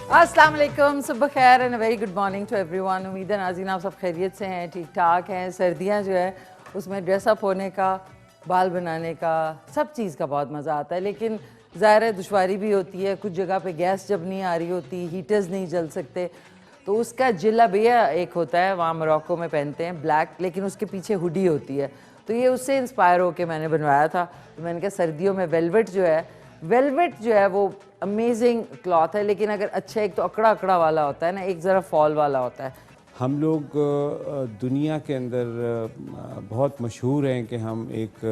अस्सलाम वालेकुम, सुबह खैर and very good morning to everyone. उम्मीद है नाज़रीन आप सब खैरियत से हैं, ठीक ठाक हैं। सर्दियां जो है उसमें ड्रेसअप होने का, बाल बनाने का, सब चीज़ का बहुत मज़ा आता है, लेकिन ज़ाहिर है दुश्वारी भी होती है। कुछ जगह पे गैस जब नहीं आ रही होती, हीटर्स नहीं जल सकते, तो उसका जिल्लाबिया एक होता है, वहाँ मोरक्को में पहनते हैं ब्लैक, लेकिन उसके पीछे हुडी होती है। तो ये उससे इंस्पायर होकर मैंने बनवाया था। तो मैंने कहा सर्दियों में वेलवेट जो है वो अमेजिंग क्लॉथ है, लेकिन अगर अच्छा एक तो अकड़ा अकड़ा वाला होता है ना, एक ज़रा फॉल वाला होता है। हम लोग दुनिया के अंदर बहुत मशहूर हैं कि हम एक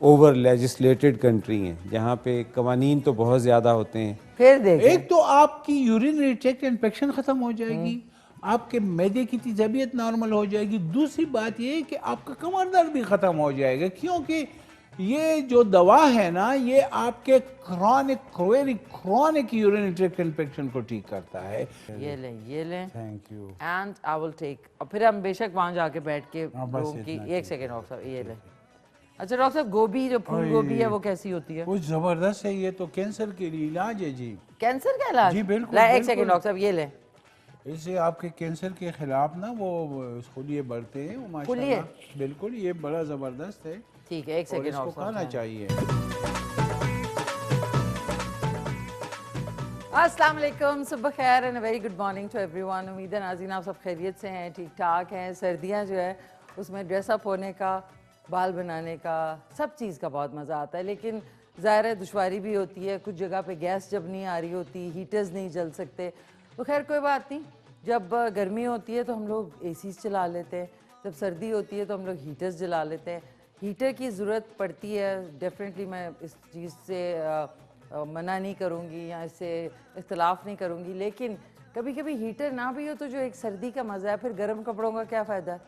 ओवर लेजिस्लेटेड कंट्री हैं, जहाँ पे कवानीन तो बहुत ज़्यादा होते हैं। फिर देखें, एक तो आपकी यूरिनरी ट्रैक्ट इन्फेक्शन खत्म हो जाएगी, आपके मैदे की तबीयत नॉर्मल हो जाएगी। दूसरी बात ये कि आपका कमर दर्द भी खत्म हो जाएगा, क्योंकि ये जो दवा है ना, ये आपके क्रॉनिक यूरिनरी ट्रैक्ट इन्फेक्शन को ठीक करता है। ये लें thank you. And I will take. और फिर हम बेशक वहाँ जाके बैठ के बस लोगों की इतना एक सेकेंड डॉक्टर साहब ये लें। अच्छा डॉक्टर साहब, गोभी जो फूल गोभी है वो कैसी होती है? वो जबरदस्त है, ये तो कैंसर के लिए इलाज है जी। कैंसर का इलाज? जी, बिल्कुल, एक बिल्कुल। सेकेंड डॉक्टर साहब ये लें। इससे आपके कैंसर के खिलाफ ना वो खुलिये बढ़ते हैं, वो माशाल्लाह। बिल्कुल, ये बड़ा जबरदस्त है। ठीक है, एक और सेकेंड इसको डॉक्टर खाना साहब। चाहिए। अस्सलाम वालेकुम, सुबह खैर and very good morning to everyone. उम्मीद है नाज़रीन आप सब खैरियत से हैं, ठीक ठाक हैं। सर्दियां जो है उसमें ड्रेसअप होने का, बाल बनाने का, सब चीज़ का बहुत मज़ा आता है, लेकिन ज़ाहिर है दुश्वारी भी होती है। कुछ जगह पे गैस जब नहीं आ रही होती, हीटर्स नहीं जल सकते, तो खैर कोई बात नहीं। जब गर्मी होती है तो हम लोग एसीज़ चला लेते हैं, जब सर्दी होती है तो हम लोग हीटर्स जला लेते हैं। हीटर की ज़रूरत पड़ती है डेफिनेटली, मैं इस चीज़ से मना नहीं करूँगी या इससे इख्तलाफ नहीं करूँगी, लेकिन कभी कभी हीटर ना भी हो तो जो एक सर्दी का मज़ा है, फिर गर्म कपड़ों का क्या फ़ायदा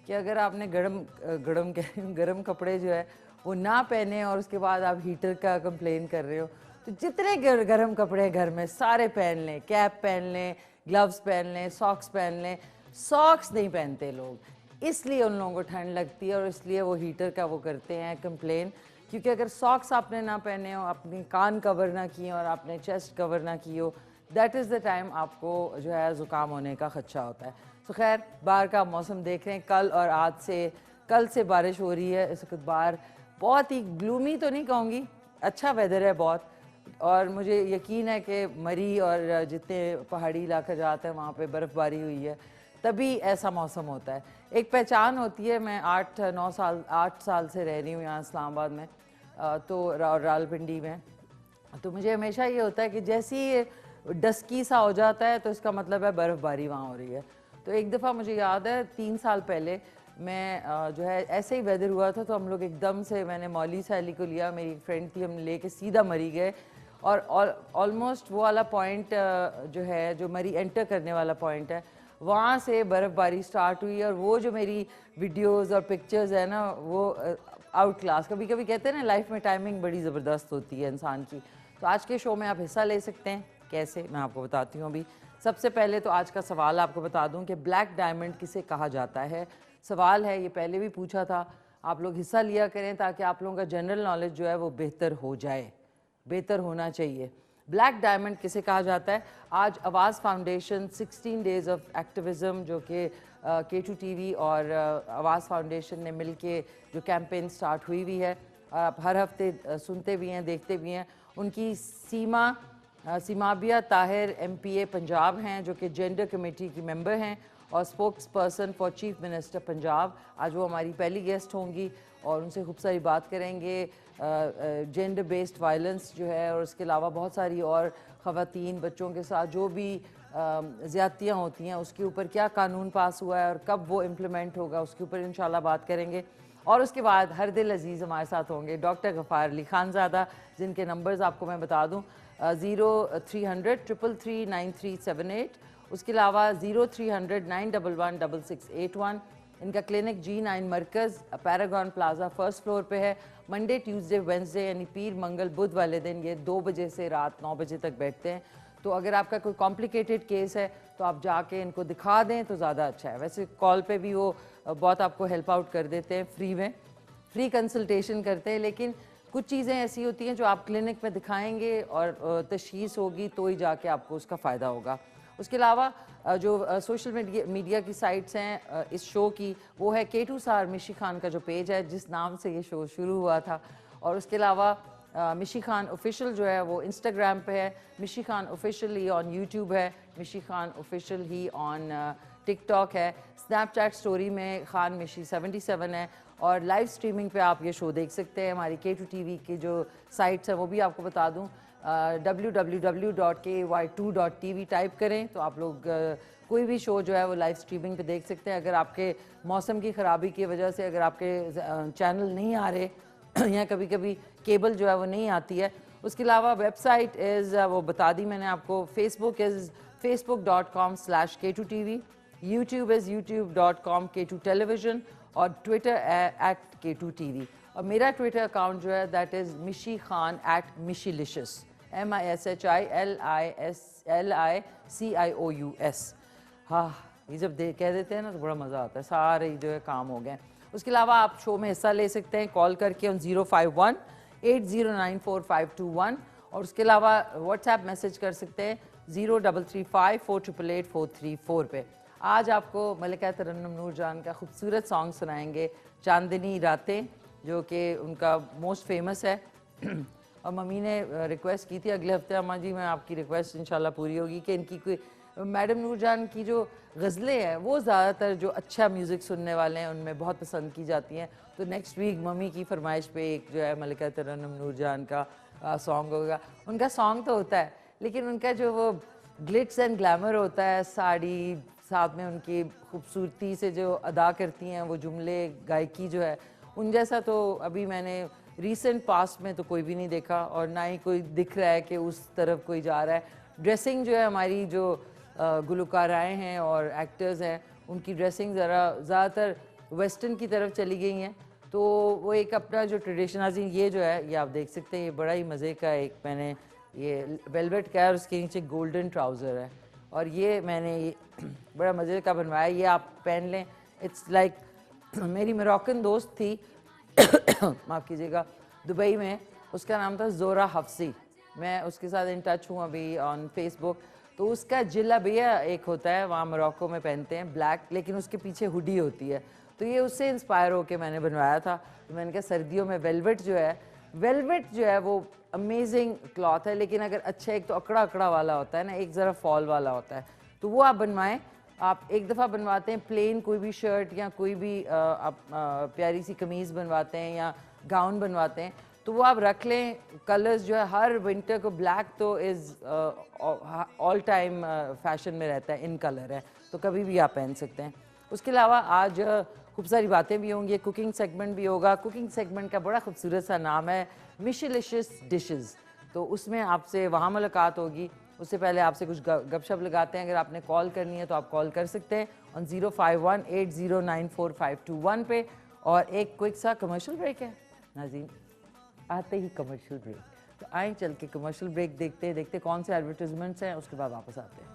कि अगर आपने गर्म कपड़े जो है वो ना पहने और उसके बाद आप हीटर का कंप्लेन कर रहे हो। तो जितने गर्म कपड़े घर में सारे पहन लें, कैप पहन लें, ग्लव्स पहन लें, सॉक्स पहन लें। सॉक्स नहीं पहनते लोग, इसलिए उन लोगों को ठंड लगती है और इसलिए वो हीटर का वो करते हैं कंप्लेन। क्योंकि अगर सॉक्स आपने ना पहने हो, अपनी कान कवर ना किए और आपने चेस्ट कवर ना की हो, दैट इज़ द टाइम आपको जो है ज़ुकाम होने का खदशा होता है। तो खैर बाहर का मौसम देख रहे हैं, कल और आज से, कल से बारिश हो रही है। इस वक्त बाहर बहुत ही ग्लूमी तो नहीं कहूँगी, अच्छा वेदर है बहुत, और मुझे यकीन है कि मरी और जितने पहाड़ी इलाके जाते हैं वहाँ पे बर्फ़बारी हुई है, तभी ऐसा मौसम होता है। एक पहचान होती है। मैं 8 साल से रह रही हूँ यहाँ इस्लामाबाद में, तो रावलपिंडी में। तो मुझे हमेशा ये होता है कि जैसे ही डस्की सा हो जाता है तो इसका मतलब है बर्फ़बारी वहाँ हो रही है। तो एक दफ़ा मुझे याद है 3 साल पहले मैं जो है ऐसे ही वेदर हुआ था, तो हम लोग एकदम से, मैंने मौली सैली को लिया, मेरी फ्रेंड थी, हम लेके सीधा मरी गए। और ऑलमोस्ट वो वाला पॉइंट जो है, जो मरी एंटर करने वाला पॉइंट है, वहाँ से बर्फ़बारी स्टार्ट हुई। और वो जो मेरी वीडियोस और पिक्चर्स है ना, वो आउट क्लास। कभी कभी कहते हैं ना लाइफ में टाइमिंग बड़ी ज़बरदस्त होती है इंसान की। तो आज के शो में आप हिस्सा ले सकते हैं। कैसे, मैं आपको बताती हूँ अभी। सबसे पहले तो आज का सवाल आपको बता दूँ कि ब्लैक डायमंड किसे कहा जाता है। सवाल है, ये पहले भी पूछा था, आप लोग हिस्सा लिया करें ताकि आप लोगों का जनरल नॉलेज जो है वो बेहतर हो जाए, बेहतर होना चाहिए। ब्लैक डायमंड किसे कहा जाता है? आज आवाज़ फाउंडेशन 16 डेज़ ऑफ एक्टिविज़म, जो कि K2 TV और आवाज़ फाउंडेशन ने मिल के जो कैंपेन स्टार्ट हुई हुई है, और आप हर हफ्ते सुनते भी हैं, देखते भी हैं। उनकी सीमाबिया ताहिर MPA पंजाब हैं, जो कि जेंडर कमेटी की मेंबर हैं और spokes person for chief minister Punjab. आज वो हमारी पहली गेस्ट होंगी और उनसे खूब सारी बात करेंगे जेंडर बेस्ड वायलेंस जो है, और उसके अलावा बहुत सारी और ख़वातीन बच्चों के साथ जो भी ज़्यादतियाँ होती हैं उसके ऊपर क्या कानून पास हुआ है और कब वो इम्प्लीमेंट होगा, उसके ऊपर इंशाल्लाह बात करेंगे। और उसके बाद हर दिल अजीज़ हमारे साथ होंगे डॉक्टर गफ़ार अली खानज़ादा, जिनके नंबर्स आपको मैं बता दूँ 0300 333 9378, उसके अलावा 0300 911 6681। इनका क्लिनिक G9 मरकज़ पैरागॉन प्लाजा फर्स्ट फ्लोर पे है। मंडे ट्यूसडे वेंसडे यानी पीर मंगल बुध वाले दिन ये 2 बजे से रात 9 बजे तक बैठते हैं। तो अगर आपका कोई कॉम्प्लिकेटेड केस है तो आप जाके इनको दिखा दें तो ज़्यादा अच्छा है। वैसे कॉल पे भी वो बहुत आपको हेल्प आउट कर देते हैं, फ्री में, फ्री कंसल्टेशन करते हैं, लेकिन कुछ चीज़ें ऐसी होती हैं जो आप क्लिनिक में दिखाएंगे और तशख़ीस होगी तो ही जाके आपको उसका फ़ायदा होगा। उसके अलावा जो सोशल मीडिया की साइट्स हैं इस शो की, वो है K2 Sar मिशी खान का जो पेज है जिस नाम से ये शो शुरू हुआ था। और उसके अलावा मिशी खान ऑफिशियल जो है वो इंस्टाग्राम पे है, मिशी Khan official he on YouTube है, मिशी Khan official he on TikTok है, स्नैपचैट स्टोरी में खान मिशी 77 है और लाइव स्ट्रीमिंग पे आप ये शो देख सकते हैं। हमारी K2 TV की जो साइट्स है वो भी आपको बता दूं, www.ky2.tv टाइप करें तो आप लोग कोई भी शो जो है वो लाइव स्ट्रीमिंग पे देख सकते हैं। अगर आपके मौसम की ख़राबी की वजह से अगर आपके चैनल नहीं आ रहे या कभी कभी केबल जो है वो नहीं आती है। उसके अलावा वेबसाइट इज़ वो बता दी मैंने आपको, Facebook is facebook.com/K2TV, YouTube is youtube.com/K2television और ट्विटर @K2TV। और मेरा ट्विटर अकाउंट जो है दैट इज़ मिशी खान @mishilicious MISHILICIOUS। हाँ, ये जब कह देते हैं ना तो बड़ा मज़ा आता है, सारे जो है काम हो गए। उसके अलावा आप शो में हिस्सा ले सकते हैं कॉल करके on 051-8094-521 और उसके अलावा व्हाट्सएप मैसेज कर सकते हैं 0335-4888-434 पे। आज आपको मलिका तरन्नुम नूरजान का खूबसूरत सॉन्ग सुनाएंगे, चांदनी रातें, जो कि उनका मोस्ट फेमस है। और मम्मी ने रिक्वेस्ट की थी अगले हफ्ते, अम्मा जी मैं आपकी रिक्वेस्ट इंशाल्लाह पूरी होगी कि इनकी कोई मैडम नूरजान की जो गज़लें हैं वो ज़्यादातर जो अच्छा म्यूज़िक सुनने वाले हैं उनमें बहुत पसंद की जाती हैं। तो नेक्स्ट वीक मम्मी की फरमाइश पे एक जो है मलिका तरन्नुम नूरजान का सॉन्ग होगा। उनका सॉन्ग तो होता है लेकिन उनका जो वो ग्लिट्स एंड ग्लैमर होता है, साड़ी साथ में उनकी खूबसूरती से जो अदा करती हैं वो जुमले, गायकी जो है उन जैसा तो अभी मैंने रीसेंट पास्ट में तो कोई भी नहीं देखा और ना ही कोई दिख रहा है कि उस तरफ कोई जा रहा है। ड्रेसिंग जो है हमारी जो गुलकाराएँ हैं और एक्टर्स हैं उनकी ड्रेसिंग ज़्यादातर वेस्टर्न की तरफ चली गई हैं, तो वो एक अपना जो ट्रेडिशन ये जो है ये आप देख सकते हैं, ये बड़ा ही मज़े का एक मैंने ये वेलवेट का है और उसके नीचे गोल्डन ट्राउज़र है और ये मैंने ये बड़ा मज़े का बनवाया, ये आप पहन लें। इट्स लाइक मेरी मोरक्कन दोस्त थी माफ़ कीजिएगा दुबई में, उसका नाम था जोरा हफ्सी, मैं उसके साथ इन टच हूँ अभी ऑन फेसबुक। तो उसका जिलाबिया एक होता है वहाँ मोरक्को में पहनते हैं ब्लैक, लेकिन उसके पीछे हुडी होती है, तो ये उससे इंस्पायर होकर मैंने बनवाया था। तो मैंने कहा सर्दियों में वेलवेट जो है वो अमेजिंग क्लॉथ है, लेकिन अगर अच्छा एक तो अकड़ा अकड़ा वाला होता है ना, एक ज़रा फॉल वाला होता है, तो वो आप बनवाएं। आप एक दफ़ा बनवाते हैं प्लेन कोई भी शर्ट या कोई भी आप प्यारी सी कमीज़ बनवाते हैं या गाउन बनवाते हैं तो वो आप रख लें। कलर्स जो है हर विंटर को ब्लैक तो इज़ ऑल टाइम फैशन में रहता है, इन कलर है, तो कभी भी आप पहन सकते हैं। उसके अलावा आज खूब सारी बातें भी होंगी, कुकिंग सेगमेंट भी होगा। कुकिंग सेगमेंट का बड़ा खूबसूरत सा नाम है मिशिलिशियस डिशेस, तो उसमें आपसे वहाँ मुलाकात होगी। उससे पहले आपसे कुछ गपशप लगाते हैं। अगर आपने कॉल करनी है तो आप कॉल कर सकते हैं ऑन 051-8094-521 पे। और एक क्विक सा कमर्शियल ब्रेक है नाज़रीन, आते ही कमर्शियल ब्रेक, तो आए चल के कमर्शियल ब्रेक देखते कौन से एडवर्टाइजमेंट्स हैं, उसके बाद वापस आते हैं।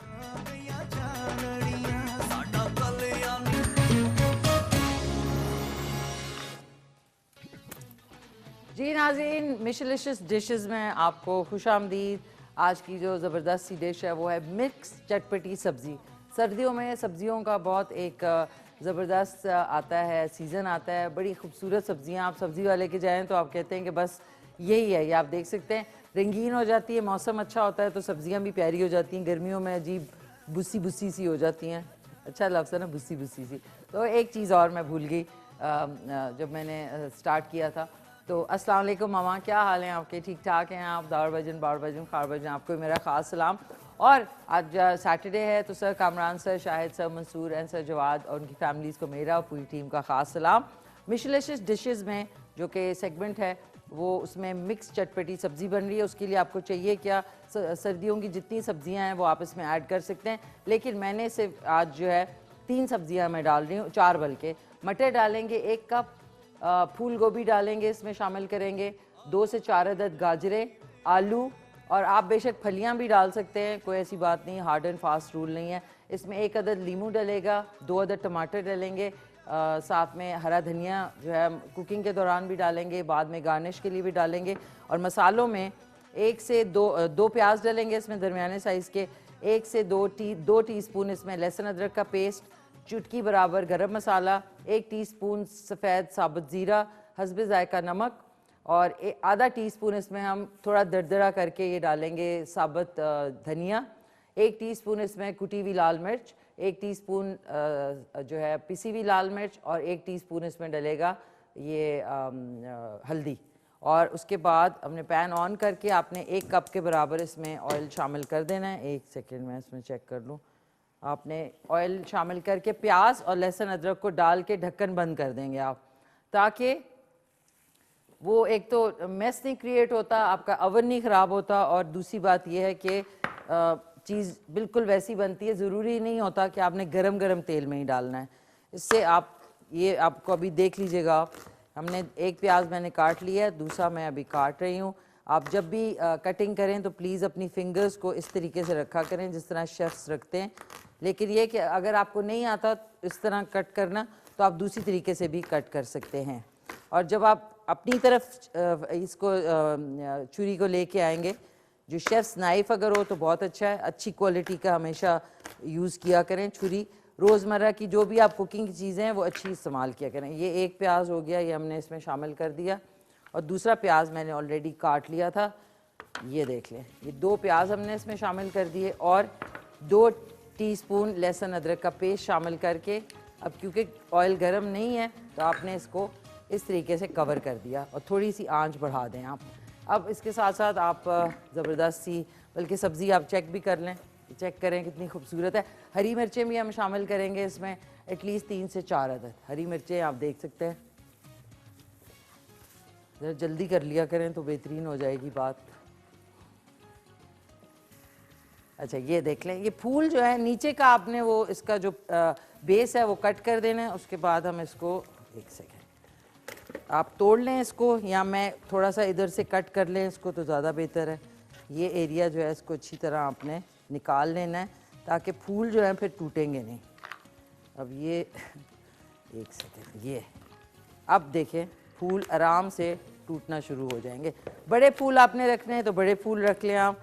जी नाज़रीन, मिशलिशियस डिशेस में आपको खुशामदीद। आज की जो ज़बरदस्त सी डिश है वो है मिक्स चटपटी सब्ज़ी। सर्दियों में सब्जियों का बहुत एक ज़बरदस्त आता है, सीज़न आता है, बड़ी खूबसूरत सब्जियां। आप सब्ज़ी वाले के जाएं तो आप कहते हैं कि बस यही है, ये आप देख सकते हैं रंगीन हो जाती है, मौसम अच्छा होता है तो सब्जियां भी प्यारी हो जाती हैं। गर्मियों में अजीब बुस्सी बुस्सी सी हो जाती हैं, अच्छा लफ्ज़ है ना बुस्सी बुस्सी सी। तो एक चीज़ और मैं भूल गई जब मैंने स्टार्ट किया था। तो अस्सलाम वालेकुम मामा, क्या हाल है आपके? ठीक ठाक हैं आप? दार बजन बार बजन खार बजन, आपको मेरा ख़ास सलाम। और आज सैटरडे है तो sir Kamran sir, Shahid sir, Mansoor and sir Jawad और उनकी फैमिलीज़ को मेरा और पूरी टीम का ख़ास सलाम। मिशलिशियस डिशेज़ में जो कि सेगमेंट है वो उसमें मिक्स चटपटी सब्ज़ी बन रही है। उसके लिए आपको चाहिए क्या, सर्दियों की जितनी सब्ज़ियाँ हैं वो आप इसमें ऐड कर सकते हैं, लेकिन मैंने सिर्फ आज जो है 3 सब्ज़ियाँ मैं डाल रही हूँ, 4 बल्कि। मटर डालेंगे 1 कप, फूल गोभी डालेंगे, इसमें शामिल करेंगे 2 से 4 अदद गाजरें, आलू, और आप बेशक फलियां भी डाल सकते हैं, कोई ऐसी बात नहीं, हार्ड एंड फास्ट रूल नहीं है। इसमें 1 अदद लीमू डलेगा, 2 अदद टमाटर डलेंगे, साथ में हरा धनिया जो है कुकिंग के दौरान भी डालेंगे, बाद में गार्निश के लिए भी डालेंगे। और मसालों में 1 से 2 प्याज डालेंगे इसमें दरमियाने साइज़ के, 1 से 2 टीस्पून इसमें लहसुन अदरक का पेस्ट, चुटकी बराबर गरम मसाला, 1 टीस्पून सफ़ेद साबुत ज़ीरा, हस्बे ज़ायका नमक, और आधा टीस्पून इसमें हम थोड़ा दरदरा करके ये डालेंगे साबुत धनिया, 1 टीस्पून इसमें कुटी हुई लाल मिर्च, 1 टीस्पून जो है पिसी हुई लाल मिर्च, और 1 टीस्पून इसमें डलेगा ये हल्दी। और उसके बाद हमने पैन ऑन करके आपने 1 कप के बराबर इसमें ऑयल शामिल कर देना है। 1 सेकेंड में इसमें चेक कर लूँ। आपने ऑयल शामिल करके प्याज और लहसुन अदरक को डाल के ढक्कन बंद कर देंगे आप, ताकि वो एक तो मेस नहीं क्रिएट होता, आपका अवन नहीं ख़राब होता, और दूसरी बात यह है कि चीज़ बिल्कुल वैसी बनती है। ज़रूरी नहीं होता कि आपने गरम गरम तेल में ही डालना है। इससे आप ये आपको अभी देख लीजिएगा आप, हमने 1 प्याज मैंने काट लिया है, दूसरा मैं अभी काट रही हूँ। आप जब भी कटिंग करें तो प्लीज़ अपनी फिंगर्स को इस तरीके से रखा करें जिस तरह शेफ्स रखते हैं। लेकिन ये कि अगर आपको नहीं आता इस तरह कट करना तो आप दूसरी तरीके से भी कट कर सकते हैं। और जब आप अपनी तरफ इसको छुरी को लेके आएंगे, जो शेफ्स नाइफ़ अगर हो तो बहुत अच्छा है, अच्छी क्वालिटी का हमेशा यूज़ किया करें छुरी। रोज़मर्रा की जो भी आप कुकिंग की चीज़ें हैं वो अच्छी इस्तेमाल किया करें। ये 1 प्याज हो गया, ये हमने इसमें शामिल कर दिया, और दूसरा प्याज मैंने ऑलरेडी काट लिया था, ये देख लें। ये 2 प्याज हमने इसमें शामिल कर दिए, और 2 टीस्पून लहसुन अदरक का पेस्ट शामिल करके, अब क्योंकि ऑयल गर्म नहीं है तो आपने इसको इस तरीके से कवर कर दिया, और थोड़ी सी आंच बढ़ा दें आप। अब इसके साथ साथ आप ज़बरदस्त सी, बल्कि सब्ज़ी आप चेक भी कर लें, चेक करें कितनी खूबसूरत है। हरी मिर्चें भी हम शामिल करेंगे इसमें, एटलीस्ट 3 से 4 अदद हरी मिर्चें आप देख सकते हैं। ज़रा जल्दी कर लिया करें तो बेहतरीन हो जाएगी बात। अच्छा, ये देख लें, ये फूल जो है नीचे का आपने वो इसका जो बेस है वो कट कर देना है। उसके बाद हम इसको 1 सेकेंड आप तोड़ लें इसको, या मैं थोड़ा सा इधर से कट कर लें इसको तो ज़्यादा बेहतर है। ये एरिया जो है इसको अच्छी तरह आपने निकाल लेना है ताकि फूल जो है फिर टूटेंगे नहीं। अब ये 1 सेकेंड, ये अब देखें फूल आराम से टूटना शुरू हो जाएंगे। बड़े फूल आपने रखने हैं तो बड़े फूल रख लें आप,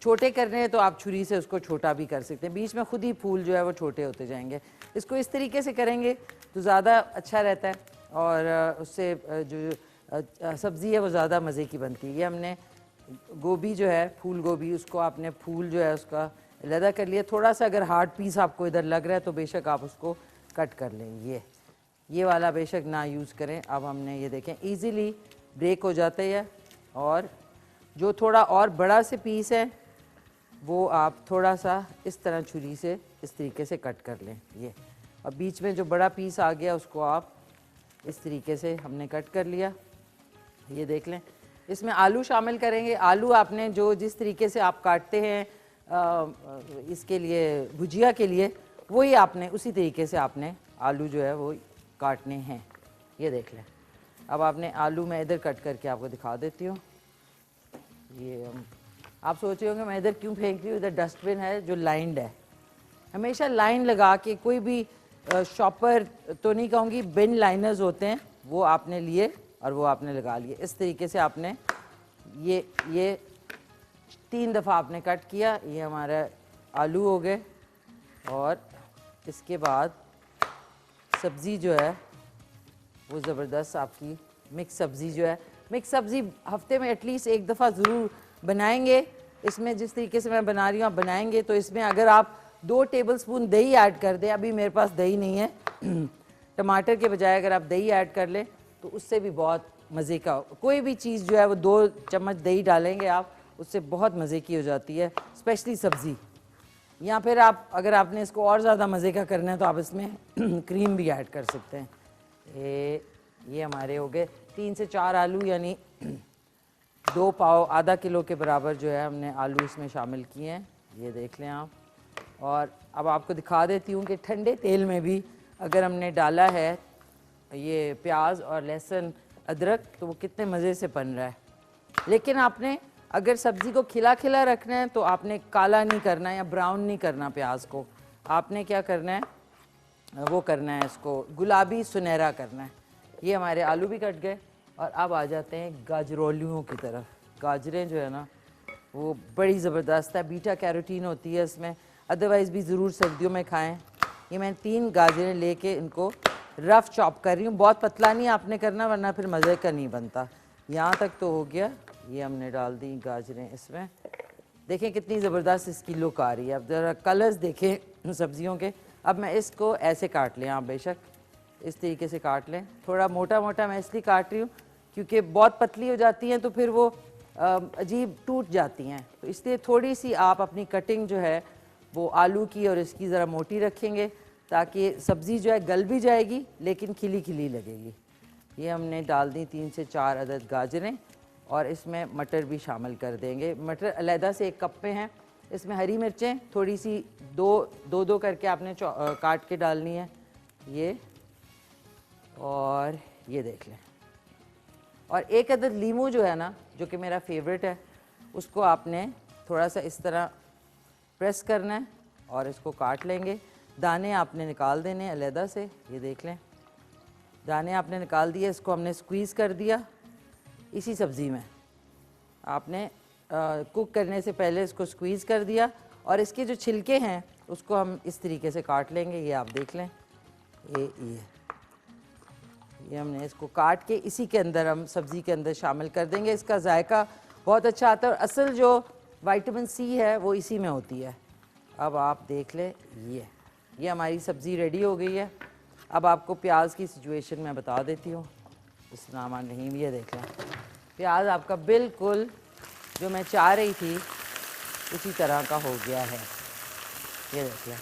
छोटे करने हैं तो आप छुरी से उसको छोटा भी कर सकते हैं। बीच में खुद ही फूल जो है वो छोटे होते जाएंगे। इसको इस तरीके से करेंगे तो ज़्यादा अच्छा रहता है, और उससे जो सब्ज़ी है वो ज़्यादा मज़े की बनती है। ये हमने गोभी जो है, फूल गोभी, उसको आपने फूल जो है उसका अलहदा कर लिया। थोड़ा सा अगर हार्ड पीस आपको इधर लग रहा है तो बेशक आप उसको कट कर लें। ये वाला बेशक ना यूज़ करें। अब हमने ये देखें ईज़िली ब्रेक हो जाते हैं, और जो थोड़ा और बड़ा से पीस है वो आप थोड़ा सा इस तरह छुरी से इस तरीके से कट कर लें। ये अब बीच में जो बड़ा पीस आ गया उसको आप इस तरीके से हमने कट कर लिया। ये देख लें, इसमें आलू शामिल करेंगे। आलू आपने जो जिस तरीके से आप काटते हैं इसके लिए भुजिया के लिए, वही आपने उसी तरीके से आपने आलू जो है वो काटने हैं। ये देख लें। अब आपने आलू मैं इधर कट करके आपको दिखा देती हूँ। ये आप सोच रहे होंगे मैं इधर क्यों फेंक रही हूँ, इधर डस्टबिन है जो लाइंड है। हमेशा लाइन लगा के, कोई भी शॉपर तो नहीं कहूँगी, बिन लाइनर्स होते हैं वो आपने लिए और वो आपने लगा लिए। इस तरीके से आपने ये 3 दफ़ा आपने कट किया। ये हमारा आलू हो गए, और इसके बाद सब्ज़ी जो है वो ज़बरदस्त आपकी मिक्स सब्ज़ी जो है, मिक्स सब्ज़ी हफ्ते में एटलीस्ट 1 दफ़ा ज़रूर बनाएंगे। इसमें जिस तरीके से मैं बना रही हूँ आप बनाएंगे तो इसमें अगर आप 2 टेबलस्पून दही ऐड कर दें, अभी मेरे पास दही नहीं है टमाटर के बजाय अगर आप दही ऐड कर लें तो उससे भी बहुत मज़े का, कोई भी चीज़ जो है वो 2 चम्मच दही डालेंगे आप, उससे बहुत मज़े की हो जाती है, स्पेशली सब्ज़ी। या फिर आप अगर आपने इसको और ज़्यादा मज़े का करना है तो आप इसमें क्रीम भी ऐड कर सकते हैं। ये हमारे हो गए 3 से 4 आलू, यानी 2 पाव, आधा किलो के बराबर जो है हमने आलू इसमें शामिल किए हैं। ये देख लें आप। और अब आपको दिखा देती हूँ कि ठंडे तेल में भी अगर हमने डाला है ये प्याज और लहसुन अदरक तो वो कितने मज़े से बन रहा है। लेकिन आपने अगर सब्ज़ी को खिला खिला रखना है तो आपने काला नहीं करना या ब्राउन नहीं करना प्याज को। आपने क्या करना है, वो करना है, इसको गुलाबी सुनहरा करना है। ये हमारे आलू भी कट गए और अब आ जाते हैं गाजरोलियों की तरफ। गाजरें जो है ना वो बड़ी ज़बरदस्त है, बीटा कैरोटीन होती है इसमें, अदरवाइज़ भी ज़रूर सर्दियों में खाएं। ये मैं 3 गाजरें लेके इनको रफ़ चॉप कर रही हूँ, बहुत पतला नहीं आपने करना वरना फिर मज़े का नहीं बनता। यहाँ तक तो हो गया। ये हमने डाल दी गाजरें इसमें, देखें कितनी ज़बरदस्त इसकी लुक आ रही है। अब ज़रा कलर्स देखें सब्ज़ियों के। अब मैं इसको ऐसे काट लें, आप बेशक इस तरीके से काट लें। थोड़ा मोटा मोटा मैं इसलिए काट रही हूँ क्योंकि बहुत पतली हो जाती हैं तो फिर वो अजीब टूट जाती हैं, तो इसलिए थोड़ी सी आप अपनी कटिंग जो है वो आलू की और इसकी ज़रा मोटी रखेंगे ताकि सब्ज़ी जो है गल भी जाएगी लेकिन खिली खिली लगेगी। ये हमने डाल दी 3 से 4 अदद गाजरें और इसमें मटर भी शामिल कर देंगे। मटर अलहदा से 1 कप में है। इसमें हरी मिर्चें थोड़ी सी दो करके आपने काट के डालनी है, ये और ये देख लें। और 1 अदद लीमू जो है ना, जो कि मेरा फेवरेट है, उसको आपने थोड़ा सा इस तरह प्रेस करना है और इसको काट लेंगे। दाने आपने निकाल देने अलहदा से, ये देख लें दाने आपने निकाल दिए। इसको हमने स्क्वीज़ कर दिया इसी सब्ज़ी में, आपने कुक करने से पहले इसको स्क्वीज़ कर दिया। और इसके जो छिलके हैं उसको हम इस तरीके से काट लेंगे, ये आप देख लें। ये हमने इसको काट के इसी के अंदर हम सब्ज़ी के अंदर शामिल कर देंगे। इसका जायका बहुत अच्छा आता है और असल जो विटामिन सी है वो इसी में होती है। अब आप देख लें, ये हमारी सब्ज़ी रेडी हो गई है। अब आपको प्याज की सिचुएशन मैं बता देती हूँ। बिस्मिल्लाह रहीम, ये देख लें प्याज आपका बिल्कुल जो मैं चाह रही थी उसी तरह का हो गया है, ये देख लें।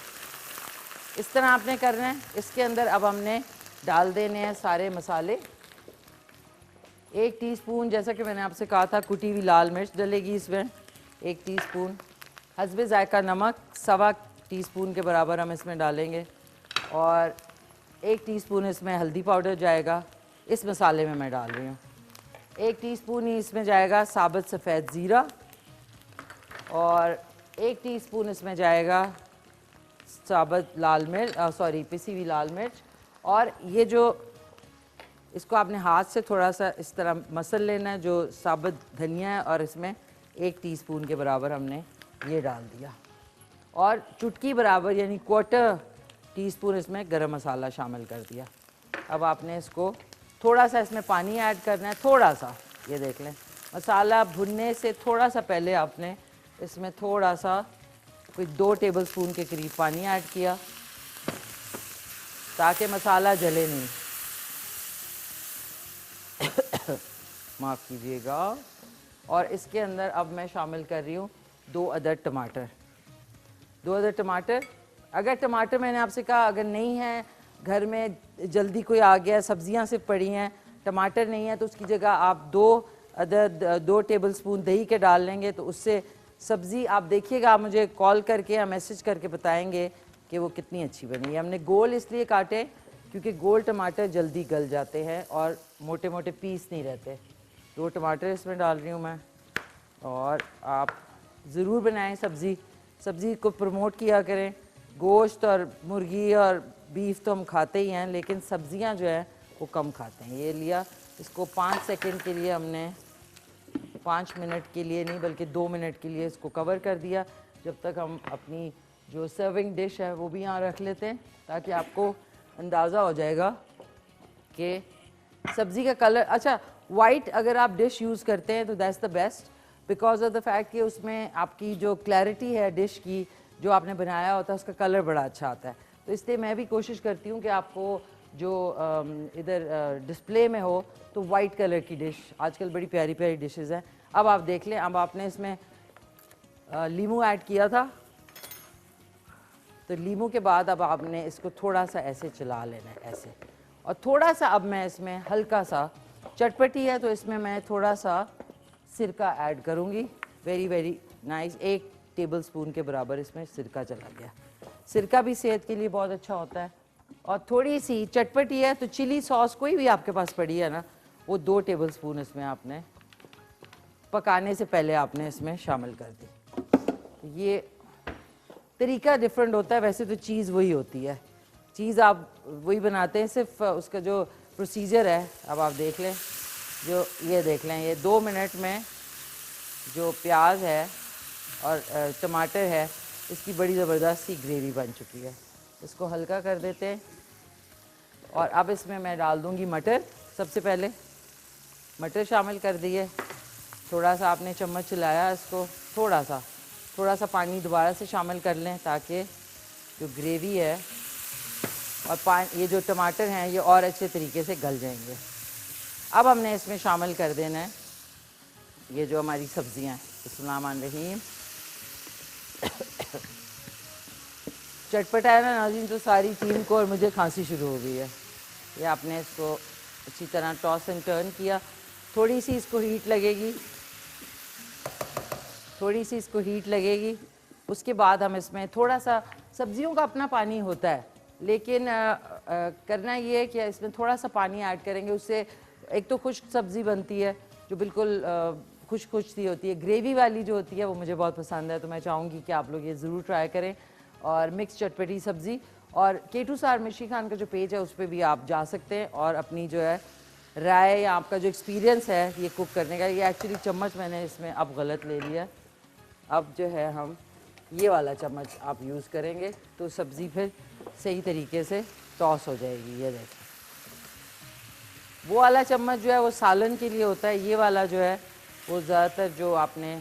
इस तरह आपने करना है। इसके अंदर अब हमने डाल देने हैं सारे मसाले। 1 टीस्पून जैसा कि मैंने आपसे कहा था कुटी हुई लाल मिर्च डलेगी इसमें, 1 टीस्पून। हस्बे जायका नमक 1.25 टीस्पून के बराबर हम इसमें डालेंगे और 1 टीस्पून इसमें हल्दी पाउडर जाएगा, इस मसाले में मैं डाल रही हूँ। 1 टीस्पून ही इसमें जाएगा साबुत सफ़ेद ज़ीरा और 1 टीस्पून इसमें जाएगा साबुत लाल मिर्च, पिसी हुई लाल मिर्च। और ये जो इसको आपने हाथ से थोड़ा सा इस तरह मसल लेना है, जो साबुत धनिया है, और इसमें 1 टीस्पून के बराबर हमने ये डाल दिया और चुटकी बराबर यानी 1/4 टीस्पून इसमें गरम मसाला शामिल कर दिया। अब आपने इसको थोड़ा सा इसमें पानी ऐड करना है, थोड़ा सा, ये देख लें। मसाला भुनने से थोड़ा सा पहले आपने इसमें थोड़ा सा कोई 2 टेबलस्पून के करीब पानी ऐड किया ताकि मसाला जले नहीं। माफ़ कीजिएगा। और इसके अंदर अब मैं शामिल कर रही हूँ 2 अदद टमाटर। 2 अदद टमाटर, अगर टमाटर मैंने आपसे कहा अगर नहीं है घर में, जल्दी कोई आ गया, सब्जियां सिर्फ पड़ी हैं, टमाटर नहीं है, तो उसकी जगह आप 2 टेबलस्पून दही के डाल लेंगे तो उससे सब्ज़ी आप देखिएगा, आप मुझे कॉल करके या मैसेज करके बताएंगे कि वो कितनी अच्छी बनी है। हमने गोल इसलिए काटे क्योंकि गोल टमाटर जल्दी गल जाते हैं और मोटे मोटे पीस नहीं रहते। 2 टमाटर इसमें डाल रही हूँ मैं। और आप ज़रूर बनाएं सब्ज़ी को प्रमोट किया करें। गोश्त और मुर्गी और बीफ तो हम खाते ही हैं, लेकिन सब्ज़ियाँ जो है वो कम खाते हैं। ये लिया, इसको 5 सेकंड के लिए हमने, 5 मिनट के लिए नहीं बल्कि 2 मिनट के लिए इसको कवर कर दिया, जब तक हम अपनी जो सर्विंग डिश है वो भी यहाँ रख लेते हैं ताकि आपको अंदाज़ा हो जाएगा कि सब्ज़ी का कलर। अच्छा, वाइट अगर आप डिश यूज़ करते हैं तो that's the best, because of the fact कि उसमें आपकी जो क्लैरिटी है डिश की, जो आपने बनाया होता है उसका कलर बड़ा अच्छा आता है। तो इसलिए मैं भी कोशिश करती हूँ कि आपको जो इधर डिस्प्ले में हो तो वाइट कलर की डिश, आजकल बड़ी प्यारी प्यारी डिशेस हैं। अब आप देख लें, अब आपने इसमें लीमू ऐड किया था, तो लीमू के बाद अब आपने इसको थोड़ा सा ऐसे चला लेना है, ऐसे। और थोड़ा सा अब मैं इसमें हल्का सा, चटपटी है तो इसमें मैं थोड़ा सा सिरका ऐड करूँगी। वेरी वेरी नाइस, 1 टेबलस्पून के बराबर इसमें सिरका चला गया। सिरका भी सेहत के लिए बहुत अच्छा होता है। और थोड़ी सी चटपटी है तो चिली सॉस कोई भी आपके पास पड़ी है ना, वो 2 टेबलस्पून इसमें आपने पकाने से पहले आपने इसमें शामिल कर दी। ये तरीका डिफरेंट होता है, वैसे तो चीज़ वही होती है। चीज़ आप वही बनाते हैं, सिर्फ उसका जो प्रोसीजर है अब आप देख लें, जो ये देख लें, ये 2 मिनट में जो प्याज है और टमाटर है, इसकी बड़ी ज़बरदस्त सी ग्रेवी बन चुकी है। इसको हल्का कर देते हैं और अब इसमें मैं डाल दूँगी मटर। सबसे पहले मटर शामिल कर दिए, थोड़ा सा आपने चम्मच चलाया इसको, थोड़ा सा पानी दोबारा से शामिल कर लें ताकि जो ग्रेवी है और ये जो टमाटर हैं ये और अच्छे तरीके से गल जाएंगे। अब हमने इसमें शामिल कर देना है ये जो हमारी सब्जियां हैं। बिस्मिल्लाहिर्रहमानिर्रहीम। चटपटा है ना नाज़रीन, तो सारी टीम को और मुझे खांसी शुरू हो गई है। ये आपने इसको अच्छी तरह टॉस एंड टर्न किया, थोड़ी सी इसको हीट लगेगी, उसके बाद हम इसमें थोड़ा सा, सब्जियों का अपना पानी होता है, लेकिन करना ये है कि इसमें थोड़ा सा पानी ऐड करेंगे, उससे एक तो खुश्क सब्ज़ी बनती है जो बिल्कुल खुश्क सी होती है। ग्रेवी वाली जो होती है वो मुझे बहुत पसंद है, तो मैं चाहूँगी कि आप लोग ये ज़रूर ट्राई करें। और मिक्स चटपटी सब्ज़ी, और K2 स्टार मिर्ची खान का जो पेज है उस पर भी आप जा सकते हैं और अपनी जो है राय या आपका जो एक्सपीरियंस है ये कुक करने का, ये एक्चुअली चम्मच मैंने इसमें अब गलत ले लिया, अब जो है हम ये वाला चम्मच आप यूज़ करेंगे तो सब्ज़ी फिर सही तरीके से टॉस हो जाएगी। ये देखें, वो वाला चम्मच जो है वो सालन के लिए होता है, ये वाला जो है वो ज़्यादातर जो आपने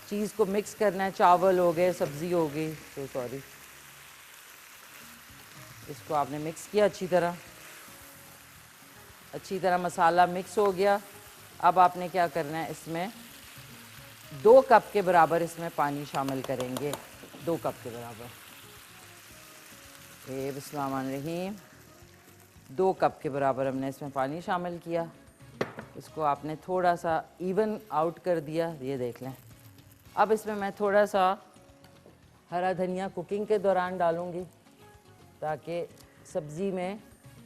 चीज़ को मिक्स करना है, चावल हो गए, सब्ज़ी हो गई, तो सॉरी, इसको आपने मिक्स किया अच्छी तरह मसाला मिक्स हो गया। अब आपने क्या करना है, इसमें 2 कप के बराबर इसमें पानी शामिल करेंगे, 2 कप के बराबर। बिस्मिल्लाहिर्रहमानिर्रहीम, 2 कप के बराबर हमने इसमें पानी शामिल किया, इसको आपने थोड़ा सा इवन आउट कर दिया, ये देख लें। अब इसमें मैं थोड़ा सा हरा धनिया कुकिंग के दौरान डालूँगी ताकि सब्ज़ी में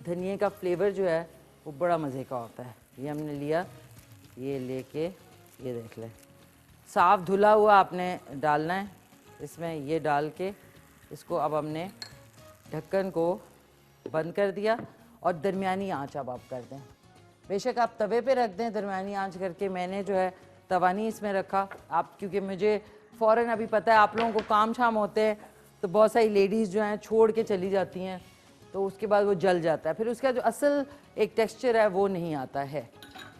धनिए का फ्लेवर जो है वो बड़ा मज़े का होता है। ये हमने लिया, ये लेके ये देख लें, साफ़ धुला हुआ आपने डालना है इसमें, ये डाल के इसको अब हमने ढक्कन को बंद कर दिया और दरमियानी आंच अब आप कर दें। बेशक आप तवे पे रख दें दरमियानी आंच करके, मैंने जो है तवा नहीं इसमें रखा आप, क्योंकि मुझे फ़ौरन अभी पता है आप लोगों को काम शाम होते हैं तो बहुत सारी लेडीज़ जो हैं छोड़ के चली जाती हैं, तो उसके बाद वो जल जाता है, फिर उसका जो असल एक टेक्सचर है वो नहीं आता है।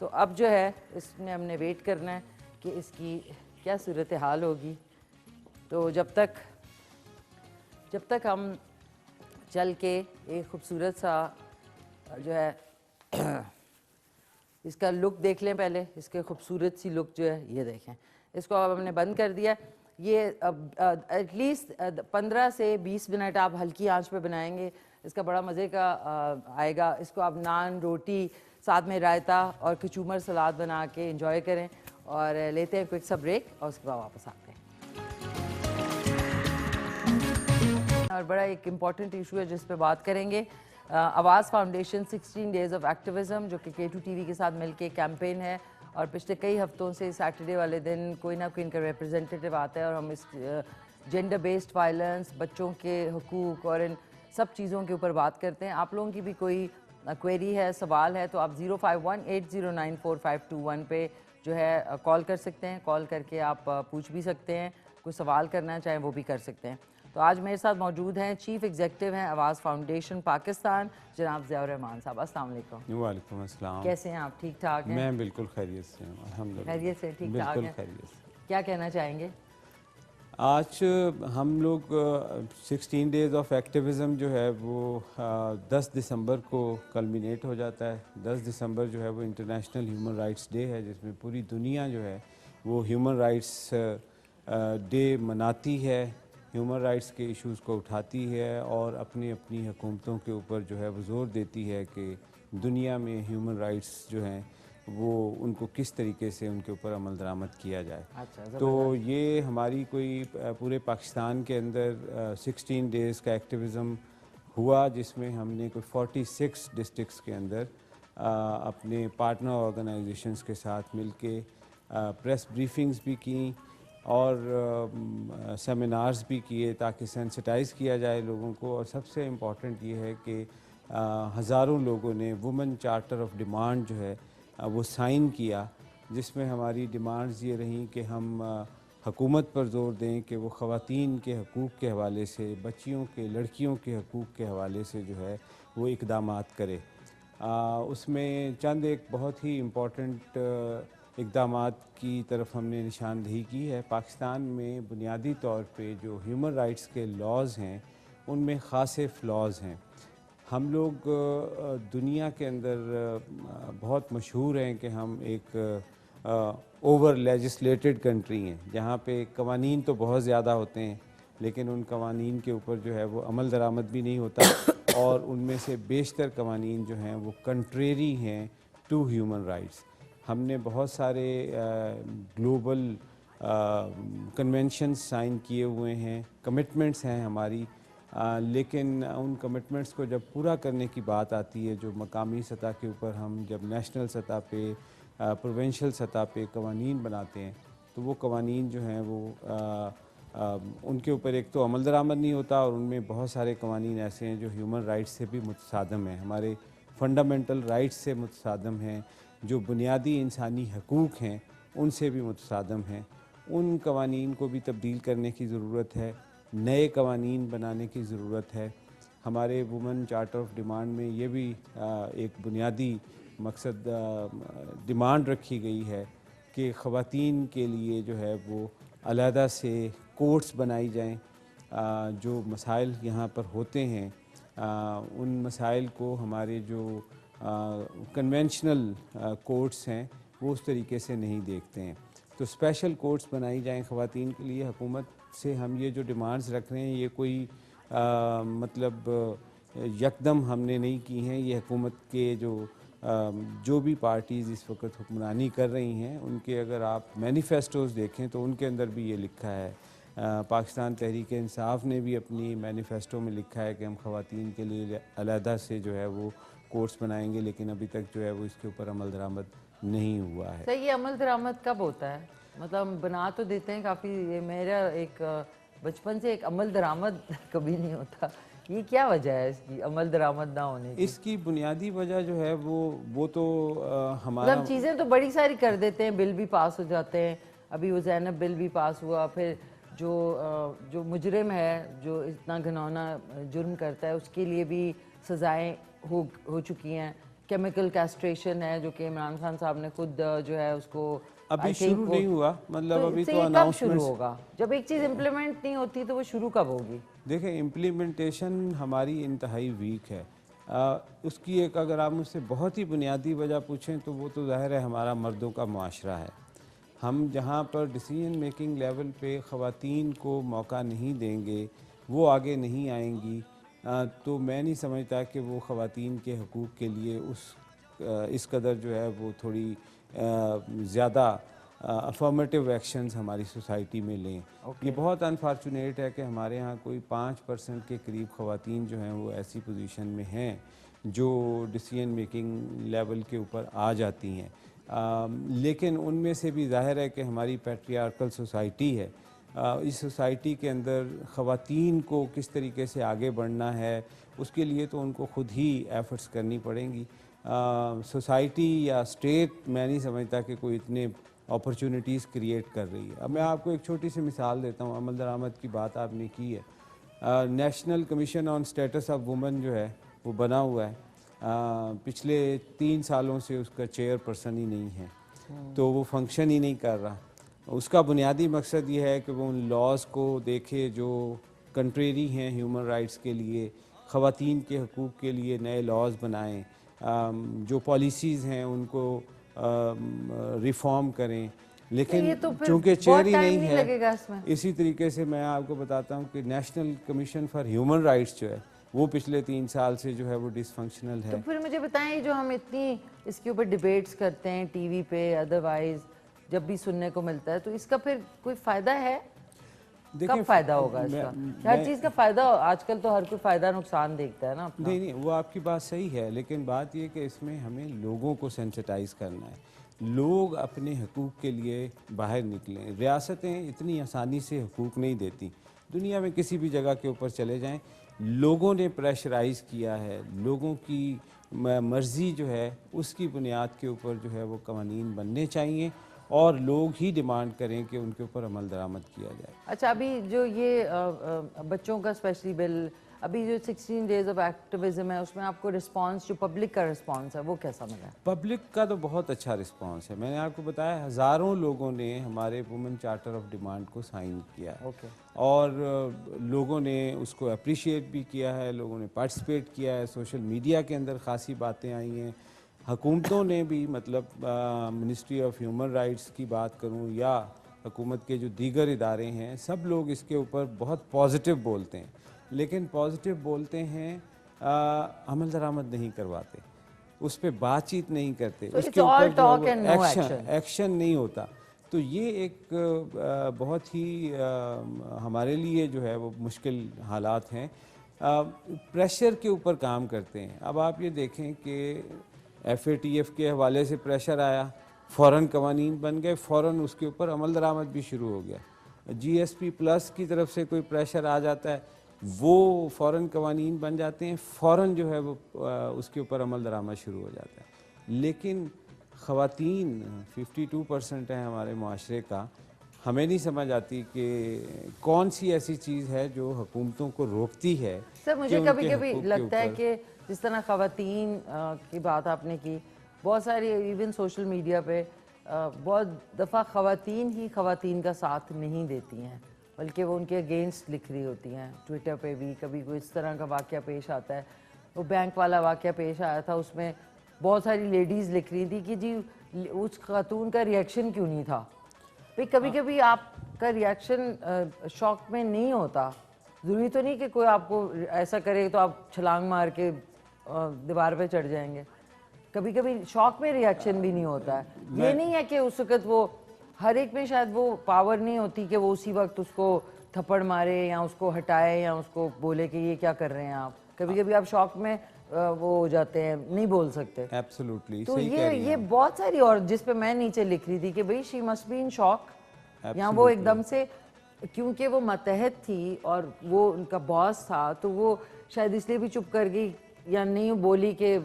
तो अब जो है इसमें हमने वेट करना है कि इसकी क्या सूरत हाल होगी। तो जब तक हम चल के एक खूबसूरत सा जो है इसका लुक देख लें पहले, इसके खूबसूरत सी लुक जो है ये देखें। इसको अब हमने बंद कर दिया। ये एटलीस्ट 15 से 20 मिनट आप हल्की आंच पे बनाएंगे, इसका बड़ा मज़े का आएगा। इसको आप नान, रोटी, साथ में रायता और कचूमर सलाद बना के एंजॉय करें। और लेते हैं क्विक सा ब्रेक और उसके बाद वापस आते हैं। और बड़ा एक इम्पॉर्टेंट इशू है जिस पे बात करेंगे, आवाज़ फाउंडेशन 16 डेज़ ऑफ एक्टिविज़म, जो कि K2 TV के साथ मिलके कैंपेन है, और पिछले कई हफ्तों से सैटरडे वाले दिन कोई ना कोई इनका रिप्रेजेंटेटिव आता है और हम इस जेंडर बेस्ड वायलेंस, बच्चों के हुकूक और इन सब चीज़ों के ऊपर बात करते हैं। आप लोगों की भी कोई क्वेरी है, सवाल है, तो आप 0518094521 पे जो है कॉल कर सकते हैं। कॉल करके आप पूछ भी सकते हैं, कोई सवाल करना चाहें वो भी कर सकते हैं। तो आज मेरे साथ मौजूद हैं चीफ एग्जीक्यूटिव हैं आवाज़ फाउंडेशन पाकिस्तान, जनाब ज़ियाउर रहमान साहब। अस्सलाम वालेकुम। वालेकुम अस्सलाम। कैसे हैं आप? ठीक ठाक हैं? मैं बिल्कुल खैरियत से हूँ, अल्हम्दुलिल्लाह। खैरियत से, ठीक ठाक बिल्कुल हैं? खैरियत से। क्या कहना चाहेंगे? आज हम लोग 16 डेज़ ऑफ एक्टिविज़म जो है वो 10 दिसंबर को कल्मिनेट हो जाता है। 10 दिसंबर जो है वो इंटरनेशनल ह्यूमन राइट्स डे है, जिसमें पूरी दुनिया जो है वो ह्यूमन राइट्स डे मनाती है, ह्यूमन राइट्स के इश्यूज़ को उठाती है और अपनी अपनी हुकूमतों के ऊपर जो है वो ज़ोर देती है कि दुनिया में ह्यूमन राइट्स जो हैं वो उनको किस तरीके से उनके ऊपर अमल दरामद किया जाए। अच्छा, तो ये हमारी कोई पूरे पाकिस्तान के अंदर 16 डेज़ का एक्टिविज़म हुआ, जिसमें हमने कोई 46 डिस्ट्रिक्ट्स के अंदर अपने पार्टनर ऑर्गेनाइजेशंस के साथ मिलके प्रेस ब्रीफिंग्स भी की और सेमिनार्स भी किए ताकि सेंसिटाइज़ किया जाए लोगों को। और सबसे इम्पॉर्टेंट ये है कि हज़ारों लोगों ने वुमेन चार्टर ऑफ डिमांड जो है वो साइन किया, जिसमें हमारी डिमांड्स ये रहीं कि हम हुकूमत पर ज़ोर दें कि वो ख़वातीन के हकूक़ के हवाले से, बच्चियों के, लड़कियों के हकूक़ के हवाले से जो है वो इक़दामात करे। उसमें चंद एक बहुत ही इम्पॉर्टेंट इक़दामात की तरफ हमने निशानदेही की है। पाकिस्तान में बुनियादी तौर पे जो ह्यूमन राइट्स के लॉज़ हैं उनमें ख़ासे फ़्लॉज़ हैं। हम लोग दुनिया के अंदर बहुत मशहूर हैं कि हम एक ओवर लेजिस्लेटेड कंट्री हैं, जहाँ पे कवानीन तो बहुत ज़्यादा होते हैं लेकिन उन कवानीन के ऊपर जो है वो अमल दरामद भी नहीं होता और उनमें से बेशतर कवानीन जो हैं वो कंट्रेरी हैं टू ह्यूमन राइट्स। हमने बहुत सारे ग्लोबल कन्वेंशंस साइन किए हुए हैं, कमिटमेंट्स हैं हमारी, लेकिन उन कमिटमेंट्स को जब पूरा करने की बात आती है, जो मकामी सतह के ऊपर हम जब नेशनल सतह पे, प्रोविंशियल सतह पे कवानीन बनाते हैं, तो वो कवानीन जो हैं वो उनके ऊपर एक तो अमल दरामद नहीं होता और उनमें बहुत सारे कवानीन ऐसे हैं जो ह्यूमन राइट्स से भी मुतसादम हैं, हमारे फंडामेंटल राइट्स से मुतसादम हैं, जो बुनियादी इंसानी हकूक़ हैं उनसे भी मुतसादम हैं। उन कवानीन को भी तब्दील करने की ज़रूरत है, नए कवानीन बनाने की ज़रूरत है। हमारे वुमेन चार्टर ऑफ डिमांड में ये भी एक बुनियादी मकसद डिमांड रखी गई है कि ख़वातीन के लिए जो है वो अलहदा से कोर्ट्स बनाई जाएं। जो मसाइल यहाँ पर होते हैं उन मसाइल को हमारे जो कन्वेंशनल कोर्ट्स हैं वो उस तरीके से नहीं देखते हैं, तो स्पेशल कोर्ट्स बनाई जाएं ख़वातीन के लिए। हुकूमत से हम ये जो डिमांड्स रख रहे हैं ये कोई मतलब यकदम हमने नहीं की हैं, ये हुकूमत के जो भी पार्टीज़ इस वक्त हुक्मरानी कर रही हैं उनके अगर आप मैनिफेस्टोज़ देखें तो उनके अंदर भी ये लिखा है। पाकिस्तान तहरीक इंसाफ ने भी अपनी मैनिफेस्टो में लिखा है कि हम ख़वातीन के लिए अलहदा से जो है वो कोर्स बनाएंगे, लेकिन अभी तक जो है वो इसके ऊपर अमल दरामद नहीं हुआ है। सही, ये अमल दरामद कब होता है? मतलब हम बना तो देते हैं काफ़ी, ये मेरा एक बचपन से एक अमल दरामद कभी नहीं होता। ये क्या वजह है इसकी अमल दरामद ना होने की? इसकी बुनियादी वजह जो है वो तो हमारा मतलब चीज़ें तो बड़ी सारी कर देते हैं, बिल भी पास हो जाते हैं। अभी वो ज़ैनब बिल भी पास हुआ, फिर जो मुजरिम है जो इतना घिनौना जुर्म करता है उसके लिए भी सज़ाएँ हो चुकी हैं। केमिकल कैस्ट्रेशन है जो कि इमरान खान साहब ने खुद जो है उसको अभी शुरू नहीं हुआ, मतलब अभी तो कब शुरू होगा? जब एक चीज़ इम्प्लीमेंट नहीं होती तो वो शुरू कब होगी? देखें, इम्प्लीमेंटेशन हमारी इंतहाई वीक है। उसकी एक अगर आप मुझसे बहुत ही बुनियादी वजह पूछें तो वो तो ज़ाहिर है हमारा मर्दों का मुआशरा है। हम जहाँ पर डिसीजन मेकिंग लेवल पे ख़वातीन को मौका नहीं देंगे, वो आगे नहीं आएंगी, तो मैं नहीं समझता कि वो ख़वातीन के हकूक़ के लिए इस कदर जो है वो थोड़ी ज़्यादा अफर्मेटिव एक्शंस हमारी सोसाइटी में लें। ये बहुत अनफॉर्चुनेट है कि हमारे यहाँ कोई 5% के करीब ख़वातीन जो हैं वो ऐसी पोजीशन में हैं जो डिसीजन मेकिंग लेवल के ऊपर आ जाती हैं। लेकिन उनमें से भी ज़ाहिर है कि हमारी पैट्रियार्कल सोसाइटी है। इस सोसाइटी के अंदर ख़वातीन को किस तरीके से आगे बढ़ना है उसके लिए तो उनको ख़ुद ही एफ़र्ट्स करनी पड़ेंगी। सोसाइटी या स्टेट मैं नहीं समझता कि कोई इतने अपॉर्चुनिटीज़ क्रिएट कर रही है। अब मैं आपको एक छोटी सी मिसाल देता हूँ। अमल दरामद की बात आपने की है। National commission on status of women जो है वो बना हुआ है। पिछले 3 सालों से उसका चेयरपर्सन ही नहीं है, तो वो फंक्शन ही नहीं कर रहा। उसका बुनियादी मकसद ये है कि वो उन लॉज़ को देखे जो कंट्रेरी हैं ह्यूमन राइट्स के लिए, ख़वातीन के हकूक़ के लिए नए लॉज़ बनाएं, जो पॉलिसीज़ हैं उनको रिफॉर्म करें। लेकिन तो चूँकि चेयर ही नहीं है, लगेगा इसमें। इसी तरीके से मैं आपको बताता हूँ कि national commission for human rights जो है वो पिछले 3 साल से जो है वो डिसफंक्शनल है। तो फिर मुझे बताएं, जो हम इतनी इसके ऊपर डिबेट्स करते हैं टीवी पे, अदरवाइज जब भी सुनने को मिलता है, तो इसका फिर कोई फ़ायदा है? कब फ़ायदा होगा इसका? हर चीज़ का फ़ायदा, आजकल तो हर कोई फ़ायदा नुकसान देखता है ना अपना। नहीं, वो आपकी बात सही है, लेकिन बात ये कि इसमें हमें लोगों को सेंसिटाइज़ करना है। लोग अपने हकूक़ के लिए बाहर निकलें। रियासतें इतनी आसानी से हकूक़ नहीं देती। दुनिया में किसी भी जगह के ऊपर चले जाएं, लोगों ने प्रेशराइज़ किया है, लोगों की मर्ज़ी जो है उसकी बुनियाद के ऊपर जो है वो कवानीन बनने चाहिए और लोग ही डिमांड करें कि उनके ऊपर अमल दरामद किया जाए। अच्छा, अभी जो ये बच्चों का स्पेशली बिल, अभी जो 16 डेज ऑफ एक्टिविज्म है, उसमें आपको रिस्पांस, जो पब्लिक का रिस्पांस है, वो कैसा मिला? पब्लिक का तो बहुत अच्छा रिस्पांस है। मैंने आपको बताया हज़ारों लोगों ने हमारे वुमेन चार्टर ऑफ डिमांड को साइन किया है। ओके। और लोगों ने उसको अप्रिशिएट भी किया है, लोगों ने पार्टिसिपेट किया है। सोशल मीडिया के अंदर ख़ासी बातें आई हैं। हुकूमतों ने भी, मतलब मिनिस्ट्री ऑफ ह्यूमन राइट्स की बात करूं या हुकूमत के जो दीगर इदारे हैं, सब लोग इसके ऊपर बहुत पॉजिटिव बोलते हैं, लेकिन पॉजिटिव बोलते हैं, अमल दरामद नहीं करवाते, उस पर बातचीत नहीं करते, So उसके it's all ऊपर talk जो and no एक्शन नहीं होता। तो ये एक बहुत ही हमारे लिए जो है वो मुश्किल हालात हैं। प्रेशर के ऊपर काम करते हैं। अब आप ये देखें कि FATF के हवाले से प्रेशर आया, फ़ौरन कवानीन बन गए, फ़ौरन उसके ऊपर अमल दरामद भी शुरू हो गया। GSP प्लस की तरफ से कोई प्रेशर आ जाता है, वो फ़ौरन कवानीन बन जाते हैं, फ़ौरन जो है वो उसके ऊपर अमल दरामद शुरू हो जाता है। लेकिन ख़वातीन 52% है हमारे माशरे का। हमें नहीं समझ आती कि कौन सी ऐसी चीज़ है जो हुकूमतों को रोकती है। सर, मुझे कि उनके कभी कभी हकूक़ के लगता है ऊपर- कि जिस तरह ख़वातीन की बात आपने की, बहुत सारी इवन सोशल मीडिया पे बहुत दफ़ा ख़वातीन ही ख़वातीन का साथ नहीं देती हैं, बल्कि वो उनके अगेंस्ट लिख रही होती हैं। ट्विटर पे भी कभी कोई इस तरह का वाक़या पेश आता है, वो बैंक वाला वाक़या पेश आया था, उसमें बहुत सारी लेडीज़ लिख रही थी कि जी उस खातून का रिएक्शन क्यों नहीं था। भाई कभी कभी आपका रिएक्शन शॉक में नहीं होता, ज़रूरी तो नहीं कि कोई आपको ऐसा करे तो आप छलांग मार के दीवार पे चढ़ जाएंगे। कभी कभी शॉक में रिएक्शन भी नहीं होता है। ये नहीं है कि उस वक्त वो, हर एक में शायद वो पावर नहीं होती कि वो उसी वक्त उसको थप्पड़ मारे या उसको हटाए या उसको बोले कि ये क्या कर रहे हैं आप। कभी कभी आप शॉक में वो हो जाते हैं, नहीं बोल सकते। एब्सोल्युटली तो सही कह रही ये हैं। बहुत सारी, और जिस पे मैं नीचे लिख रही थी कि भाई she must be in shock, या वो एकदम से, क्योंकि वो मतहत थी और वो उनका बॉस था, तो वो शायद इसलिए भी चुप कर गई या नहीं बोली कि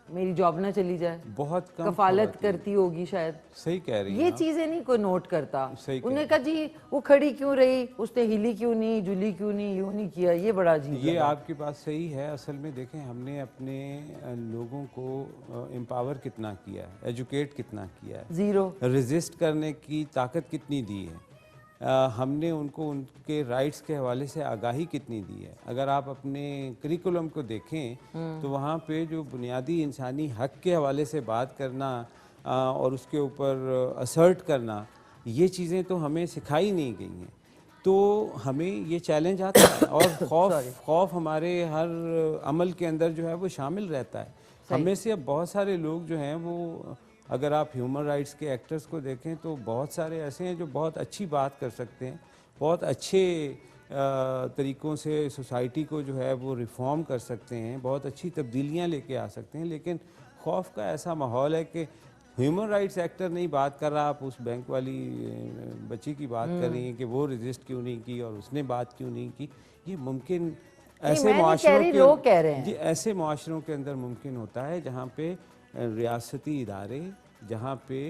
मेरी जॉब ना चली जाए। बहुत कम कफालत ख़वातीन- करती होगी शायद। सही कह रही ये हैं आप। चीजें नहीं कोई नोट करता। सही कह उन्हें कहा जी वो खड़ी क्यों रही, उसने हिली क्यों नहीं, जुली क्यों नहीं, यूं नहीं किया। ये बड़ा अजीब ये लगा। आपकी बात सही है। असल में देखें, हमने अपने लोगों को एम्पावर कितना किया है, एजुकेट कितना किया है, जीरो। रेजिस्ट करने की ताकत कितनी दी है, हमने उनको उनके राइट्स के हवाले से आगाही कितनी दी है। अगर आप अपने करिकुलम को देखें तो वहाँ पे जो बुनियादी इंसानी हक के हवाले से बात करना और उसके ऊपर असर्ट करना, ये चीज़ें तो हमें सिखाई नहीं गई हैं। तो हमें ये चैलेंज आता है और खौफ हमारे हर अमल के अंदर जो है वो शामिल रहता है। हमें से अब बहुत सारे लोग जो हैं वो, अगर आप ह्यूमन राइट्स के एक्टर्स को देखें तो बहुत सारे ऐसे हैं जो बहुत अच्छी बात कर सकते हैं, बहुत अच्छे तरीक़ों से सोसाइटी को जो है वो रिफ़ॉर्म कर सकते हैं, बहुत अच्छी तब्दीलियां लेके आ सकते हैं। लेकिन खौफ का ऐसा माहौल है कि ह्यूमन राइट्स एक्टर नहीं बात कर रहा, आप उस बैंक वाली बच्ची की बात कर रही हैं कि वो रजिस्ट क्यों नहीं की और उसने बात क्यों नहीं की। ये मुमकिन ऐसे लोग कह रहे हैं। जी, ऐसे माशरों के अंदर मुमकिन होता है जहाँ पे रियासती इदारे, जहाँ पे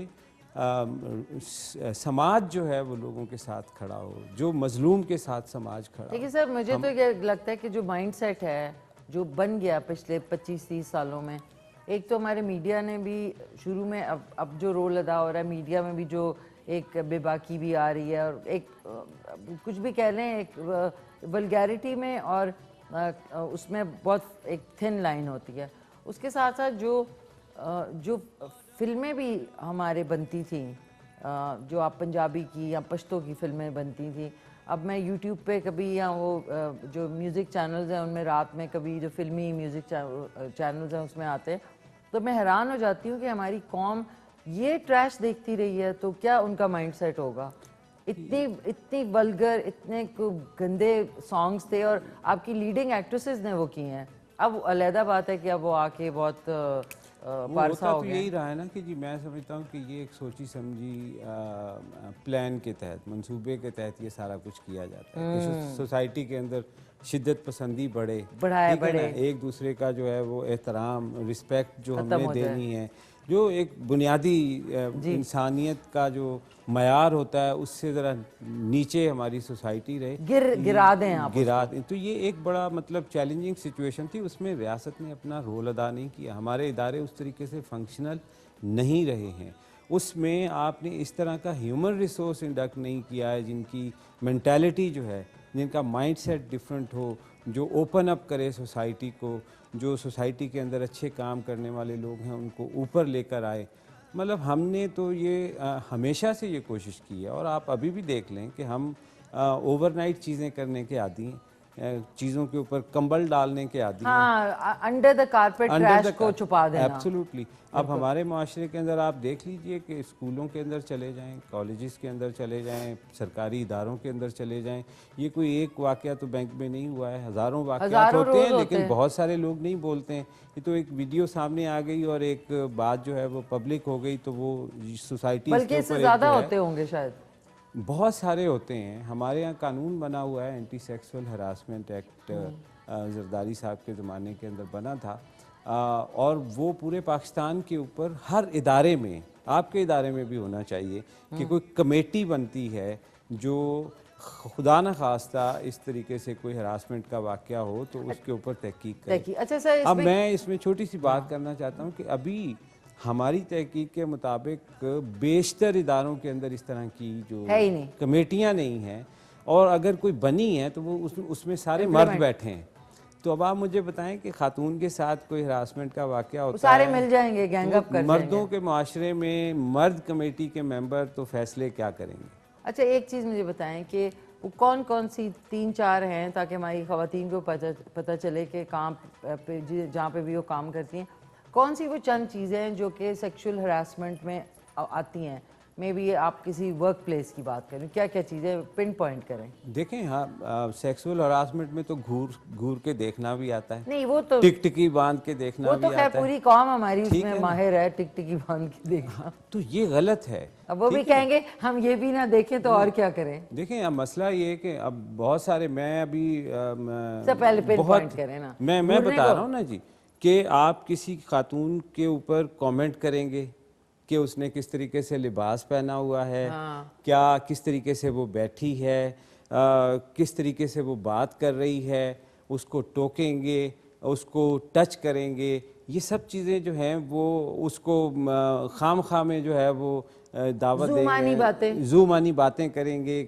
समाज जो है वो लोगों के साथ खड़ा हो, जो मजलूम के साथ समाज खड़ा हो। देखिए सर, मुझे तो ये लगता है कि जो माइंडसेट है जो बन गया पिछले 25-30 सालों में, एक तो हमारे मीडिया ने भी शुरू में, अब जो रोल अदा हो रहा है मीडिया में भी, जो एक बेबाकी भी आ रही है और एक कुछ भी कह लें, एक वल्गैरिटी में और उसमें बहुत एक थिन लाइन होती है। उसके साथ साथ जो फिल्में भी हमारे बनती थी, जो आप पंजाबी की या पश्तो की फिल्में बनती थी, अब मैं यूट्यूब पे कभी, या वो जो म्यूज़िक चैनल्स हैं उनमें रात में कभी जो फिल्मी म्यूज़िक चैनल्स हैं उसमें आते हैं, तो मैं हैरान हो जाती हूँ कि हमारी कौम ये ट्रैश देखती रही है तो क्या उनका माइंडसेट होगा। इतनी वल्गर, इतने गंदे सॉन्ग्स थे और आपकी लीडिंग एक्ट्रेसेस ने वो की हैं। अब अलहदा बात है कि अब वो आके बहुत पारसा हो तो गए यही रहा है ना कि जी मैं समझता हूँ कि ये एक सोची समझी प्लान के तहत, मंसूबे के तहत ये सारा कुछ किया जाता है कि सोसाइटी के अंदर शिद्दत पसंदी बढ़े, बढ़ाए ठीक है ना, बढ़े एक दूसरे का जो है वो एहतराम, रिस्पेक्ट जो खत्म हमने हो जाए। देनी है, जो एक बुनियादी इंसानियत का जो मयार होता है उससे ज़रा नीचे हमारी सोसाइटी रहे, गिरा दें आप गिरा दें। तो ये एक बड़ा मतलब चैलेंजिंग सिचुएशन थी, उसमें रियासत ने अपना रोल अदा नहीं किया, हमारे इदारे उस तरीके से फंक्शनल नहीं रहे हैं। उसमें आपने इस तरह का ह्यूमन रिसोर्स इंडक्ट नहीं किया है जिनकी मेंटालिटी जो है, जिनका माइंडसेट डिफरेंट हो, जो ओपन अप करे सोसाइटी को, जो सोसाइटी के अंदर अच्छे काम करने वाले लोग हैं उनको ऊपर लेकर आए। मतलब हमने तो ये हमेशा से ये कोशिश की है और आप अभी भी देख लें कि हम ओवरनाइट चीज़ें करने के आदी हैं, चीज़ों के ऊपर कंबल डालने के आदी हैं, हाँ, अंडर द कारपेट ट्रैश को छुपा देना। एब्सोल्युटली। अब हमारे माशरे के अंदर आप देख लीजिए कि स्कूलों के अंदर चले जाएं, कॉलेजेस के अंदर चले जाएं, सरकारी इदारों के अंदर चले जाएं, ये कोई एक वाक़या तो बैंक में नहीं हुआ है, हज़ारों वाक़यात होते हैं, लेकिन बहुत सारे लोग नहीं बोलते हैं। ये तो एक वीडियो सामने आ गई और एक बात जो है वो पब्लिक हो गई तो वो सोसाइटी बल्कि इससे ज़्यादा होते होंगे शायद, बहुत सारे होते हैं। हमारे यहाँ कानून बना हुआ है, anti sexual harassment act Zardari साहब के ज़माने के अंदर बना था, और वो पूरे पाकिस्तान के ऊपर हर इदारे में, आपके इदारे में भी होना चाहिए कि कोई कमेटी बनती है जो खुदा न खास्ता इस तरीके से कोई हरासमेंट का वाक़या हो तो उसके ऊपर तहकीक करे। अच्छा सर, अब मैं इसमें छोटी सी बात करना चाहता हूँ कि अभी हमारी तहकीक के मुताबिक बेशतर इदारों के अंदर इस तरह की जो कमेटियाँ नहीं हैं, और अगर कोई बनी है तो वो उसमें सारे मर्द बैठे हैं। तो अब आप मुझे बताएं कि खातून के साथ कोई हरासमेंट का वाक़या होता सारे है, मिल जाएंगे, गैंग अप कर मर्दों के माशरे में मर्द कमेटी के मेंबर तो फैसले क्या करेंगे? अच्छा, एक चीज़ मुझे बताएं कि वो कौन कौन सी 3-4 हैं, ताकि हमारी ख़वातीन को पता चले कि काम पे जहाँ पे भी वो काम करती हैं, कौन सी वो चंद चीज़ें हैं जो कि सेक्सुअल हरासमेंट में आती हैं। मे बी आप किसी वर्क प्लेस की बात करें, क्या क्या चीज़ें पिन पॉइंट करें? देखें, हाँ, सेक्सुअल हरासमेंट में तो घूर के देखना भी आता है, नहीं वो तो टिकटिकी बांध के देखना वो तो भी खैर आता है, पूरी कौम हमारी उसमें है माहिर है, टिकटिकी बांध के देखना। तो ये गलत है। अब वो भी कहेंगे हम ये भी ना देखें तो और क्या करें। देखें, अब मसला ये है कि अब बहुत सारे, मैं अभी सब पहले पिन पॉइंट करें ना, मैं बता रहा हूँ ना जी कि आप किसी खातून के ऊपर कमेंट करेंगे कि उसने किस तरीके से लिबास पहना हुआ है, क्या किस तरीके से वो बैठी है, किस तरीके से वो बात कर रही है, उसको टोकेंगे, उसको टच करेंगे, ये सब चीज़ें जो हैं वो उसको खाम में जो है वो दावत देंगे, ज़ूमानी बातें करेंगे,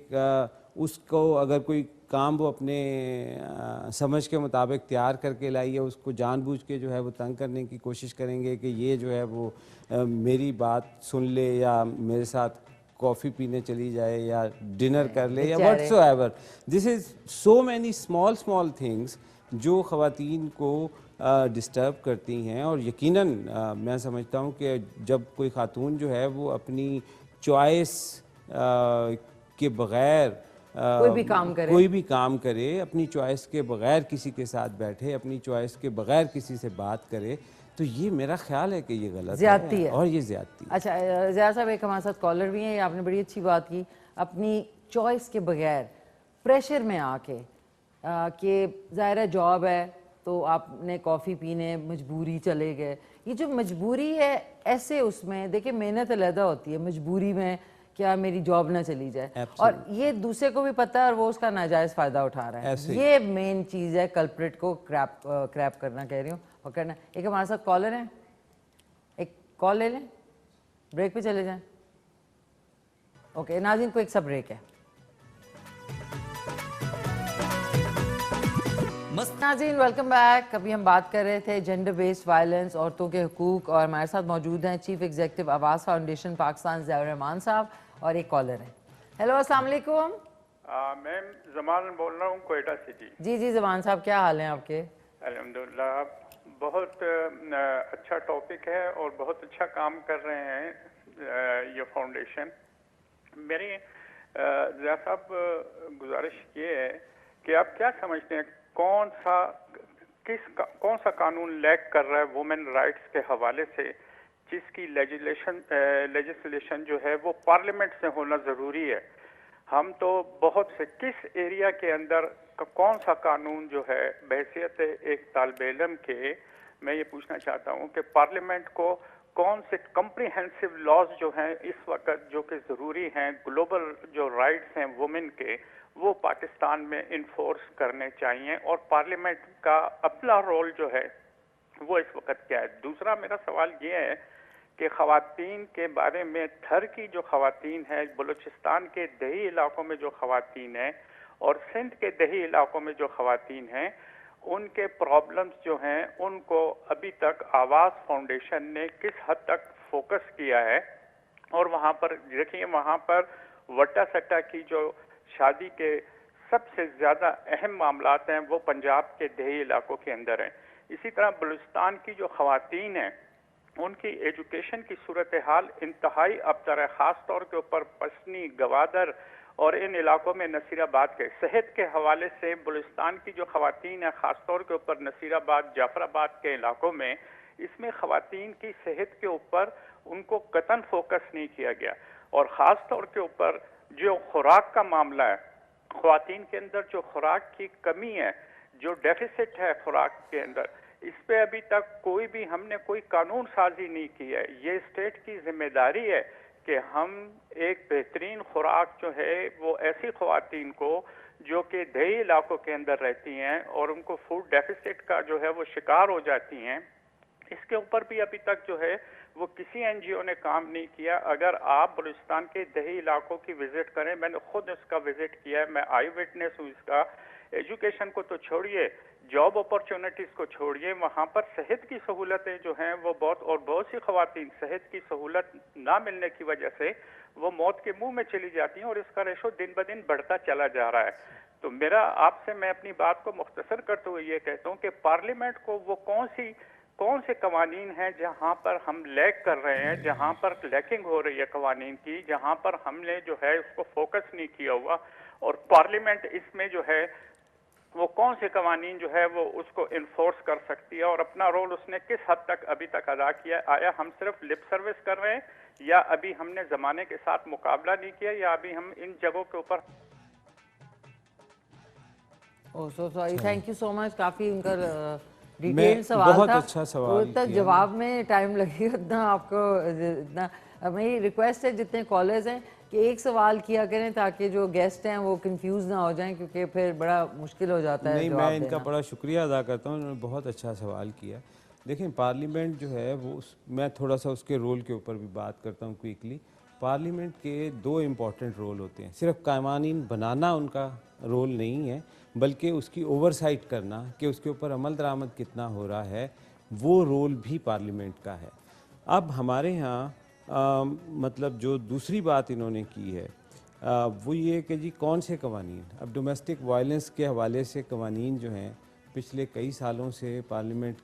उसको अगर कोई काम वो अपने समझ के मुताबिक तैयार करके लाई है, उसको जानबूझ के जो है वो तंग करने की कोशिश करेंगे कि ये जो है वो मेरी बात सुन ले या मेरे साथ कॉफ़ी पीने चली जाए या डिनर कर ले या whatsoever. This is so many small things जो ख़वातीन को डिस्टर्ब करती हैं। और यकीनन मैं समझता हूँ कि जब कोई खातून जो है वो अपनी चॉइस के बग़ैर कोई भी काम करे, अपनी चॉइस के बग़ैर किसी के साथ बैठे, अपनी चॉइस के बग़ैर किसी से बात करे, तो ये मेरा ख्याल है कि ये गलत है और ये ज़्यादती। अच्छा ज़िया साहब, एक हमारे साथ कॉलर भी हैं, आपने बड़ी अच्छी बात की, अपनी चॉइस के बगैर प्रेशर में आके कि ज़ाहिर जॉब है तो आपने कॉफ़ी पीने मजबूरी चले गए। ये जो मजबूरी है, ऐसे उसमें देखिए मेहनत अलग होती है, मजबूरी में क्या मेरी जॉब ना चली जाए, और ये दूसरे को भी पता है और वो उसका नाजायज़ फ़ायदा उठा रहा है। ये मेन चीज़ है, कल्प्रिट को क्रैप करना कह रही हूँ और करना। एक हमारे साथ कॉलर है, एक कॉल ले लें, ब्रेक पे चले जाएं। ओके नाज़रीन, को एक सा ब्रेक है। नाज़रीन वेलकम बैक। अभी हम बात कर रहे थे जेंडर बेस्ड वायलेंस, औरतों के हुकूक, और हमारे साथ मौजूद हैं चीफ एग्जीक्यूटिव आवाज़ फाउंडेशन पाकिस्तान ज़ियाउर रहमान साहब, और एक कॉलर है। हेलो अस्सलाम वालेकुम। मैम जमान बोल रहा हूँ कोयटा सिटी। जी जमान साहब, क्या हाल है आपके? अल्हम्दुलिल्लाह, बहुत अच्छा टॉपिक है और बहुत अच्छा काम कर रहे हैं ये फाउंडेशन। मेरी ज़िया साहब गुजारिश ये है कि आप क्या समझते हैं कौन सा कौन सा कानून लैग कर रहा है वुमेन राइट्स के हवाले से, जिसकी लेजिस्लेशन जो है वो पार्लियामेंट से होना ज़रूरी है। हम तो बहुत से किस एरिया के अंदर कौन सा कानून जो है बहैसियत एक तालिब इल्म के, मैं ये पूछना चाहता हूँ कि पार्लियामेंट को कौन से कम्प्रिहेंसिव लॉज जो हैं इस वक्त जो कि ज़रूरी हैं, ग्लोबल जो राइट्स हैं वुमेन के, वो पाकिस्तान में इन्फोर्स करने चाहिए, और पार्लियामेंट का अपना रोल जो है वो इस वक्त क्या है। दूसरा मेरा सवाल ये है कि ख़वातीन के बारे में, थर की जो ख़वातीन है, बलूचिस्तान के दही इलाकों में जो ख़वातीन हैं और सिंध के दही इलाकों में जो ख़वातीन हैं, उनके प्रॉब्लम्स जो हैं उनको अभी तक आवाज़ फाउंडेशन ने किस हद तक फोकस किया है। और वहाँ पर देखिए, वहाँ पर वट्टा सट्टा की जो शादी के सबसे ज़्यादा अहम मामलात हैं वो पंजाब के दही इलाकों के अंदर हैं। इसी तरह बलूचिस्तान की जो ख़वातीन हैं उनकी एजुकेशन की सूरत हाल इंतहाई अबतर है, ख़ास तौर के ऊपर पसनी, गवादर और इन इलाकों में नसीराबाद के। सेहत के हवाले से बलूचिस्तान की जो ख़वातीन है, ख़ास तौर के ऊपर नसीराबाद, जाफराबाद के इलाकों में, इसमें ख़वातीन की सेहत के ऊपर उनको कतन फोकस नहीं किया गया। और ख़ास तौर के ऊपर जो खुराक का मामला है, ख़वातीन के अंदर जो खुराक की कमी है, जो डेफिसिट है खुराक के अंदर, इस पे अभी तक कोई भी हमने कोई कानून साजी नहीं की है। ये स्टेट की जिम्मेदारी है कि हम एक बेहतरीन खुराक जो है वो ऐसी ख़वातीन को जो कि दही इलाकों के अंदर रहती हैं और उनको फूड डेफिसिट का जो है वो शिकार हो जाती हैं, इसके ऊपर भी अभी तक जो है वो किसी एनजीओ ने काम नहीं किया। अगर आप बलूचिस्तान के दही इलाकों की विजिट करें, मैंने खुद इसका विजिट किया है, मैं आई विटनेस हूँ इसका। एजुकेशन को तो छोड़िए, जॉब अपॉर्चुनिटीज को छोड़िए, वहाँ पर सेहत की सहूलतें जो हैं वो बहुत सी ख़वातीन सेहत की सहूलत ना मिलने की वजह से वो मौत के मुंह में चली जाती हैं, और इसका रेशो दिन ब दिन बढ़ता चला जा रहा है। तो मेरा आपसे, मैं अपनी बात को मुख्तसर करते हुए ये कहता हूँ कि पार्लियामेंट को वो कौन से कवानीन हैं जहाँ पर हम लैग कर रहे हैं, जहाँ पर लैकिंग हो रही है कवानीन की, जहाँ पर हमने जो है उसको फोकस नहीं किया हुआ, और पार्लियामेंट इसमें जो है वो कौन से कवानीन जो है वो उसको इन्फोर्स कर सकती है, और अपना रोल उसने किस हद तक अभी तक अदा किया। आया हम सिर्फ लिप सर्विस कर रहे हैं, या अभी हमने ज़माने के साथ मुकाबला नहीं किया, या अभी हम इन जगहों के ऊपर। Oh so sorry, thank you so much. काफ़ी उनका डिटेल सवाल बहुत था, अच्छा सवाल उतना किया। जवाब में टाइम लगे उतना आपको, इतना मेरी रिक्वेस्ट है जितने कॉलर्स हैं कि एक सवाल किया करें ताकि जो गेस्ट हैं वो कंफ्यूज ना हो जाएं, क्योंकि फिर बड़ा मुश्किल हो जाता है नहीं, जवाब मैं इनका देना। बड़ा शुक्रिया अदा करता हूँ, उन्होंने बहुत अच्छा सवाल किया। देखें, पार्लियामेंट जो है वो मैं थोड़ा सा उसके रोल के ऊपर भी बात करता हूँ क्विकली। पार्लियामेंट के दो इम्पॉर्टेंट रोल होते हैं। सिर्फ कानून बनाना उनका रोल नहीं है, बल्कि उसकी ओवरसाइट करना कि उसके ऊपर अमल दरामद कितना हो रहा है, वो रोल भी पार्लियामेंट का है। अब हमारे यहाँ मतलब जो दूसरी बात इन्होंने की है वो ये कि जी कौन से कवानीन, अब डोमेस्टिक वायलेंस के हवाले से कवानीन जो हैं पिछले कई सालों से पार्लियामेंट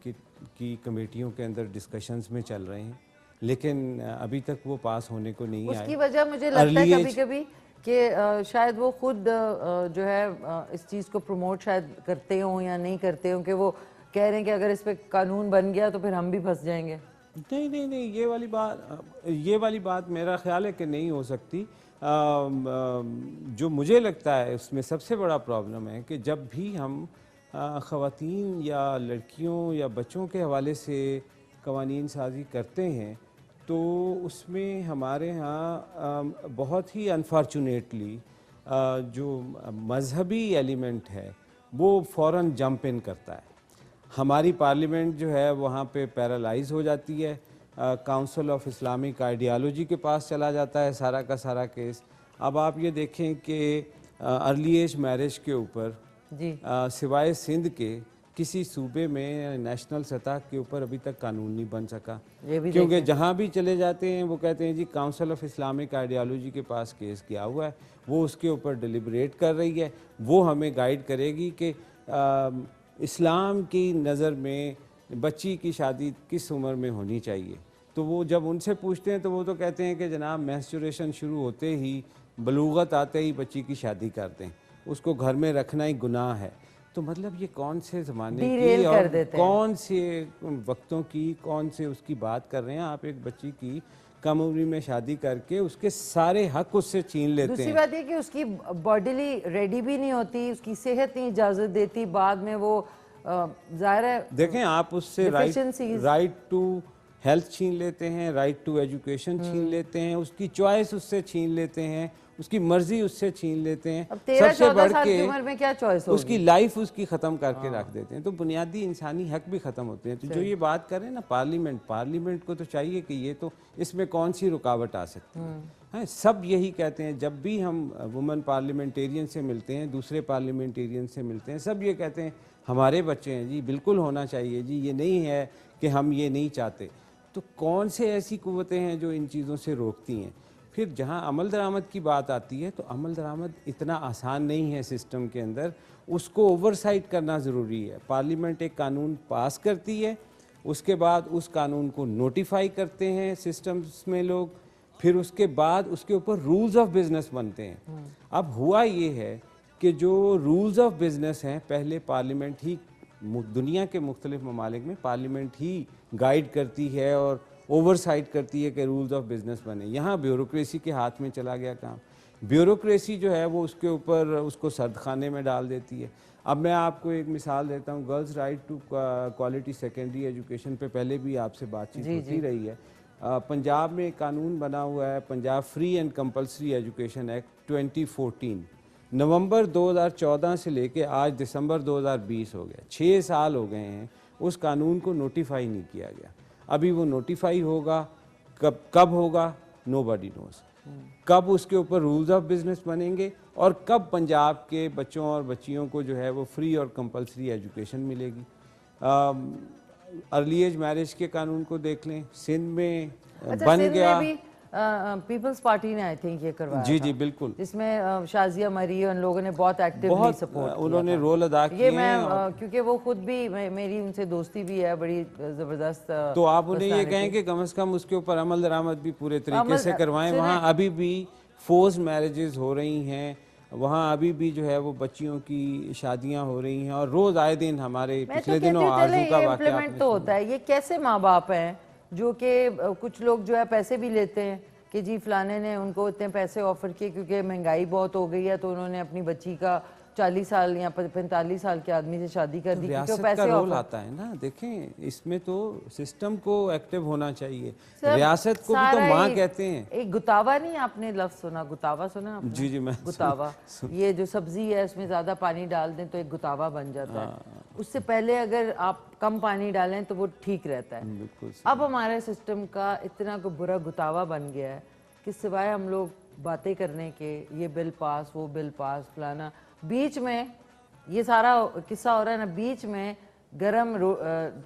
की कमेटियों के अंदर डिस्कशंस में चल रहे हैं, लेकिन अभी तक वो पास होने को नहीं आए। उसकी वजह मुझे लगता है कभी कभी कि शायद वो खुद जो है इस चीज़ को प्रमोट शायद करते हों या नहीं करते हों, कि वो कह रहे हैं कि अगर इस पे कानून बन गया तो फिर हम भी फंस जाएंगे। नहीं, ये वाली बात मेरा ख्याल है कि नहीं हो सकती। जो मुझे लगता है उसमें सबसे बड़ा प्रॉब्लम है कि जब भी हम ख़वातीन या लड़कियों या बच्चों के हवाले से कवानीन साजी करते हैं तो उसमें हमारे यहाँ बहुत ही अनफॉर्चुनेटली जो मज़हबी एलिमेंट है वो फ़ौरन जंप इन करता है। हमारी पार्लियामेंट जो है वहाँ पे पैरालाइज हो जाती है, काउंसिल ऑफ इस्लामिक आइडियालॉजी के पास चला जाता है सारा का सारा केस। अब आप ये देखें कि अर्ली एज मैरिज के ऊपर जी सिवाय सिंध के किसी सूबे में नेशनल सतह के ऊपर अभी तक कानून नहीं बन सका, ये भी क्योंकि जहाँ भी चले जाते हैं वो कहते हैं जी काउंसिल ऑफ इस्लामिक आइडियालॉजी के पास केस किया हुआ है, वो उसके ऊपर डिलिब्रेट कर रही है, वो हमें गाइड करेगी कि इस्लाम की नज़र में बच्ची की शादी किस उम्र में होनी चाहिए। तो वो जब उनसे पूछते हैं तो वो तो कहते हैं कि जनाब मेंस्ट्रुएशन शुरू होते ही, बलूगत आते ही बच्ची की शादी कर दें, उसको घर में रखना ही गुनाह है। तो मतलब ये कौन से ज़माने Derail की कर और देते हैं। कौन से वक्तों की, कौन से उसकी बात कर रहे हैं आप। एक बच्ची की कम उम्र में शादी करके उसके सारे हक उससे छीन लेते दूसरी हैं। बात ये कि उसकी बॉडीली रेडी भी नहीं होती, उसकी सेहत नहीं इजाज़त देती, बाद में वो ज़ाहिर है देखें आप उससे Deficiencies। राइट टू हेल्थ छीन लेते हैं, राइट टू एजुकेशन छीन लेते हैं, उसकी चॉइस उससे छीन लेते हैं, उसकी मर्जी उससे छीन लेते हैं। अब 13-14 सबसे बढ़ साल की के उम्र में क्या चॉइस होगी? उसकी लाइफ उसकी ख़त्म करके रख देते हैं। तो बुनियादी इंसानी हक भी ख़त्म होते हैं। तो जो ये बात कर रहे हैं ना पार्लियामेंट को तो चाहिए कि ये तो इसमें कौन सी रुकावट आ सकती है। सब यही कहते हैं, जब भी हम वुमेन पार्लियामेंटेरियन से मिलते हैं, दूसरे पार्लियामेंटेरियन से मिलते हैं, सब ये कहते हैं हमारे बच्चे हैं जी, बिल्कुल होना चाहिए जी, ये नहीं है कि हम ये नहीं चाहते। तो कौन से ऐसी कुव्वतें हैं जो इन चीज़ों से रोकती हैं? फिर जहाँ अमल दरामद की बात आती है तो अमल दरामद इतना आसान नहीं है सिस्टम के अंदर, उसको ओवरसाइट करना ज़रूरी है। पार्लियामेंट एक कानून पास करती है, उसके बाद उस कानून को नोटिफाई करते हैं सिस्टम्स में लोग, फिर उसके बाद उसके ऊपर रूल्स ऑफ बिजनेस बनते हैं। अब हुआ ये है कि जो रूल्स ऑफ बिजनेस हैं पहले पार्लियामेंट ही, दुनिया के मुख्तलिफ ममालिक में पार्लियामेंट ही गाइड करती है और ओवरसाइट करती है कि रूल्स ऑफ बिजनेस बने। यहाँ ब्यूरोक्रेसी के हाथ में चला गया काम। ब्यूरोक्रेसी जो है वो उसके ऊपर उसको सर्द खाने में डाल देती है। अब मैं आपको एक मिसाल देता हूँ, girls right to quality secondary education पे पहले भी आपसे बातचीत होती रही है। पंजाब में एक कानून बना हुआ है, Punjab free and compulsory education act 2014। नवंबर 2014 से लेके आज दिसंबर 2020 हो गया, 6 साल हो गए हैं, उस कानून को नोटिफाई नहीं किया गया। अभी वो नोटिफाई होगा, कब होगा नोबडी नोज। कब उसके ऊपर रूल्स ऑफ बिजनेस बनेंगे और कब पंजाब के बच्चों और बच्चियों को जो है वो फ्री और कंपलसरी एजुकेशन मिलेगी। अर्ली एज मैरिज के कानून को देख लें, सिंध में अच्छा, बन सिंध गया। में भी पीपल्स पार्टी ने आई थिंक ये करवाया जी था, जी बिल्कुल, जिसमें शाजिया मरी उन लोगों ने बहुत एक्टिवली बहुत सपोर्ट उन्होंने रोल अदा किए ये मैं हैं। क्योंकि वो खुद भी मेरी उनसे दोस्ती भी है, बड़ी जबरदस्त। तो आप उन्हें ये कहें कि कम से कम उसके ऊपर अमल दरामद भी पूरे तरीके से करवाएं। वहाँ अभी भी फोर्स मैरिजेस हो रही हैं, वहाँ अभी भी जो है वो बच्चियों की शादियाँ हो रही हैं, और रोज़ आए दिन हमारे पिछले दिनों आरजू का वाक़या इम्प्लीमेंट तो होता है। ये कैसे माँ बाप हैं जो कि कुछ लोग जो है पैसे भी लेते हैं कि जी फलाने ने उनको इतने पैसे ऑफर किए क्योंकि महंगाई बहुत हो गई है, तो उन्होंने अपनी बच्ची का 40 साल या 45 साल के आदमी से शादी कर दी क्योंकि वो रियासत का पैसे रोल ऑफर। आता है ना। देखें इसमें तो सिस्टम को एक्टिव होना चाहिए। रियासत को भी तो सारा माँ कहते हैं। एक गुतावा, नहीं आपने लफ्ज सुना, गुतावा सुना आपने? जी जी मैं गुतावा, ये जो सब्जी है उसमें ज्यादा पानी डाल दें तो एक गुतावा बन जाता है। उससे पहले अगर आप कम पानी डालें तो वो ठीक रहता है। बिल्कुल। अब हमारे सिस्टम का इतना को बुरा गुतावा बन गया है कि सिवाय हम लोग बातें करने के, ये बिल पास, वो बिल पास, फलाना, बीच में ये सारा किस्सा हो रहा है ना, बीच में गरम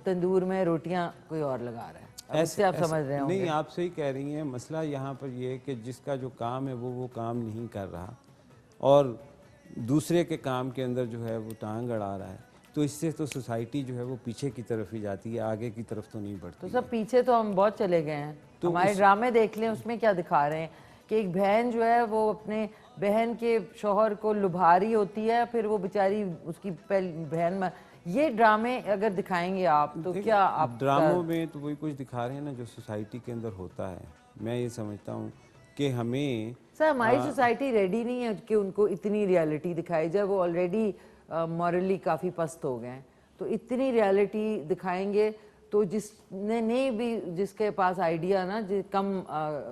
तंदूर में रोटियां कोई और लगा रहा है। ऐसे आप समझ रहे होंगे। नहीं, आप सही कह रही हैं। मसला यहाँ पर ये है कि जिसका जो काम है वो काम नहीं कर रहा और दूसरे के काम के अंदर जो है वो टांग अड़ा रहा है, तो इससे तो सोसाइटी जो है वो पीछे की तरफ ही जाती है, आगे की तरफ तो नहीं बढ़ती। तो सब पीछे तो हम बहुत चले गए हैं। तो हमारे ड्रामे देख लें, उसमें क्या दिखा रहे हैं कि एक बहन जो है वो अपने बहन के शौहर को लुभा रही होती है, फिर वो बेचारी उसकी बहन, ये ड्रामे अगर दिखाएंगे आप तो क्या आप ड्रामों में तो वही कुछ दिखा रहे हैं ना जो सोसाइटी के अंदर होता है। मैं ये समझता हूँ कि हमें सर, हमारी सोसाइटी रेडी नहीं है कि उनको इतनी रियलिटी दिखाई जाए। वो ऑलरेडी मॉरली काफ़ी पस्त हो गए हैं, तो इतनी रियलिटी दिखाएंगे तो जिसने नहीं भी, जिसके पास आइडिया ना, कम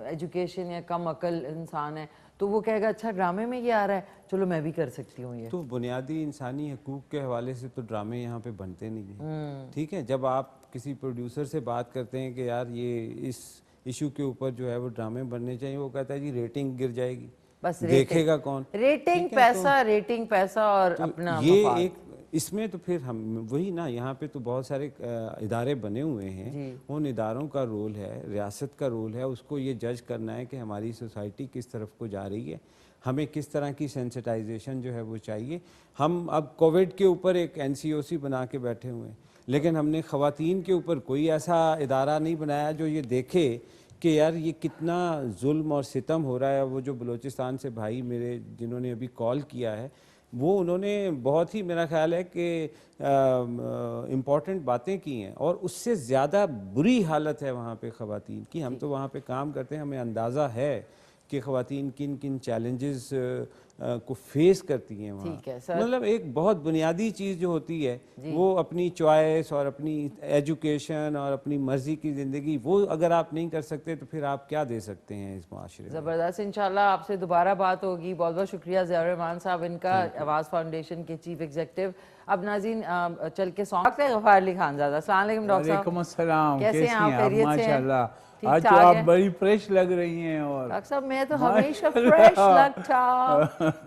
एजुकेशन या कम अकल इंसान है, तो वो कहेगा अच्छा ड्रामे में ये आ रहा है, चलो मैं भी कर सकती हूँ ये। तो बुनियादी इंसानी हकूक़ के हवाले से तो ड्रामे यहाँ पे बनते नहीं हैं। ठीक है, जब आप किसी प्रोड्यूसर से बात करते हैं कि यार ये इस इशू के ऊपर जो है वो ड्रामे बनने चाहिए, वो कहता है जी रेटिंग गिर जाएगी, बस देखेगा कौन? रेटिंग पैसा, रेटिंग पैसा और तो अपना ये मफाद। एक इसमें तो फिर हम वही ना, यहाँ पे तो बहुत सारे इदारे बने हुए हैं, उन इदारों का रोल है, रियासत का रोल है, उसको ये जज करना है कि हमारी सोसाइटी किस तरफ को जा रही है, हमें किस तरह की सेंसिटाइजेशन जो है वो चाहिए। हम अब कोविड के ऊपर एक NCOC बना के बैठे हुए हैं, लेकिन हमने ख़वातीन के ऊपर कोई ऐसा इदारा नहीं बनाया जो ये देखे कि यार ये कितना जुल्म और सितम हो रहा है। वो जो बलूचिस्तान से भाई मेरे जिन्होंने अभी कॉल किया है वो उन्होंने बहुत ही मेरा ख्याल है कि इम्पॉर्टेंट बातें की हैं, और उससे ज़्यादा बुरी हालत है वहाँ पे ख़वातीन की। हम तो वहाँ पे काम करते हैं, हमें अंदाज़ा है कि ख़वातीन किन किन चैलेंजेस को फेस करती हैं वहाँ। ठीक है सर। मतलब एक बहुत बुनियादी चीज़ जो होती है वो अपनी चॉइस और अपनी एजुकेशन और अपनी मर्ज़ी की ज़िंदगी, वो अगर आप नहीं कर सकते तो फिर आप क्या दे सकते हैं इस माशरे में। ज़बरदस्त। इंशाल्लाह आपसे दोबारा बात होगी। बहुत बहुत शुक्रिया ज़ियाउर रहमान साहब, इनका आवाज़ फाउंडेशन के चीफ एग्जीक्यूटिव। अब नाज़रीन चल के सॉन्ग डॉक्टर गफ़ार अली खानज़ादा। अस्सलाम वालेकुम डॉक्टर साहब। वालेकुम अस्सलाम, कैसे हैं आप? आप? खैरियत से हैं? माशाल्लाह, ठीक आज तो ठाक आप हैं? बड़ी फ्रेश लग रही हैं। और डॉक्टर साहब मैं तो हमेशा फ्रेश लगता,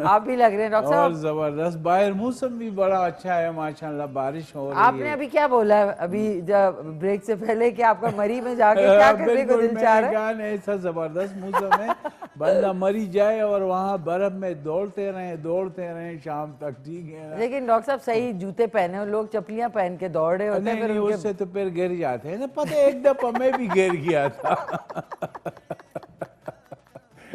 आप भी लग रहे हैं डॉक्टर और साहब। जबरदस्त, बाहर मौसम भी बड़ा अच्छा है माशाल्लाह, बारिश हो रही आपने है। अभी क्या बोला है अभी जब ब्रेक से पहले कि आपका मरी में जाके क्या करने को बिल्कुल, दिल चाह रहा है? मैंने कहा ऐसा जबरदस्त मौसम है, बंदा मरी जाए और वहाँ बर्फ में दौड़ते रहें शाम तक, ठीक है ना? लेकिन डॉक्टर साहब सही जूते पहने हो, लोग चप्पलियां पहन के दौड़ रहे होते हैं, नहीं फिर नहीं, उनके उससे तो पैर गिर जाते हैं ना, पता है एक दफा मैं भी गिर गया था।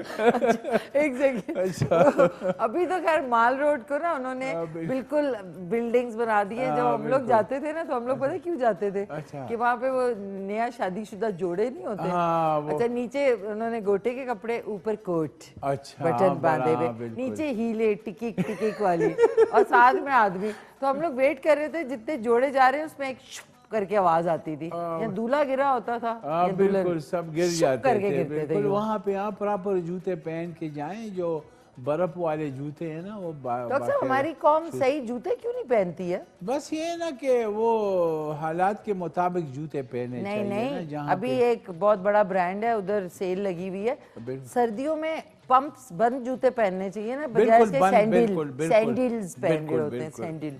एक सेकंड। अभी तो खैर माल रोड को ना उन्होंने बिल्कुल बिल्डिंग्स बना दी है। जब हम लोग जाते थे ना तो हम लोग पता है क्यों जाते थे अच्छा। कि वहाँ पे वो नया शादीशुदा जोड़े नहीं होते। हाँ, वो- अच्छा, नीचे उन्होंने गोटे के कपड़े, ऊपर कोट, अच्छा, बटन बांधे हुए, बिल्कुल। नीचे हीले टिकिक टिकिक वाली, और साथ में आदमी। तो हम लोग वेट कर रहे थे जितने जोड़े जा रहे हैं उसमें एक शुप करके आवाज आती थी, या दूल्हा गिरा होता था हाँ या दुल्हन, बिल्कुल, सब गिर शुप जाते करके थे। गिरते थे बिल्कुल, यूं। वहाँ पे आप प्रॉपर जूते पहन के जाएं, जो बर्फ वाले जूते हैं ना, वो डॉक्टर साहब बाकायदा- हमारी कौम सही जूते क्यों नहीं पहनती है? बस ये है ना कि वो हालात के मुताबिक जूते पहने नहीं चाहिए ना, नहीं, जहाँ अभी पे एक बहुत बड़ा ब्रांड है उधर सेल लगी हुई है, बिल्कुल। सर्दियों में पंप्स बंद जूते पहनने चाहिए ना, बजाय बिल्कुल इसके बंद, सैंडल, बिल्कुल, बिल्कुल। सैंडल्स पहन रहे बिल्कुल, होते हैं, बिल्कुल। सैंडल।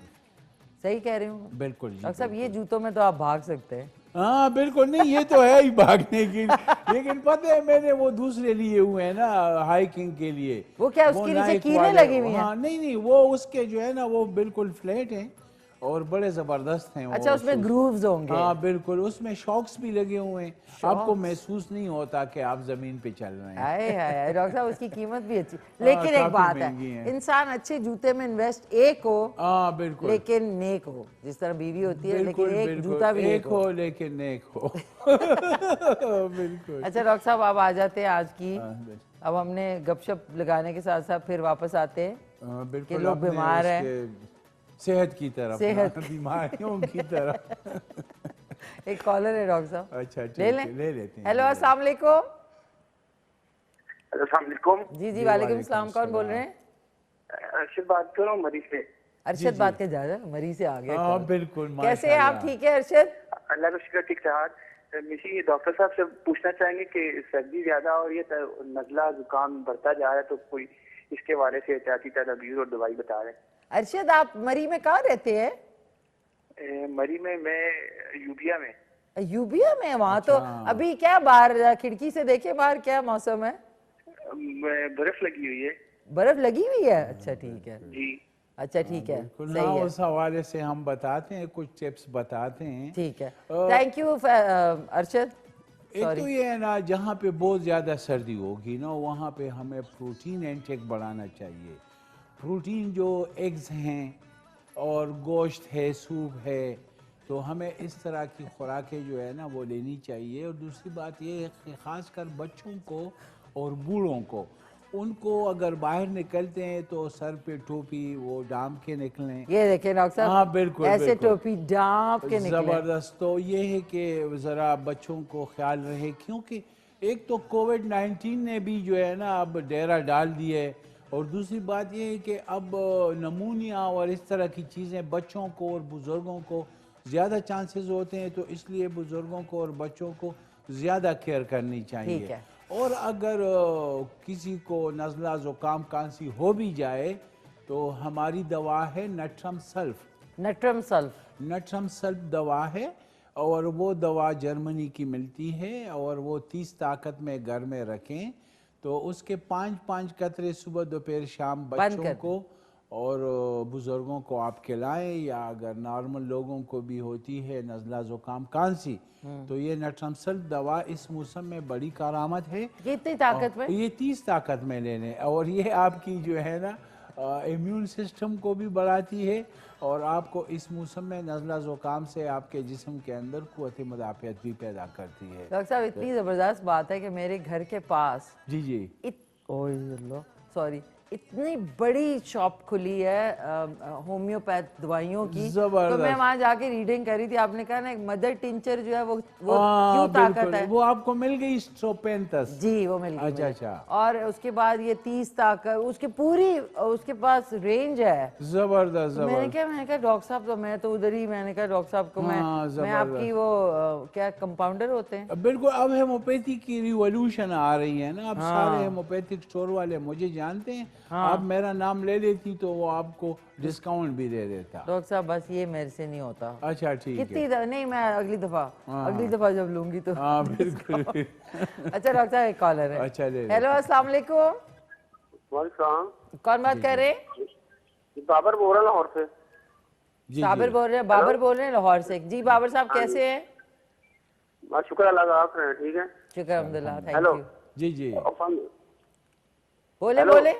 सही कह रहे हूँ बिल्कुल जी, डॉक्टर साहब? ये जूतों में तो आप भाग सकते हैं। हाँ बिल्कुल, नहीं ये तो है ही भागने की, लेकिन पता है मैंने वो दूसरे लिए हुए हैं ना, हाइकिंग के लिए। वो क्या उसके नीचे नाइक कीलें वाले- लगी हुई हैं? हाँ नहीं नहीं, वो उसके जो है ना वो बिल्कुल फ्लैट हैं और बड़े जबरदस्त हैं वो अच्छा, उसमें शूज। ग्रूव्स होंगे। हाँ बिल्कुल, उसमें शॉक्स भी लगे हुए हैं, आपको महसूस नहीं होता कि आप जमीन पे चल रहे हैं। हाय हाय डॉक्टर साहब, उसकी कीमत भी अच्छी। लेकिन एक काफी बात महंगी है, हैं। इंसान अच्छे जूते में इन्वेस्ट एक हो, हाँ बिल्कुल, लेकिन नेक हो। जिस तरह बीवी होती है, बिल्कुल लेकिन एक बिल्कुल, जूता भी एक हो लेकिन नेक हो। बिल्कुल। अच्छा डॉक्टर साहब, आप आ जाते हैं आज की। हाँ, बिल्कुल। अब हमने गपशप लगाने के साथ साथ फिर वापस आते हैं हाँ, कि बिल्कुल, लोग अपने बीमार हैं। उसके सेहत की तरफ सेहत ना, बीमारियों की तरफ। एक कॉलर है डॉक्टर साहब, अच्छा ठीक ले है, लें? ले लेते हैं। हेलो, अस्सलाम वालेकुम। अस्सलाम वालेकुम। जी जी, जी, वालेकुम वालेकुम सलाम। कौन बोल रहे हैं? अर्शद बात कर रहा हूँ मरी से। अरशद बात के जा रहा है, मरी से आ गया हाँ call। बिल्कुल, कैसे हैं आप? माशाल्लाह। ठीक है अरशद? अल्लाह का शुक्र, ठीक ठाक। मिशी डॉक्टर साहब से पूछना चाहेंगे कि सर्दी ज्यादा और ये नजला जुकाम बढ़ता जा रहा है, तो कोई इसके बारे से एहतियाती तदबीर और दवाई बता रहे अरशद, आप मरी में कहाँ रहते हैं? हैं। मरी में, मैं यूबिया में। यूबिया में? वहाँ तो अभी क्या बाहर खिड़की से देखे बाहर क्या मौसम है? बर्फ लगी हुई है बर्फ लगी हुई है? अच्छा ठीक है, जी। अच्छा ठीक है, बिल्कुल, सही हाँ है, उस हवाले से हम बताते हैं, कुछ टिप्स बताते हैं। ठीक है। Thank you Arshad. एक तो ये है ना, जहाँ पे बहुत ज़्यादा सर्दी होगी ना, वहाँ पे हमें प्रोटीन इंटेक बढ़ाना चाहिए। प्रोटीन जो एग्स हैं और गोश्त है, सूप है, तो हमें इस तरह की खुराकें जो है ना वो लेनी चाहिए। और दूसरी बात ये है कि ख़ासकर बच्चों को और बूढ़ों को, उनको अगर बाहर निकलते हैं तो सर पे टोपी वो डाम के निकलें। ये देखें डॉक्टर साहब, हाँ बिल्कुल, ऐसे बिल्कुल। टोपी डांप के निकले। ज़बरदस्त। तो ये है कि ज़रा बच्चों को ख्याल रहे, क्योंकि एक तो कोविड-19 ने भी जो है ना अब डेरा डाल दिया है, और दूसरी बात ये है कि अब नमूनिया और इस तरह की चीज़ें बच्चों को और बुज़ुर्गों को ज़्यादा चांसेस होते हैं, तो इसलिए बुज़ुर्गों को और बच्चों को ज़्यादा केयर करनी चाहिए। ठीक है। और अगर किसी को नज़ला ज़ुकाम खांसी हो भी जाए तो हमारी दवा है नट्रम सल्फ। नट्रम सल्फ। नट्रम सल्फ दवा है, और वो दवा जर्मनी की मिलती है, और वो 30 ताकत में घर में रखें, तो उसके 5-5 कतरे सुबह दोपहर शाम बच्चों को और बुज़ुर्गों को आप खिलाएं, या अगर नॉर्मल लोगों को भी होती है नज़ला ज़ुकाम खांसी, तो ये नट्रम सल्फ दवा इस मौसम में बड़ी कारामद है। कितनी ताकत में? ये 30 ताकत में लेने, और ये आपकी जो है ना इम्यून सिस्टम को भी बढ़ाती है और आपको इस मौसम में नज़ला ज़ुकाम से आपके जिस्म के अंदर क़ुव्वत मुदाफ़ियत भी पैदा करती है। डॉक्टर साहब इतनी ज़बरदस्त बात है कि मेरे घर के पास जी जी। सॉरी इतनी बड़ी शॉप खुली है होम्योपैथ दवाइयों की, तो जबरदस्त। मैं वहाँ जाके रीडिंग करी थी, आपने कहा ना एक मदर टिंचर जो है वो हाँ, क्यों ताकत बिल्कुल। है, वो आपको मिल गई स्ट्रोपेंथस। जी वो मिल गई अच्छा, मुझे। अच्छा। और उसके बाद ये 30 ताकत, उसकी पूरी उसके पास रेंज है। जबरदस्त तो मैंने जबरदस्त। कहा डॉक्टर साहब, तो मैं तो उधर ही, मैंने कहा डॉक्टर साहब को हाँ, मैं जबरदस्त। आपकी वो क्या कंपाउंडर होते हैं, बिल्कुल। अब हेमोपैथी की रिवॉल्यूशन आ रही है ना, अब सारे हेमोपैथिक स्टोर वाले मुझे जानते हैं। आप मेरा नाम ले लेती तो वो आपको डिस्काउंट भी दे देता। डॉक्टर साहब बस ये मेरे से नहीं होता। अच्छा ठीक कितनी है। नहीं, मैं अगली दफा जब लूंगी तो हाँ बिल्कुल। अच्छा डॉक्टर साहब एक कॉलर है। अच्छा ले हेलो अस्सलाम वालेकुम, वालेकुम। कौन बात कर रहे हैं? बाबर बोल रहा लाहौर से। जी साबिर जी। बोल रहे हैं, बाबर बोल रहे हैं लाहौर से। जी बाबर साहब कैसे हैं? बस शुक्र अल्लाह का, आप रहे ठीक है। शुक्र अल्हम्दुलिल्लाह, थैंक हेलो। यू। जी जी। बोले हेलो। बोले,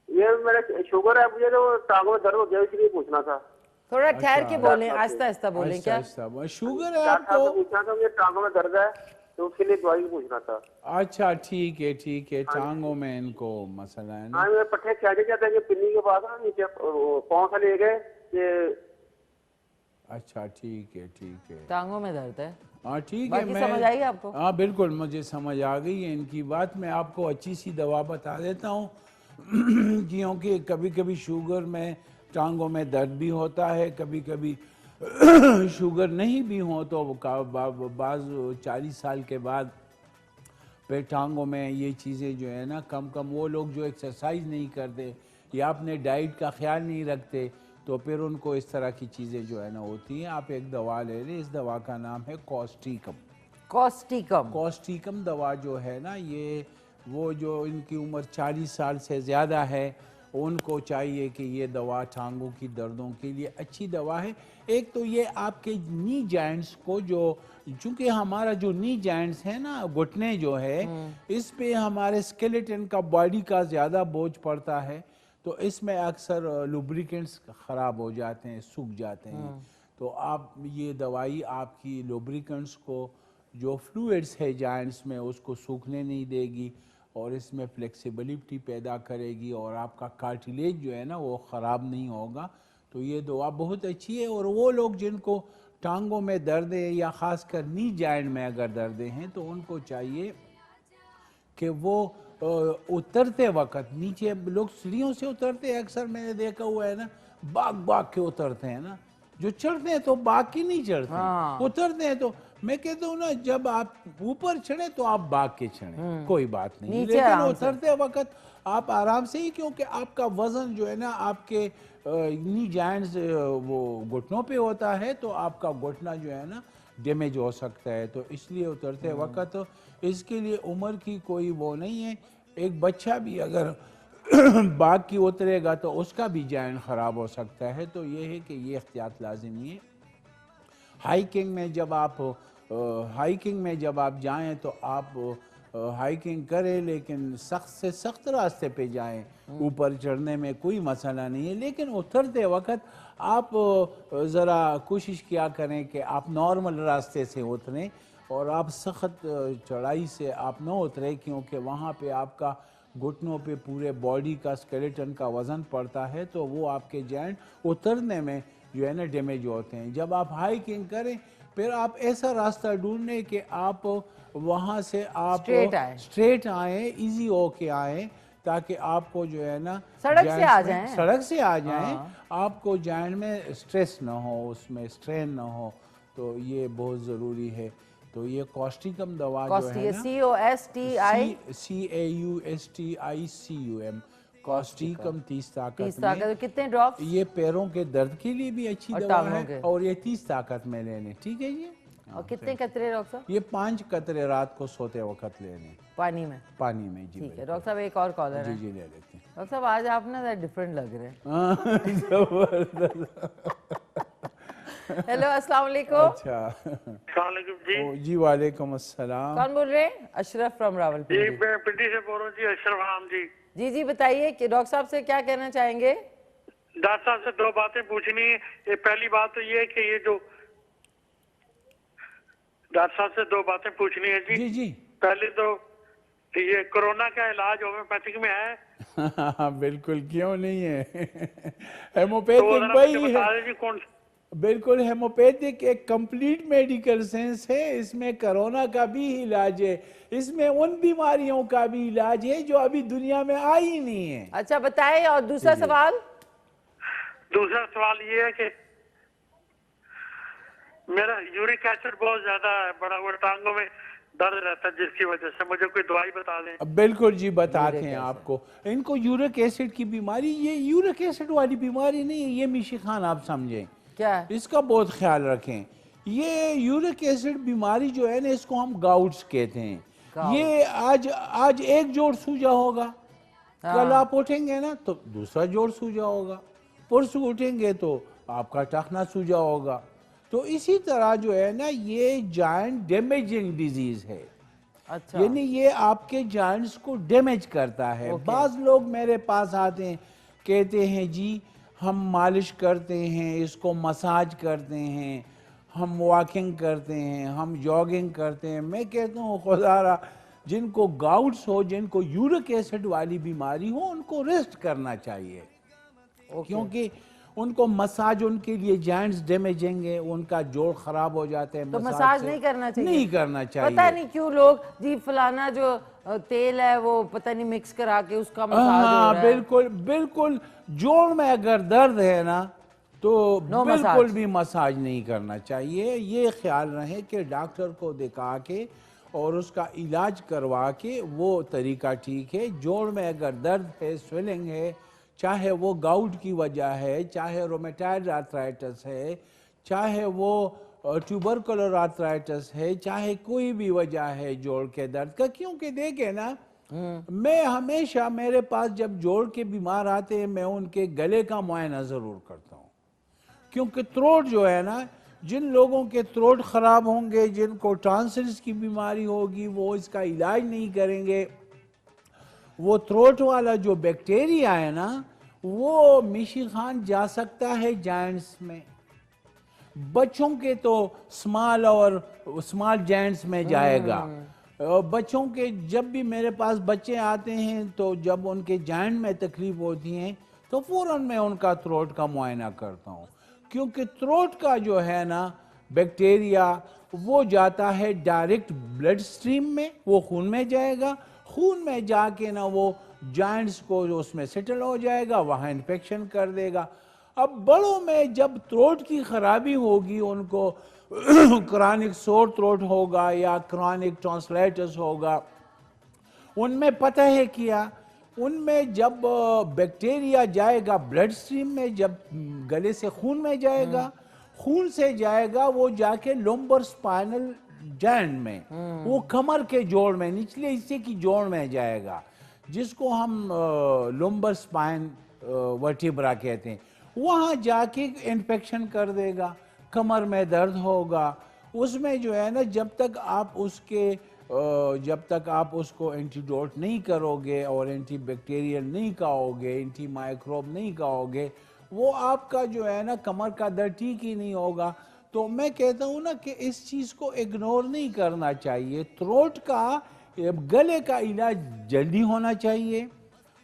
ये मेरा शुगर है, मुझे तो टांगों में दर्द हो गया, इसलिए पूछना था। थोड़ा ठहर के अच्छा। बोलें, आहिस्ता आहिस्ता बोलें। आहिस्ता क्या आहिस्ता। शुगर है डॉक्टर साहब से आपको? पूछना था, मुझे टांगों में दर्द है तो उसके लिए दवाई पूछना था। अच्छा ठीक है ठीक है। टांगों में इनको मसला है ना? हाँ, मेरे पट्टे खींचे जाते हैं, पिन्नी के पास ना नीचे पाँव से ले गए ये। अच्छा ठीक है ठीक है। टांगों में दर्द है? हाँ ठीक है। बाकी मैं समझ आई आपको? हाँ बिल्कुल, मुझे समझ आ गई है इनकी बात। मैं आपको अच्छी सी दवा बता देता हूँ क्योंकि कभी कभी शुगर में टांगों में दर्द भी होता है, कभी कभी शुगर नहीं भी हो तो बाज़ 40 साल के बाद पे टांगों में ये चीज़ें जो है ना कम वो लोग जो एक्सरसाइज नहीं करते या अपने डाइट का ख्याल नहीं रखते तो फिर उनको इस तरह की चीज़ें जो है ना होती हैं। आप एक दवा ले लें, इस दवा का नाम है कॉस्टिकम। कॉस्टिकम दवा जो है ना, ये वो जो इनकी उम्र 40 साल से ज़्यादा है उनको चाहिए कि ये दवा टांगों की दर्दों के लिए अच्छी दवा है। एक तो ये आपके नी जॉइंट्स को, जो चूँकि हमारा जो नी जॉइंट्स है ना, घुटने जो है, इस पे हमारे स्केलेटन का बॉडी का ज़्यादा बोझ पड़ता है तो इसमें अक्सर लुब्रिकेंट्स ख़राब हो जाते हैं, सूख जाते हैं। तो आप ये दवाई आपकी लुब्रिकेंट्स को, जो फ्लूइड्स है जॉइंट्स में, उसको सूखने नहीं देगी और इसमें फ्लेक्सिबिलिटी पैदा करेगी और आपका कार्टिलेज जो है ना वो ख़राब नहीं होगा। तो ये दवा बहुत अच्छी है। और वो लोग जिनको टांगों में दर्द है या ख़ासकर नी जॉइंट में अगर दर्द हैं तो उनको चाहिए कि वो उतरते वक्त, नीचे लोग सीढ़ियों से उतरते हैं, अक्सर मैंने देखा हुआ है ना, भाग के उतरते हैं ना, जो चढ़ते हैं तो भाग के नहीं चढ़ते हैं, उतरते हैं। तो मैं कहता हूँ ना, जब आप ऊपर चढ़े तो आप भाग के चढ़े, कोई बात नहीं, लेकिन उतरते वक्त आप आराम से ही, क्योंकि आपका वजन जो है ना आपके नी जॉइंट्स वो घुटनों पे होता है तो आपका घुटना जो है ना डैमेज हो सकता है। तो इसलिए उतरते वक्त इसके लिए उम्र की कोई वो नहीं है। एक बच्चा भी अगर बाग की उतरेगा तो उसका भी जॉइंट ख़राब हो सकता है। तो ये है कि ये एहतियात लाजमी है। हाइकिंग में जब आप जाएं तो आप हाइकिंग करें, लेकिन सख्त से सख्त रास्ते पे जाएं। ऊपर चढ़ने में कोई मसला नहीं है, लेकिन उतरते वक्त आप ज़रा कोशिश किया करें कि आप नॉर्मल रास्ते से उतरें और आप सख्त चढ़ाई से आप न उतरें, क्योंकि वहाँ पे आपका घुटनों पे पूरे बॉडी का स्केलेटन का वज़न पड़ता है तो वो आपके जॉइंट उतरने में जो है ना डैमेज होते हैं। जब आप हाइकिंग करें फिर आप ऐसा रास्ता ढूंढें कि आप वहाँ से आप स्ट्रेट आए, इजी होके आए, ताकि आपको जो है ना सड़क से आ जाएं, आपको जॉइंट में स्ट्रेस ना हो, उसमें स्ट्रेन ना हो। तो ये बहुत ज़रूरी है। तो ये कॉस्टिकम दवा जो है ना, CAUSTICUM, कॉस्टिकम 30 ताकत। कितने ड्रॉप्स? ये पैरों के दर्द के लिए भी अच्छी दवा है और ये 30 ताकत में लेने, ठीक है जी। और कितने कतरे डॉक्टर साहब? ये 5 कतरे रात को सोते वक्त लेने, पानी में जी। ठीक है डॉक्टर साहब, एक और कॉलर है। जी ले लेते हैं। डॉक्टर साहब आज आप ना डिफरेंट लग रहे हैं। हेलो अस्सलाम वालेकुम। अच्छा जी। वालेकुम अस्सलाम। कौन बोल रहे हैं? अशरफ फ्रॉम रावलपिंडी। जी मैं पिंडी से बोल रहा हूँ जी, अशरफ आम जी। जी जी बताइए कि डॉक्टर साहब से क्या कहना चाहेंगे? डॉक्टर साहब से दो बातें पूछनी है। ये पहली बात तो ये है कि ये जो डॉक्टर साहब से दो बातें पूछनी है जी। जी जी पहले तो ये कोरोना का इलाज होम्योपैथिक में है? बिल्कुल, क्यों नहीं है। तो हेमोपैथिक जरा मुझे वही है, बता दीजिए कौन। बिल्कुल हेमोपैथिक एक कंप्लीट मेडिकल साइंस है। इसमें कोरोना का भी इलाज है, इसमें उन बीमारियों का भी इलाज है जो अभी दुनिया में आई ही नहीं है। अच्छा बताएं। और दूसरा सवाल? दूसरा सवाल ये है कि मेरा यूरिक एसिड बहुत ज्यादा है, बड़ा हुआ टांगों में दर्द रहता है, जिसकी वजह से मुझे कोई दवाई बता दें। बिल्कुल जी, बताते हैं आपको। इनको यूरिक एसिड की बीमारी, ये यूरिक एसिड वाली बीमारी नहीं है, ये मिशी खान आप समझें, क्या है? इसका बहुत ख्याल रखें। ये यूरिक एसिड बीमारी जो है ना, इसको हम गाउट्स कहते हैं। ये आज एक जोड़ सूजा होगा, कल आप उठेंगे ना तो दूसरा जोड़ सूजा होगा, परसों उठेंगे तो आपका टखना सूजा होगा। तो इसी तरह जो है ना, ये जॉइंट डैमेजिंग डिजीज है। अच्छा यानी ये आपके जॉइंट्स को डैमेज करता है। बाज लोग मेरे पास आते हैं, कहते हैं जी हम मालिश करते हैं, इसको मसाज करते हैं, हम वॉकिंग करते हैं, हम जॉगिंग करते हैं। मैं कहता हूँ खुदारा, जिनको गाउट्स हो, जिनको यूरिक एसिड वाली बीमारी हो, उनको रेस्ट करना चाहिए। क्योंकि उनको मसाज, उनके लिए जॉइंट्स डैमेजिंग है, उनका जोड़ खराब हो जाते हैं। तो मसाज नहीं करना चाहिए? नहीं करना चाहिए। पता नहीं क्यों लोग जी फलाना जो तेल है वो पता नहीं मिक्स करा के उसका मसाज हो रहा है। बिल्कुल बिल्कुल। जोड़ में अगर दर्द है ना तो बिल्कुल भी मसाज नहीं करना चाहिए। ये ख्याल रहे कि डॉक्टर को दिखा के और उसका इलाज करवा के वो तरीका ठीक है। जोड़ में अगर दर्द है, स्वेलिंग है, चाहे वो गाउट की वजह है, चाहे रोमेटॉइड आर्थराइटिस है, चाहे वो ट्यूबरकुलर आर्थराइटिस है, चाहे कोई भी वजह है जोड़ के दर्द का। क्योंकि देखे ना, मैं हमेशा, मेरे पास जब जोड़ के बीमार आते हैं, मैं उनके गले का मुआयना ज़रूर करता हूँ। क्योंकि थ्रोट जो है ना, जिन लोगों के थ्रोट ख़राब होंगे, जिनको टॉन्सिल्स की बीमारी होगी, वो इसका इलाज नहीं करेंगे। वो थ्रोट वाला जो बैक्टीरिया है ना, वो मिशी खान जा सकता है जॉइंट्स में। बच्चों के तो स्मॉल और स्मॉल जॉइंट्स में जाएगा। बच्चों के, जब भी मेरे पास बच्चे आते हैं तो जब उनके जॉइंट में तकलीफ होती हैं तो फौरन मैं उनका थ्रोट का मुआयना करता हूँ। क्योंकि थ्रोट का जो है ना बैक्टीरिया, वो जाता है डायरेक्ट ब्लड स्ट्रीम में, वो खून में जाएगा। खून में जाके ना वो जॉइंट्स को उसमें सेटल हो जाएगा, वहाँ इन्फेक्शन कर देगा। अब बड़ों में जब थ्रोट की खराबी होगी, उनको क्रॉनिक सोर थ्रोट होगा या क्रॉनिक टॉन्सिलाइटिस होगा, उनमें पता है क्या, उनमें जब बैक्टीरिया जाएगा ब्लड स्ट्रीम में, जब गले से खून में जाएगा, खून से जाएगा वो जाके लंबर स्पाइनल जॉइंट में, वो कमर के जोड़ में, निचले हिस्से की जोड़ में जाएगा, जिसको हम लंबर स्पाइन वर्टिब्रा कहते हैं। वहाँ जाके इन्फेक्शन कर देगा, कमर में दर्द होगा। उसमें जो है ना, जब तक आप उसको एंटीडोट नहीं करोगे और एंटी बैक्टीरियल नहीं खाओगे, एंटी माइक्रोब नहीं खाओगे, वो आपका जो है ना कमर का दर्द ठीक ही नहीं होगा। तो मैं कहता हूँ ना कि इस चीज़ को इग्नोर नहीं करना चाहिए। थ्रोट का, गले का इलाज जल्दी होना चाहिए,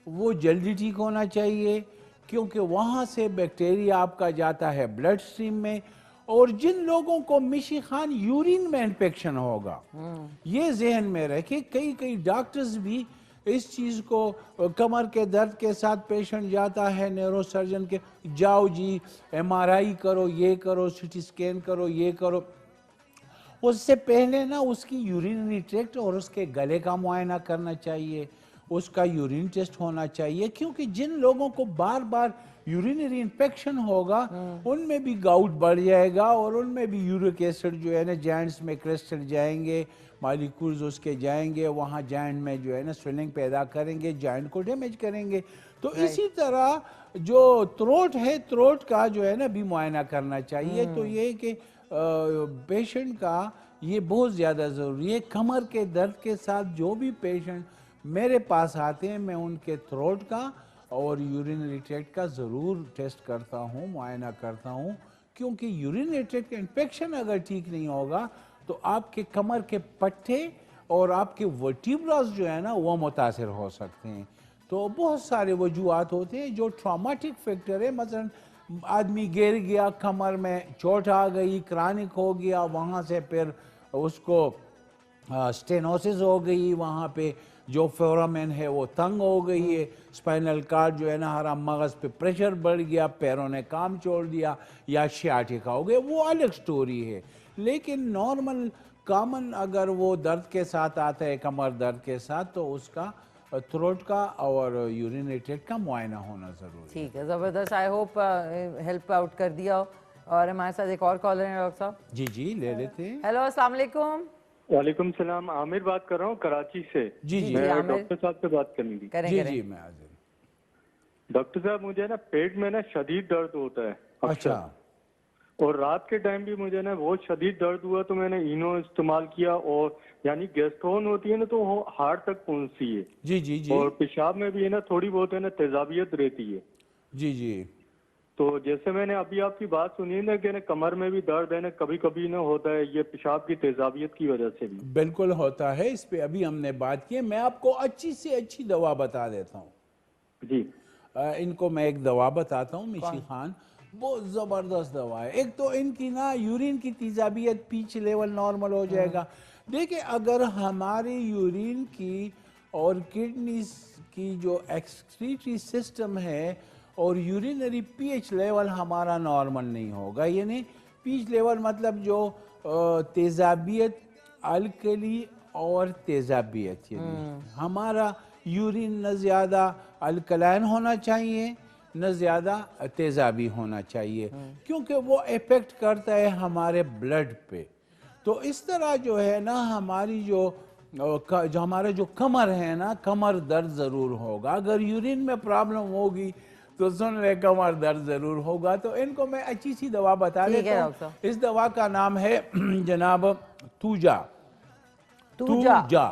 वो जल्दी ठीक होना चाहिए, क्योंकि वहाँ से बैक्टीरिया आपका जाता है ब्लड स्ट्रीम में। और जिन लोगों को मिशी खान यूरिन में इन्फेक्शन होगा, ये जहन में रखे, कई डॉक्टर्स भी इस चीज़ को, कमर के दर्द के साथ पेशेंट जाता है न्यूरो सर्जन के, जाओ जी MRI करो, ये करो, CT स्कैन करो, ये करो। उससे पहले ना उसकी यूरिनरी ट्रैक्ट और उसके गले का मुआयना करना चाहिए, उसका यूरिन टेस्ट होना चाहिए। क्योंकि जिन लोगों को बार बार यूरिनरी इन्फेक्शन होगा, उनमें भी गाउट बढ़ जाएगा और उनमें भी यूरिक एसिड जो है ना जॉइंट्स में क्रिस्टल जाएंगे, मॉलिक्यूल्स उसके जाएंगे, वहाँ जॉइंट में जो है ना स्वेलिंग पैदा करेंगे, जॉइंट को डैमेज करेंगे। तो इसी तरह जो थ्रोट है, थ्रोट का जो है ना भी मुआयना करना चाहिए। तो ये कि पेशेंट का ये बहुत ज़्यादा ज़रूरी है। कमर के दर्द के साथ जो भी पेशेंट मेरे पास आते हैं, मैं उनके थ्रोट का और यूरिनरी ट्रैक्ट का ज़रूर टेस्ट करता हूँ, मुआयना करता हूँ, क्योंकि यूरिनरी ट्रैक्ट का इन्फेक्शन अगर ठीक नहीं होगा तो आपके कमर के पट्टे और आपके वर्टिब्रास जो है ना वो मुतासर हो सकते हैं। तो बहुत सारे वजूहात होते हैं जो ट्रॉमाटिक फैक्टर है, मसलन आदमी गिर गया, कमर में चोट आ गई, क्रॉनिक हो गया, वहाँ से फिर उसको स्टेनोसिस हो गई, वहाँ पे जो फोरामेन है वो तंग हो गई है, स्पाइनल कार्ड जो है ना हरा मगज़ पे प्रेशर बढ़ गया, पैरों ने काम छोड़ दिया, या शियाटिका हो गया, वो अलग स्टोरी है। लेकिन नॉर्मल कॉमन अगर वो दर्द के साथ आता है, कमर दर्द के साथ, तो उसका थ्रोट का और यूरिनरी ट्रैक्ट का मुआयना होना ज़रूरी है। ठीक है, ज़बरदस्त। आई होप हेल्प आउट कर दिया हो। और हमारे साथ एक और कॉलर है डॉक्टर साहब। जी जी ले लेते हैं। हेलो, अस्सलाम वालेकुम। वालेकुम सलाम, आमिर बात कर रहा हूँ कराची से। जी जी मैं आमिर। डॉक्टर साहब से बात करनी थी। करें जी करें। जी मैं हाजिर। डॉक्टर साहब मुझे ना पेट में ना शदीद दर्द होता है अक्सर। अच्छा, और रात के टाइम भी मुझे ना बहुत शदीद दर्द हुआ तो मैंने इनो इस्तेमाल किया, और यानी गैस्ट्रोन होती है ना तो वो हार्ट तक पहुंचती है। जी जी जी और पेशाब में भी है ना थोड़ी बहुत है ना तेजाबियत रहती है। जी जी तो जैसे मैंने अभी आपकी बात सुनी ना कि ना कमर में भी दर्द है ना कभी कभी ना होता है, ये पेशाब की तेजाबियत की वजह से भी। बिल्कुल होता है। इस पे अभी हमने बात की है। मैं आपको अच्छी से अच्छी दवा बता देता हूँ। जी इनको मैं एक दवा बताता हूँ, मिशी खान, बहुत ज़बरदस्त दवा है। एक तो इनकी ना यूरिन की तेजाबियत, पीच लेवल नॉर्मल हो जाएगा। देखिए, अगर हमारी यूरिन की और किडनी की जो एक्सक्रीटरी सिस्टम है और यूरिनरी पीएच लेवल हमारा नॉर्मल नहीं होगा, यानी पीएच लेवल मतलब जो तेजाबियत, अल्कली और तेजाबियत, यानी हमारा यूरिन न ज़्यादा अल्कलाइन होना चाहिए न ज़्यादा तेजाबी होना चाहिए, क्योंकि वो इफ़ेक्ट करता है हमारे ब्लड पे। तो इस तरह जो है ना हमारी जो हमारे जो कमर है ना, कमर दर्द ज़रूर होगा। अगर यूरिन में प्रॉब्लम होगी तो सुन ले, कमर दर्द ज़रूर होगा। तो इनको मैं अच्छी सी दवा बता ठीक है देता डॉक्टर हूँ। इस दवा का नाम है जनाब तूजा। तूजा।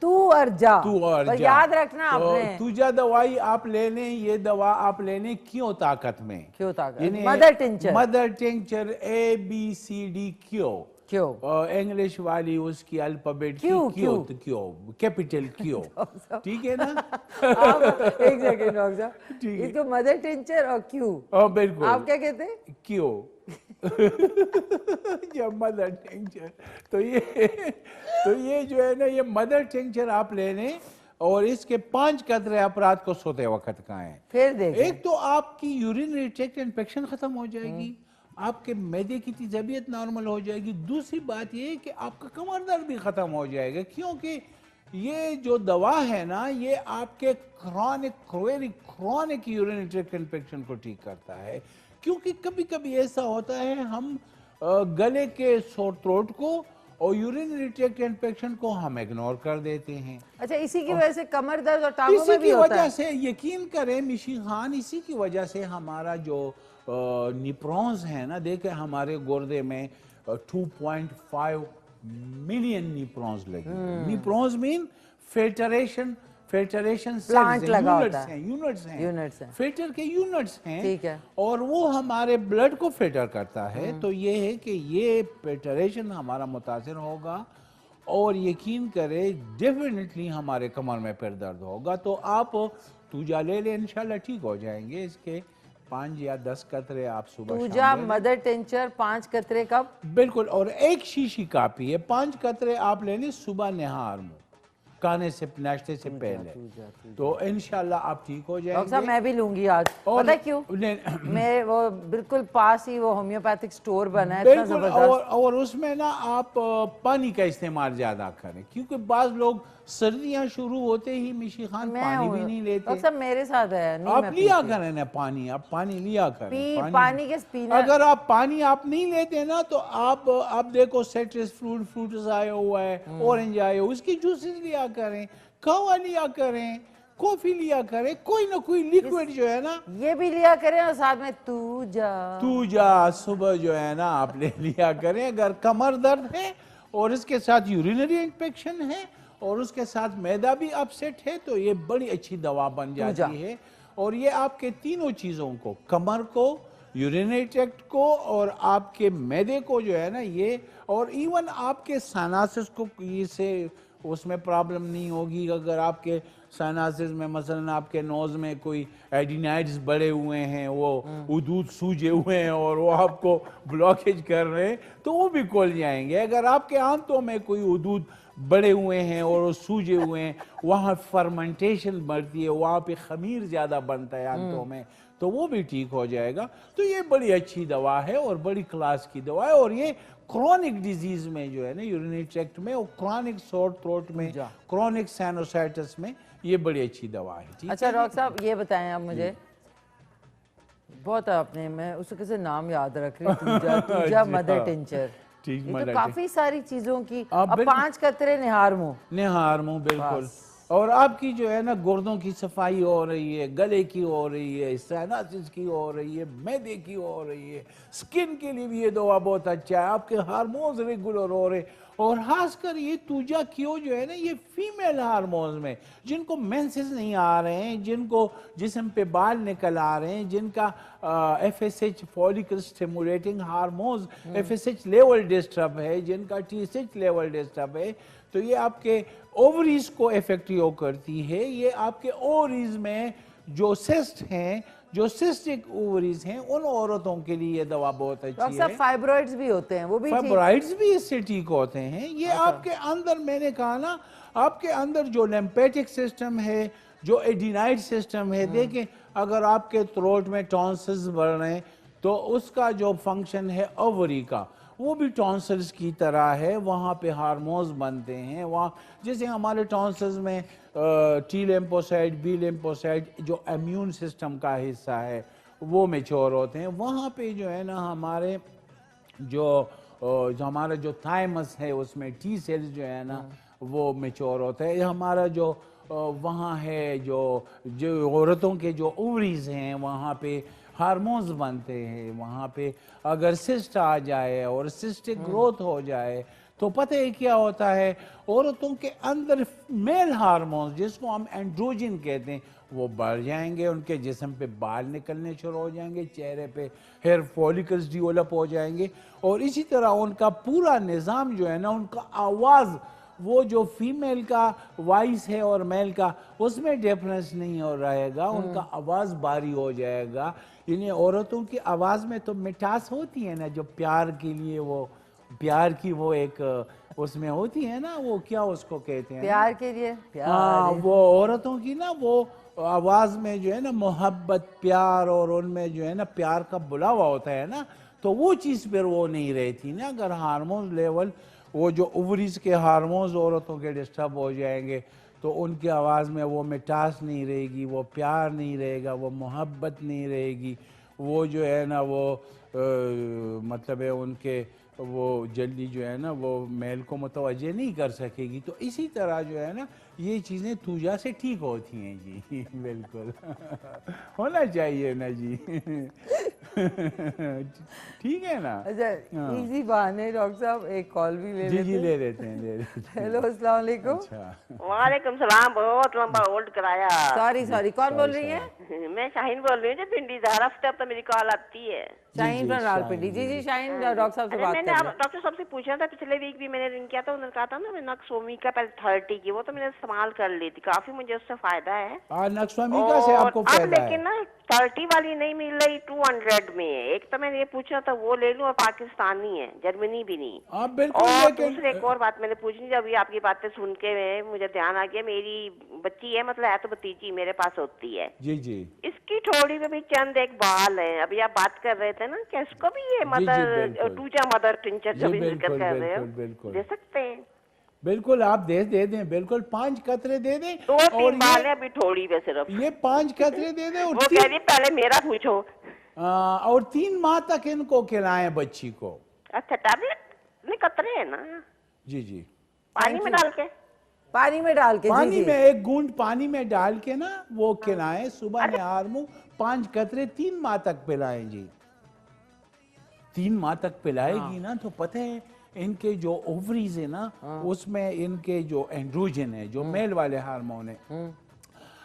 तू और जा। तू और पर जा। याद रखना तो आपने। तूजा दवाई आप ले लें, ये दवा आप ले लें क्यों ताकत में, क्यों ताकत? यानी mother tincture. Mother tincture ABCD क्यों, क्यों? और इंग्लिश वाली उसकी अल्फाबेट की क्यों, क्यों, क्यों? तो क्यों, कैपिटल क्यों, ठीक है ना। एक सेकंड डॉक्टर साहब, ठीक है। इसको मदर टिंचर और क्यों, बिल्कुल, आप क्या कहते हैं? क्यों जब मदर टिंचर, तो ये जो है ना, ये मदर टिंचर आप ले लें और इसके 5 कतरे अपराध को सोते वक्त खाएं। फिर देखें। एक तो आपकी यूरिनरी ट्रैक्ट इन्फेक्शन खत्म हो जाएगी, आपके मैदे की तेजाबियत नॉर्मल हो जाएगी। दूसरी बात ये है कि आपका कमर दर्द भी खत्म हो जाएगा, क्योंकि ये जो दवा है ना, ये आपके क्रॉनिक यूरिनरी ट्रैक्ट इन्फेक्शन को ठीक करता है। क्योंकि कभी कभी ऐसा होता है, हम गले के सोर थ्रोट को और यूरिनरी ट्रैक्ट इन्फेक्शन को हम इग्नोर कर देते हैं। अच्छा, इसी की वजह से कमर दर्द और टांगों इसी में भी की होता वजह है? से यकीन करें मिशी खान, इसी की वजह से हमारा जो निप्रॉन्स है ना, देखे हमारे गुर्दे में 2.5 मिलियन निप्रॉन्स लगे। निप्रॉन्स मीन फिल्टरेशन प्लांट लगा होता है। यूनिट्स यूनिट्स हैं। फिल्टर के यूनिट्स हैं, ठीक है। और वो हमारे ब्लड को फिल्टर करता है। तो ये है कि ये फिल्टरेशन हमारा मुतासर होगा, और यकीन करें डेफिनेटली हमारे कमर में फिर दर्द होगा। तो आप तूजा ले लें, इंशाल्लाह ठीक हो जाएंगे। इसके 5 या 10 कतरे आप सुबह तूजा शाम ले लें। मदर टिंचर 5 कतरे कब? बिल्कुल, और 1 शीशी काफी है। 5 कतरे आप ले लें सुबह नहार मुंह, खाने से, नाश्ते से पहले। तो इंशाल्लाह आप ठीक हो डॉक्टर साहब, जाएंगे। मैं भी लूंगी आज। और पता है क्यों? मैं वो बिल्कुल पास ही वो होम्योपैथिक स्टोर बना है, इतना बिल्कुल, जबरदस्त। और उसमें ना आप पानी का इस्तेमाल ज्यादा करें, क्योंकि बाज लोग सर्दियां शुरू होते ही मिशी खान मैं पानी हूँ। भी नहीं लेते। डॉक्टर साहब मेरे साथ है, नहीं आप मैं लिया पीती। करें ना पानी, आप पानी लिया करें। पानी के पीना। अगर आप पानी आप नहीं लेते ना, तो आप देखो सिट्रस फ्रूट्स आया हुआ है, ऑरेंज आए हुए, उसकी जूसेस लिया करें, कहवा लिया करें, कॉफी लिया करें, कोई ना कोई लिक्विड जो है ना, ये भी लिया करें, और साथ में तूजा सुबह जो है ना आप ले लिया करें। अगर कमर दर्द है और इसके साथ यूरिनरी इन्फेक्शन है और उसके साथ मैदा भी अपसेट है तो ये बड़ी अच्छी दवा बन जाती है। और ये आपके तीनों चीज़ों को, कमर को, यूरिनरी ट्रैक्ट को और आपके मैदे को जो है ना ये, और इवन आपके साइनसिस को इससे उसमें प्रॉब्लम नहीं होगी। अगर आपके साइनसिस में मसलन आपके नोज में कोई एडिनाइड्स बड़े हुए हैं, वो उदूद सूजे हुए हैं और वो आपको ब्लॉकेज कर रहे हैं तो वो भी खुल जाएंगे। अगर आपके आंतों में कोई उदूद बड़े हुए हैं और वो सूजे हुए हैं, वहाँ फर्मेंटेशन बढ़ती है, वहाँ पे खमीर ज़्यादा बनता है आंतों में, तो वो भी ठीक हो जाएगा। तो ये बड़ी अच्छी दवा है और बड़ी क्लास की दवा है। और ये क्रॉनिक डिजीज में जो है ना, यूरिनरी ट्रैक्ट में और क्रॉनिक सोर थ्रोट में, क्रॉनिक साइनोसाइटिस में ये बड़ी अच्छी दवा है। ठीक अच्छा है? डॉक्टर साहब ये बताएं आप मुझे, बहुत आपने, मैं उसको कैसे नाम याद रख रही हूँ, तूजा मदर टिंचर, ये तो काफी सारी चीजों की। अब 5 कतरे निहार मुंह, बिल्कुल। और आपकी जो है ना गुर्दों की सफाई हो रही है, गले की हो रही है, साइनसिस की हो रही है, मैदे की हो रही है, स्किन के लिए भी ये दवा बहुत अच्छा है, आपके हार्मोन्स रेगुलर हो रहे। और खासकर ये तूजा क्यो जो है ना, ये फीमेल हार्मोन्स में जिनको मेंसेस नहीं आ रहे हैं, जिनको जिस्म पे बाल निकल आ रहे हैं, जिनका FSH follicle stimulating hormones FSH level disturb है, जिनका TSH लेवल डिस्टर्ब है, तो ये आपके ओवरीज को इफेक्टिव करती है। ये आपके ओवरीज में जो सिस्ट हैं, जो सिस्टिक ओवरीज हैं, उन औरतों के लिए ये दवा बहुत अच्छी है। फाइब्रॉइड्स भी होते हैं, वो भी फाइब्रॉइड्स भी इससे ठीक होते हैं। ये आपके अंदर, मैंने कहा ना, आपके अंदर जो लिम्फेटिक सिस्टम है, जो एडिनाइड सिस्टम है, देखें अगर आपके थ्रोट में टॉन्सिल्स बढ़ रहे हैं तो उसका जो फंक्शन है ओवरी का, वो भी टॉन्सिल्स की तरह है, वहाँ पे हार्मोन्स बनते हैं। वहाँ जैसे हमारे टॉन्सिल्स में T लिम्फोसाइट, B लिम्फोसाइट जो इम्यून सिस्टम का हिस्सा है वो मैच्योर होते हैं। वहाँ पे जो है ना हमारे जो हमारा जो थाइमस है उसमें T सेल्स जो है ना वो मैच्योर होता है। हमारा जो वहाँ है जो औरतों के जो ओवरीज हैं, वहाँ पे हार्मोन्स बनते हैं। वहाँ पे अगर सिस्ट आ जाए और सिस्टिक ग्रोथ हो जाए तो पता है क्या होता है, औरतों के अंदर मेल हार्मोन्स जिसको हम एंड्रोजन कहते हैं वो बढ़ जाएंगे, उनके जिस्म पे बाल निकलने शुरू हो जाएंगे, चेहरे पे हेयर फॉलिकल्स डेवलप हो जाएंगे, और इसी तरह उनका पूरा निज़ाम जो है ना, उनका आवाज़, वो जो फीमेल का वॉइस है और मेल का, उसमें डिफरेंस नहीं हो रहेगा, उनका आवाज़ भारी हो जाएगा। यानी औरतों की आवाज़ में तो मिठास होती है ना, जो प्यार के लिए, वो प्यार की वो एक उसमें होती है ना, वो क्या उसको कहते हैं, प्यार के लिए, हाँ, वो औरतों की ना वो आवाज़ में जो है ना मोहब्बत, प्यार, और उनमें जो है ना प्यार का बुलावा होता है ना, तो वो चीज़ पर वो नहीं रहती ना। अगर हार्मोन लेवल, वो जो ओवरीज के हार्मोन्स औरतों के डिस्टर्ब हो जाएंगे तो उनकी आवाज़ में वो मिठास नहीं रहेगी, वो प्यार नहीं रहेगा, वो मोहब्बत नहीं रहेगी, वो जो है ना वो मतलब है उनके वो जल्दी जो है ना वो मेल को मुतवज्जे नहीं कर सकेगी। तो इसी तरह जो है ना ये चीज़ें तूजा से ठीक होती हैं जी। बिल्कुल होना चाहिए ना जी। ठीक है ना। अच्छा, इजी बहाने डॉक्टर साहब एक कॉल भी ले लेते हैं। जी ले लेते हैं। हेलो, अस्सलाम वालेकुम। अच्छा, वालेकुम सलाम। बहुत लंबा होल्ड कराया। सॉरी, कौन बोल रही है? मैं शाहीन बोल रही हूँ, पिंडी से। हर हफ्ते अब तो मेरी कॉल आती है। शाहीन फ्रॉम रावलपिंडी। जी शाहीन, डॉक्टर साहब से बात कर रहे हैं। डॉक्टर साहब से पूछा था, पिछले वीक भी मैंने रिंग किया था, उन्होंने कहा था ना मैं नक्सोमिका पहले 30 की, वो तो मैंने इस्तेमाल कर ली थी, काफी मुझे उससे फायदा है। नक्सोमिका से आपको फायदा है। लेकिन ना 30 वाली नहीं मिल रही, 200 में है। एक तो मैंने ये पूछा था वो ले लूं, और पाकिस्तानी है, जर्मनी भी नहीं। और दूसरे एक और बात मैंने पूछनी, जब ये आपकी बातें सुन के मुझे ध्यान आ गया, मेरी बच्ची है, मतलब है तो भतीजी मेरे पास होती है जी। इसकी ठोड़ी में भी चंद एक बाल है। अभी आप बात कर रहे थे ना कि इसको भी ये तूजा मदर टिंचर जब जिक्र कर रहे हो, दे सकते हैं? बिल्कुल, आप दे दें, बिल्कुल 5 कतरे दे दें। 2-3 बाल है अभी ठोड़ी में सिर्फ, ये 5 कतरे दे दें। और वो कह रही पहले मेरा पूछो। और 3 माह तक इनको खिलाएं बच्ची को। अच्छा, टैबलेट नहीं, कतरे है ना? जी। पानी में डाल के, पानी में 1 गूंद पानी में डाल के ना वो खिलाएं, सुबह निहार मुंह 5 कतरे 3 माह तक पिलाएं जी। 3 माह तक पिलाएगी ना तो पता है इनके जो ओवरीज है ना उसमें इनके जो एंड्रोजन है, जो मेल वाले हार्मोन है,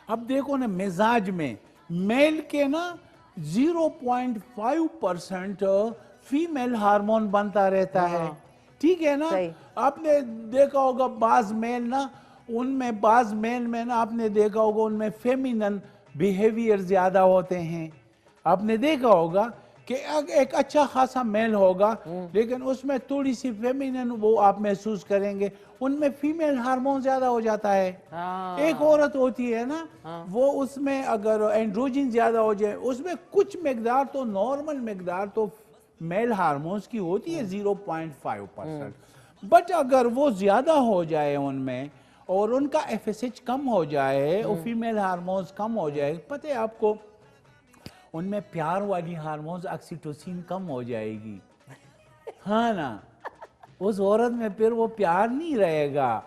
अब देखो ना मिजाज में मेल के ना 0.5% फीमेल हार्मोन बनता रहता है, ठीक है ना। आपने देखा होगा बाज मेल ना, उनमें बाज मेल में ना आपने देखा होगा उनमें फेमिनन बिहेवियर ज्यादा होते हैं। आपने देखा होगा कि एक अच्छा खासा मेल होगा लेकिन उसमें थोड़ी सी फेमिनन वो आप महसूस करेंगे, उनमें फीमेल हार्मोन ज्यादा हो जाता है। एक औरत होती है ना वो उसमें अगर एंड्रोजन ज्यादा हो जाए उसमें कुछ मिकदार तो नॉर्मल मिकदार तो मेल हार्मोन्स की होती है 0.5%, बट अगर वो ज्यादा हो जाए उनमें और उनका एफएसएच कम हो जाए और फीमेल हार्मोन्स कम हो जाए, पता है आपको उनमें प्यार वाली हार्मोन्स ऑक्सीटोसिन कम हो जाएगी। हाँ ना, उस औरत में फिर वो प्यार नहीं रहेगा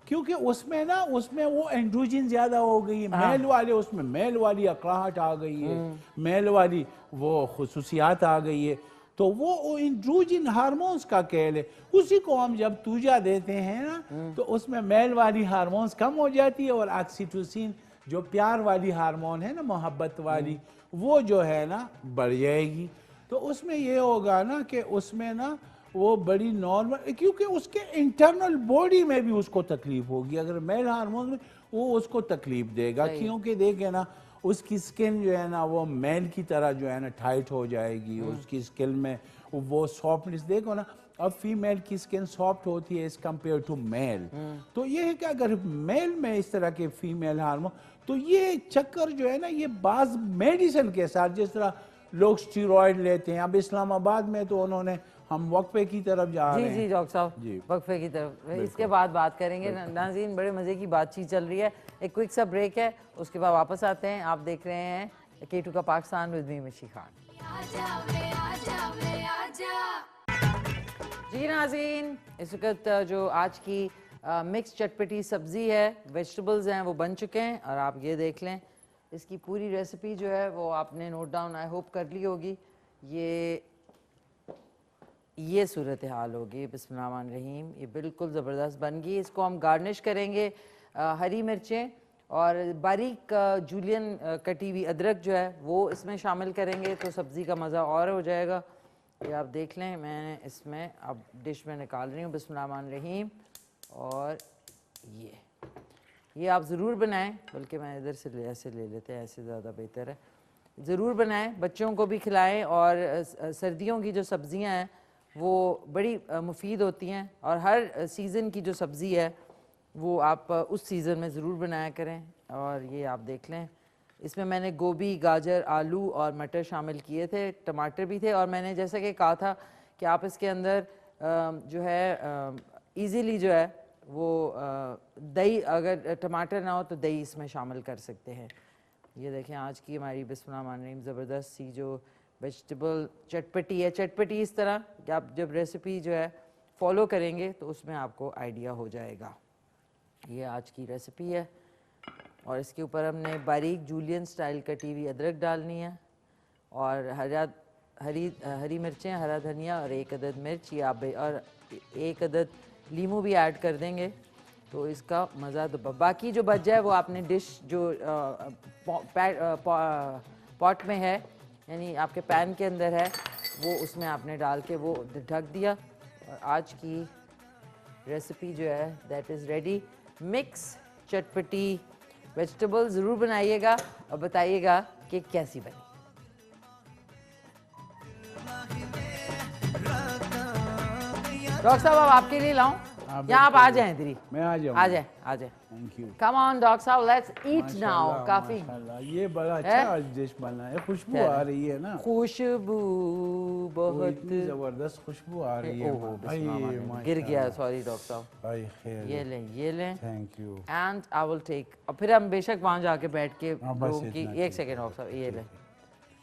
क्योंकि उसमें ना उसमें वो एंड्रोजन ज्यादा हो गई है। मेल वाले उसमें मेल वाली अकड़ाहट आ गई है, मेल वाली वो खुसूसियात आ गई है, तो वो एंड्रोजन हार्मोन्स का खेल है। उसी को हम जब तूजा देते हैं ना तो उसमें मेल वाली हार्मोन्स कम हो जाती है और ऑक्सीटोसिन जो प्यार वाली हार्मोन है ना, मोहब्बत वाली, वो जो है ना बढ़ जाएगी। तो उसमें ये होगा ना कि उसमें ना वो बड़ी नॉर्मल, क्योंकि उसके इंटरनल बॉडी में भी उसको तकलीफ होगी अगर मेल हार्मोन में वो उसको तकलीफ देगा, क्योंकि देखे ना उसकी स्किन जो है ना वो मेल की तरह जो है ना टाइट हो जाएगी, उसकी स्किन में वो सॉफ्टनेस देखो ना, अब फीमेल की स्किन सॉफ्ट होती है एज कम्पेयर टू मेल। तो ये है कि अगर मेल में इस तरह के फीमेल हार्मोन, तो ये चक्कर जो है ना ये बाज मेडिसिन के साथ, जिस तरह लोग स्टीरॉयड लेते हैं, अब इस्लामाबाद में तो उन्होंने, हम वक्फे की तरफ जा रहे हैं। जी डॉक्टर साहब, वक्फे की तरफ इसके बाद बात करेंगे। नाज़रीन, बड़े मजे की बातचीत चल रही है, एक क्विक सा ब्रेक है, उसके बाद वापस आते हैं। आप देख रहे हैं K2 का पाकिस्तान विद मी मिशी खान। जी नाज़रीन, इस वक्त जो आज की मिक्स चटपटी सब्जी है, वेजिटेबल्स हैं, वो बन चुके हैं और आप ये देख लें इसकी पूरी रेसिपी जो है वो आपने नोट डाउन आई होप कर ली होगी। ये सूरत हाल होगी। बिस्मिल्लाहिर्रहमानिर्रहीम, ये बिल्कुल ज़बरदस्त बन गई। इसको हम गार्निश करेंगे हरी मिर्चें और बारीक जूलियन कटी हुई अदरक जो है वो इसमें शामिल करेंगे तो सब्ज़ी का मज़ा और हो जाएगा। ये आप देख लें, मैं इसमें अब डिश में निकाल रही हूँ। बिस्मिल्लाहिर्रहमानिर्रहीम, और ये आप ज़रूर बनाएं, बल्कि मैं इधर से ऐसे ले लेते हैं, ऐसे ज़्यादा बेहतर है। ज़रूर बनाएं, बच्चों को भी खिलाएं, और सर्दियों की जो सब्ज़ियां हैं वो बड़ी मुफीद होती हैं, और हर सीज़न की जो सब्ज़ी है वो आप उस सीज़न में ज़रूर बनाया करें। और ये आप देख लें, इसमें मैंने गोभी, गाजर, आलू और मटर शामिल किए थे, टमाटर भी थे, और मैंने जैसा कि कहा था कि आप इसके अंदर जो है इजीली जो है वो दही, अगर टमाटर ना हो तो दही इसमें शामिल कर सकते हैं। ये देखें आज की हमारी बिस्मिल्लाहिर्रहमानिर्रहीम ज़बरदस्त सी जो वेजिटेबल चटपटी है। चटपटी इस तरह कि आप जब रेसिपी जो है फॉलो करेंगे तो उसमें आपको आइडिया हो जाएगा। ये आज की रेसिपी है, और इसके ऊपर हमने बारीक जूलियन स्टाइल कटी हुई अदरक डालनी है, और हरी मिर्चें, हरा धनिया और 1 अदद मिर्च, ये आप, और 1 अदद लीमू भी ऐड कर देंगे तो इसका मज़ा तो। बाकी जो बच जाए वो आपने डिश जो पॉट में है, यानी आपके पैन के अंदर है, वो उसमें आपने डाल के वो ढक दिया। और आज की रेसिपी जो है दैट इज़ रेडी। मिक्स चटपटी वेजिटेबल ज़रूर बनाइएगा और बताइएगा कि कैसी बनी। डॉक्टर साहब, अब आपके लिए लाऊं? यहाँ आप आ जाएं, इधर मैं आ जाऊँ। आ जाए, आ जाए। Thank you. Come on doctor साहब, लेट्स ईट नाउ। काफी ये बड़ा अच्छा डिश बना है, खुशबू आ रही है ना, खुशबू बहुत इतनी जबरदस्त खुशबू आ रही है। गिर गया, सॉरी डॉक्टर साहब। ये लें। Thank you. And I will take, और फिर हम बेशक वहाँ जाके बैठ के एक सेकेंड डॉक्टर साहब, ये लें।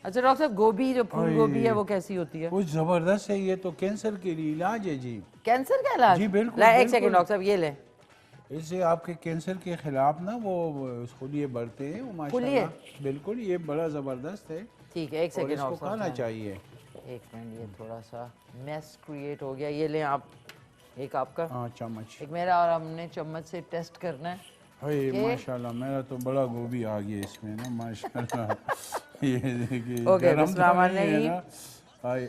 अच्छा डॉक्टर साहब, गोभी जो फूल गोभी है वो कैसी होती है? वो जबरदस्त है, ये तो कैंसर के लिए इलाज है जी। कैंसर का इलाज? जी बिल्कुल। एक सेकंड डॉक्टर साहब, ये लें। इससे आपके कैंसर के खिलाफ ना वो खुलिये बढ़ते हैं, वो माशाल्लाह बिल्कुल, ये बड़ा जबरदस्त है। ठीक है, एक सेकंड इसको खाना चाहिए। एक मिनट, ये थोड़ा सा मेस क्रिएट हो गया। ये लें आप, एक आपका, हाँ चम्मच, एक मेरा, और हमने चम्मच से टेस्ट करना है। हाय माशाल्लाह, मेरा तो बड़ा गोभी आ गया इसमें ना माशाल्लाह। ये देखिए ओके, गरम तो बिस्मिल्लाह नहीं है ना। हाय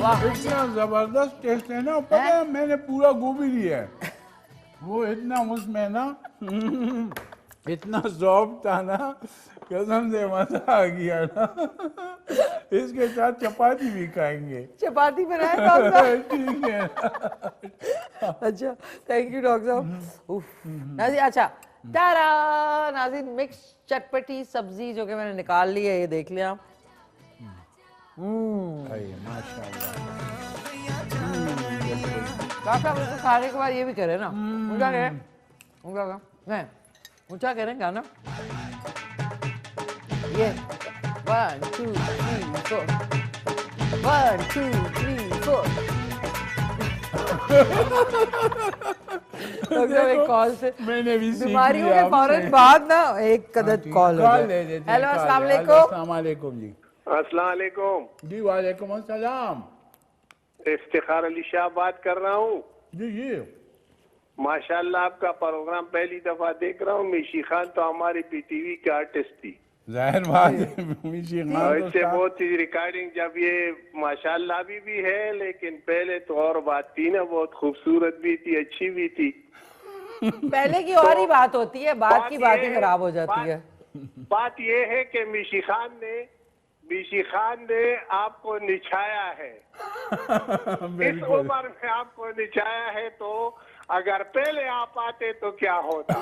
वाह, इतना जबरदस्त टेस्ट है ना, पता है मैंने पूरा गोभी लिया है, वो इतना उसमें ना इतना सॉफ्ट था ना, कसम से मजा आ गया ना। इसके साथ चपाती भी खाएंगे। चपाती बनाए डॉक्टर साहब? ठीक है। अच्छा, थैंक यू डॉक्टर साहब। उफ, नाज़रीन, अच्छा तारा नाज़रीन, मिक्स चटपटी सब्जी जो कि मैंने निकाल ली है, ये देख लिया। माशाल्लाह। डॉक्टर साहब इसको खाने के बाद ये भी करें ना, उनका करें, उनका करें, नहीं ऊँचा करें गाना, ये 1 2 3 4 1 2 3 4। डॉक्टर एक कॉल से मैंने भी सीख बीमारियों लिया के फौरन आपसे। बाद ना एक कदर कॉल हो कॉल जाए। ले लेते हैं, हेलो, कॉल अस्सलाम ले। वालेकुम। अस्सलाम वालेकुम जी। अस्सलाम वालेकुम जी वालेकुम अस्सलाम। इफ्तिखार अली शाह बात कर रहा हूँ। जी जी माशाल्लाह आपका प्रोग्राम पहली दफा देख रहा हूँ। मिशी खान तो हमारी पीटीवी की आर्टिस्ट थी, जाहिर बात है, मिशी खान और तो इससे साहब- बहुत सी रिकॉर्डिंग, जब ये माशाल्लाह अभी भी है, लेकिन पहले तो और बात थी ना, बहुत खूबसूरत भी थी, अच्छी भी थी। पहले की और ही बात होती है, बाद की बात ही खराब हो जाती है। बात ये है कि मिशी खान ने आपको निछाया है। इस उम्र में आपको निछाया है, तो अगर पहले आप आते तो क्या होता।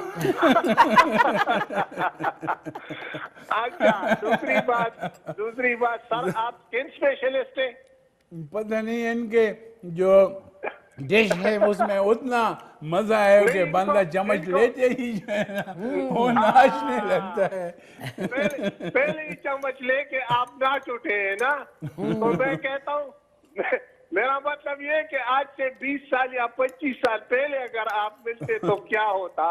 अच्छा, दूसरी बात सर, आप स्किन स्पेशलिस्ट हैं? पता नहीं इनके जो डिश है उसमें उतना मजा है कि बंदा चम्मच लेते ही जो है ना वो नाचने लगता है। पहले ही चम्मच लेके आप नाच उठे हैं ना, तो मैं कहता हूँ, मेरा मतलब ये है कि आज से 20 साल या 25 साल पहले अगर आप मिलते तो क्या होता।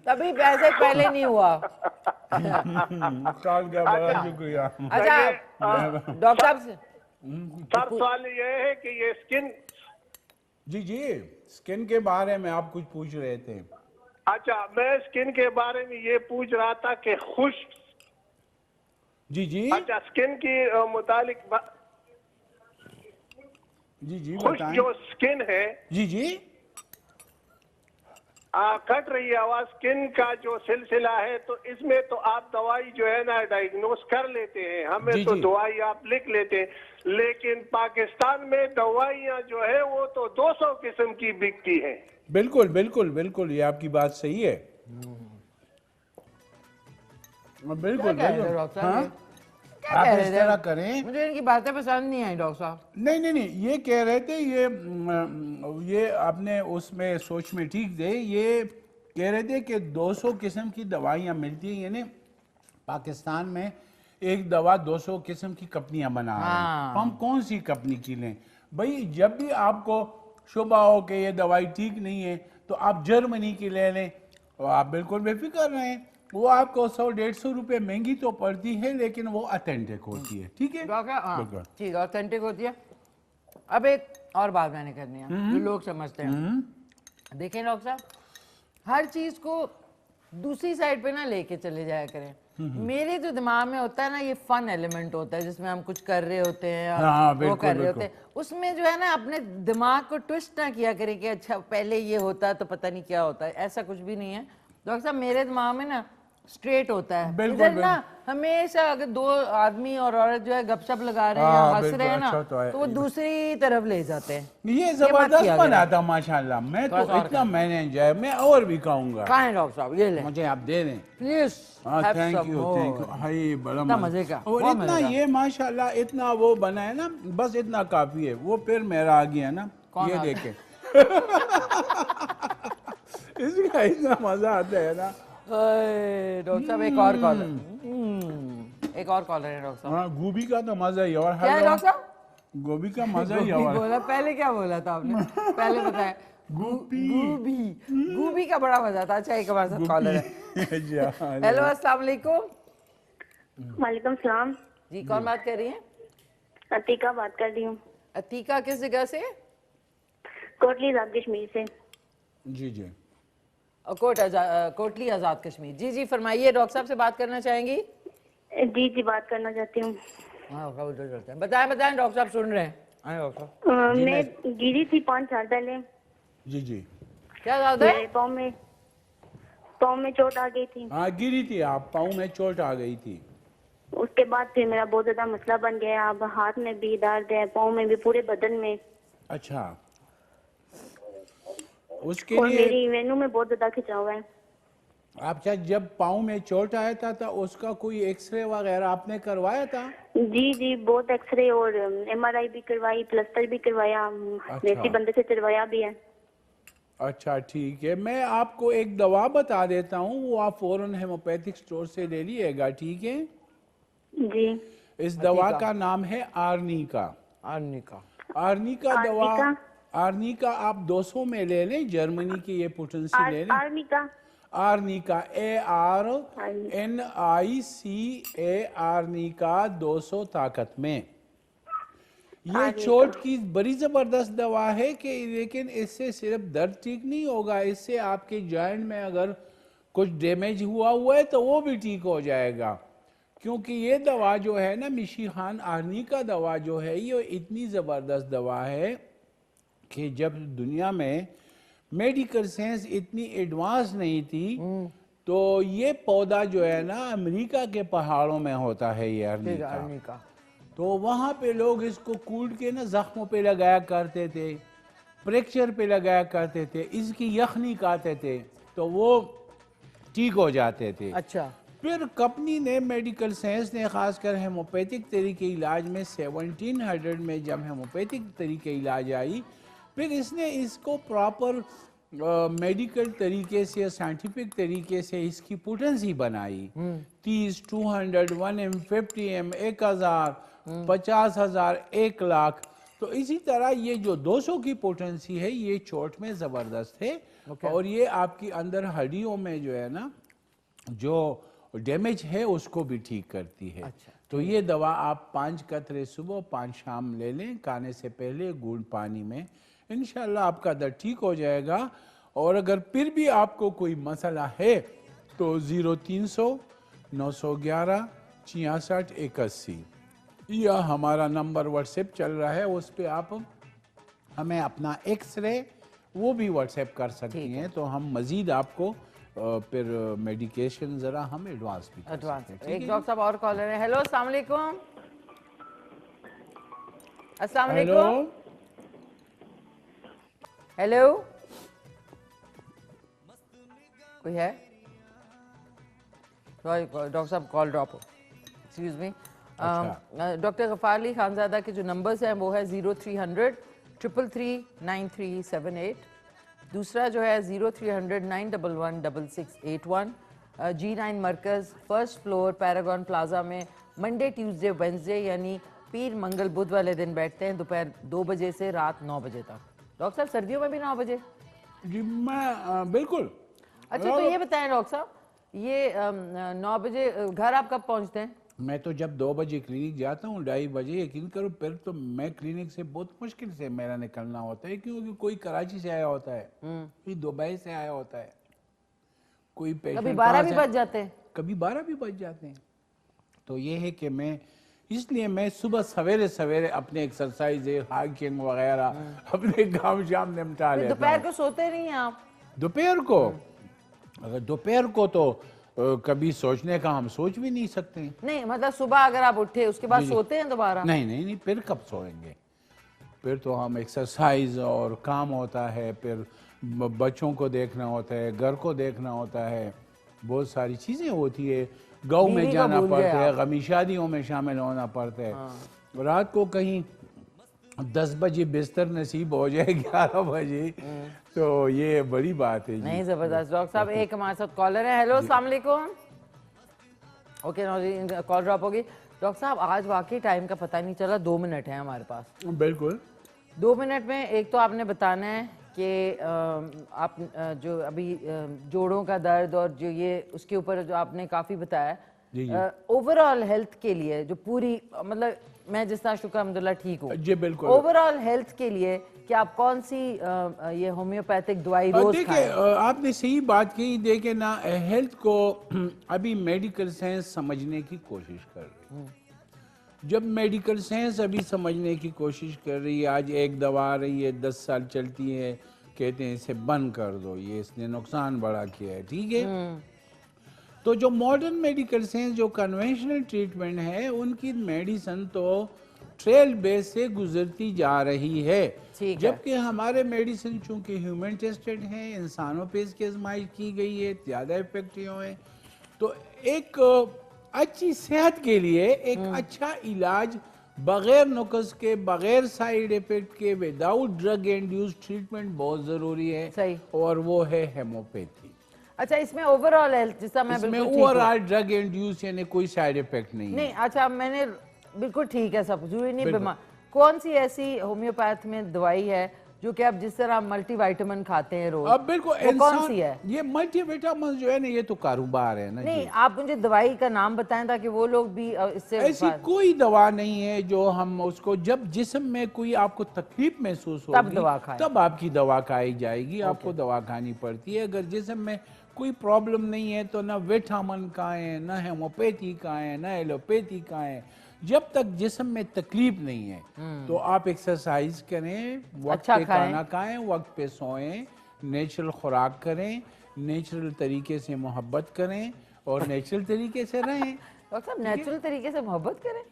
तभी पैसे पहले नहीं हुआ। काल का बड़ा शुक्रिया। अच्छा डॉक्टर साहब से सर, सवाल ये है कि ये स्किन, जी जी स्किन के बारे में आप कुछ पूछ रहे थे। अच्छा, मैं स्किन के बारे में ये पूछ रहा था कि खुश्क, जी जी अच्छा स्किन की मुतालिक, जी जी खुश्क बताएं। जो स्किन है, जी जी कट रही है आवाज, स्किन का जो सिलसिला है, तो इसमें तो आप दवाई जो है ना डायग्नोस कर लेते हैं, हमें जी, तो जी। दवाई आप लिख लेते हैं, लेकिन पाकिस्तान में दवाइयाँ जो है वो तो 200 किस्म की बिकती हैं। बिल्कुल बिल्कुल बिल्कुल, ये आपकी बात सही है। बिल्कुल क्या कह रहे थे बिल्कुल। डॉक्टर साहब? हाँ? क्या आप कह इस रहे थे? तरह करें। मुझे इनकी बातें पसंद नहीं आई डॉक्टर साहब। नहीं नहीं नहीं, ये कह रहे थे, ये आपने उसमें सोच में ठीक थे, ये कह रहे थे कि 200 किस्म की दवाइयाँ मिलती हैं, यानी पाकिस्तान में एक दवा 200 किस्म की कंपनियां बना रही हैं, तो हम कौन सी कंपनी की लें? भाई जब भी आपको शुबा हो कि ये दवाई ठीक नहीं है तो आप जर्मनी की ले लें, और आप बिल्कुल बेफिक्र रहें, वो आपको 100-150 रुपये महंगी तो पड़ती है, लेकिन वो ऑथेंटिक होती है। ठीक है डॉक्टर, हाँ बिल्कुल। ठीक, ऑथेंटिक होती है। अब एक और बात मैंने करनी है जो लोग समझते हैं। देखें डॉक्टर साहब, हर चीज को दूसरी साइड पे ना लेके चले जाया करें। मेरे जो दिमाग में होता है ना, ये फन एलिमेंट होता है जिसमें हम कुछ कर रहे होते हैं, हाँ, वो बिल्कुल, कर रहे बिल्कुल। होते हैं, उसमें जो है ना अपने दिमाग को ट्विस्ट ना किया करें कि अच्छा पहले ये होता तो पता नहीं क्या होता है। ऐसा कुछ भी नहीं है डॉक्टर साहब, मेरे दिमाग में ना स्ट्रेट होता है। बिल्कुल, इधर ना हमेशा अगर दो आदमी और औरत जो है गपशप लगा रहे हैं हाँ, या हंस बिल्कुल, रहे हैं ना, अच्छा तो है। तो वो दूसरी तरफ ले जाते हैं। ये मत जबरदस्त किया बना करें। था माशाल्लाह, मैं थोड़ा तो सा और इतना मैंने एंजॉय, मैं और भी कहूँगा। कहाँ है डॉक्टर साहब, ये ले मुझे आप दे दें। प्लीज। हाँ थैंक यू थैंक यू। हाय बड़ा इतना मजे का, और बहुत इतना मजे का। ये माशाल्लाह इतना वो बना है ना, बस इतना काफी है। वो फिर मेरा आ गया ना, कौन ये आ देखे इसका इतना मजा आता है ना। डॉक्टर साहब एक और कॉलर, एक और कॉलर है डॉक्टर साहब। हाँ गोभी का तो मजा ही और। क्या है डॉक्टर साहब? गोभी का मजा ही गोभी और। बोला, पहले क्या बोला था आपने? पहले बताया गूबी का बड़ा मजा था। अच्छा, एक हमारे साथ कॉलर है। हेलो, अस्सलाम वालेकुम। वालेकुम सलाम जी, कौन बात कर रही हैं? अतीका बात कर रही हूँ। अतीका किस जगह से? कोटली आजाद कश्मीर से। जी जी, कोटली आजाद कश्मीर। जी जी, फरमाइए, डॉक्टर साहब से बात करना चाहेंगी? जी जी, बात करना चाहती हूँ। बताएं बताएं, डॉक्टर साहब सुन रहे हैं। डॉक्टर साहब, मैं गिरी थी 5 साल पहले। जी जी, क्या ज्यादा है? पाँव में चोट आ गई थी। हाँ, गिरी थी आप, पाँव में चोट आ गई थी। उसके बाद फिर मेरा बहुत ज्यादा मसला बन गया। अब हाथ में भी दर्द है, पाँव में भी, पूरे बदन में। अच्छा, उसके और लिए मेरी वेन्यू में बहुत ज्यादा खिंचाव है। अच्छा, जब पाँव में चोट आया था उसका कोई एक्सरे वगैरह आपने करवाया था? जी जी, बहुत एक्सरे और MRI भी करवाई, प्लास्टर भी करवाया, देसी बंदे से चलवाया भी है। अच्छा, ठीक है, मैं आपको एक दवा बता देता हूँ, वो आप फौरन होम्योपैथिक स्टोर से ले लीजिएगा, ठीक है जी। इस दवा का नाम है आर्निका। आर्निका दवा, आर्निका आप 200 में ले लें, जर्मनी की ये पोटेंसी ले लें। आर्निका ARNICA, आर्निका 200 ताकत में। ये चोट की बड़ी जबरदस्त दवा है कि, लेकिन इससे सिर्फ दर्द ठीक नहीं होगा, इससे आपके जॉइंट में अगर कुछ डैमेज हुआ है तो वो भी ठीक हो जाएगा। क्योंकि ये दवा जो है ना, मिशीहान आर्निका दवा जो है, ये इतनी जबरदस्त दवा है कि जब दुनिया में मेडिकल साइंस इतनी एडवांस नहीं थी तो ये पौधा जो है ना, अमेरिका के पहाड़ों में होता है ये आर्निका। तो वहाँ पे लोग इसको कूट के ना जख्मों पे लगाया करते थे, फ्रैक्चर पे लगाया करते थे, इसकी यखनी खाते थे तो वो ठीक हो जाते थे। अच्छा, फिर कंपनी ने, मेडिकल साइंस ने, खासकर होम्योपैथिक तरीके इलाज में 1700 में जब होम्योपैथिक तरीके इलाज आई, फिर इसने इसको प्रॉपर मेडिकल तरीके से, साइंटिफिक तरीके से इसकी पोटेंसी बनाई। 30, 200, 1M, 50M, 1000, 50,000, 1 लाख। तो इसी तरह ये जो 200 की पोटेंसी है, ये चोट में ज़बरदस्त है। और ये आपकी अंदर हड्डियों में जो है ना, जो डैमेज है उसको भी ठीक करती है। अच्छा, तो ये दवा आप 5 कतरे सुबह 5 शाम ले लें, खाने से पहले गुड़ पानी में, इंशाल्लाह आपका दर्द ठीक हो जाएगा। और अगर फिर भी आपको कोई मसला है तो 0300 911 66 81 यह हमारा नंबर व्हाट्सएप चल रहा है, उस पर आप हमें अपना एक्सरे वो भी व्हाट्सएप कर सकती हैं, तो हम मजीद आपको फिर मेडिकेशन जरा हम एडवांस भी कर सकते हैं। एक डॉक्टर साहब और कॉलर है। हेलो, अस्सलाम वालेकुम। अस्सलाम वालेकुम। हेलो, कोई है? डॉक्टर साहब कॉल ड्रॉप हो, excuse me. Doctor Gaffar Ali Khanzada के जो नंबर्स हैं वो है 0300 333 9378, दूसरा जो है 0300 911 6681। G9 मरकज़, फर्स्ट फ्लोर, पैरागॉन प्लाजा में मंडे, ट्यूसडे, वेंसडे यानी पीर, मंगल, बुध वाले दिन बैठते हैं, दोपहर 2 बजे से रात 9 बजे तक। डॉक्टर साहब, सर्दियों में भी 9 बजे? जी, मैं बिल्कुल। अच्छा, तो ये बताएं डॉक्टर साहब, ये 9 बजे घर आप कब पहुंचते हैं? मैं तो जब 2 बजे क्लिनिक जाता हूँ, 2:30 बजे, यकीन करो फिर तो मैं क्लिनिक से बहुत मुश्किल से मेरा निकलना होता है, क्योंकि कोई कराची से आया होता है, कोई दुबई से आया होता है, कोई पेशेंट कभी 12 भी बज जाते हैं, कभी 12 भी बज जाते हैं। तो ये है कि मैं, इसलिए मैं सुबह सवेरे सवेरे अपने एक्सरसाइज, हाइकिंग वगैरह अपने काम शाम निपटा लेता हूं। दोपहर को सोते नहीं हैं आप? दोपहर को, अगर दोपहर को तो कभी सोचने का हम सोच भी नहीं सकते। नहीं, मतलब सुबह अगर आप उठे उसके बाद सोते हैं दोबारा? नहीं नहीं नहीं, फिर कब सोएंगे? फिर तो हम एक्सरसाइज और काम होता है, फिर बच्चों को देखना होता है, घर को देखना होता है, बहुत सारी चीजें होती है, गाँव में जाना पड़ता है, गमी शादियों में शामिल होना पड़ता है। रात को कहीं 10 बजे बिस्तर नसीब हो जाए, 11 बजे, तो ये बड़ी बात है। नहीं, जबरदस्त। डॉक्टर साहब, एक हमारे साथ कॉलर है। हेलो, अस्सलाम वालेकुम। ओके, नो, कॉल ड्रॉप होगी। डॉक्टर साहब, आज वाकई टाइम का पता नहीं चला, 2 मिनट है हमारे पास। बिल्कुल। 2 मिनट में एक तो आपने बताना है कि आप जो अभी जोड़ों का दर्द और जो ये उसके ऊपर जो आपने काफ़ी बताया, ओवरऑल हेल्थ के लिए जो पूरी मतलब मैं जिस तरह शुक्र अल्हम्दुलिल्लाह ठीक हूँ जी बिल्कुल, ओवरऑल हेल्थ के लिए कि आप कौन सी ये होम्योपैथिक दवाई रोज देखिए आपने सही बात की। देखिए ना, हेल्थ को अभी मेडिकल साइंस समझने की कोशिश कर रही है। जब मेडिकल साइंस अभी समझने की कोशिश कर रही है, आज एक दवा आ रही है 10 साल चलती है, कहते हैं इसे बंद कर दो, ये इसने नुकसान बड़ा किया है, ठीक है। तो जो मॉडर्न मेडिकल साइंस, जो कन्वेंशनल ट्रीटमेंट है, उनकी मेडिसिन तो ट्रेल बेस से गुजरती जा रही है, जबकि हमारे मेडिसिन चूंकि ह्यूमन टेस्टेड हैं, इंसानों पे इसकी आजमाइश की गई है, ज़्यादा इफेक्टिव है। तो एक अच्छी सेहत के लिए एक अच्छा इलाज बगैर नुक्स के, बगैर साइड इफेक्ट के, विदाउट ड्रग इंड्यूस्ड ट्रीटमेंट बहुत ज़रूरी है। सही। और वो है हेमोपैथी। अच्छा, इसमें ओवरऑल हेल्थ जिसका मैं इसमें बिल्कुल ओवरऑल ड्रग इंड्यूस यानी कोई साइड इफेक्ट नहीं। अच्छा मैंने बिल्कुल ठीक है, सब जरूरी नहीं बीमार। कौन सी ऐसी होम्योपैथ में दवाई है जो कि आप जिस तरह मल्टीविटामिन खाते हैं रोज, अब बिल्कुल वो कौन सी है? ये मल्टीविटामिन जो है ना, ये तो कारोबार है ना। नहीं, आप मुझे दवाई का नाम बताएं ताकि वो लोग भी इससे ऐसी कोई दवा नहीं है जो हम उसको, जब जिस्म में कोई आपको तकलीफ महसूस होगी तब दवा खाएं, तब आपकी दवा खाई जाएगी। आपको दवा खानी पड़ती है। अगर जिस्म में कोई प्रॉब्लम नहीं है तो ना विटामिन खाएं, ना हेमोपैथी खाएं, ना एलोपैथी खाएं। जब तक जिस्म में तकलीफ नहीं है तो आप एक्सरसाइज करें, वक्त पे खाना खाएं, वक्त पे सोएं, नेचुरल खुराक करें, नेचुरल तरीके से मोहब्बत करें और नेचुरल तरीके से रहें। डॉक्टर साहब, नेचुरल तरीके से मोहब्बत करें?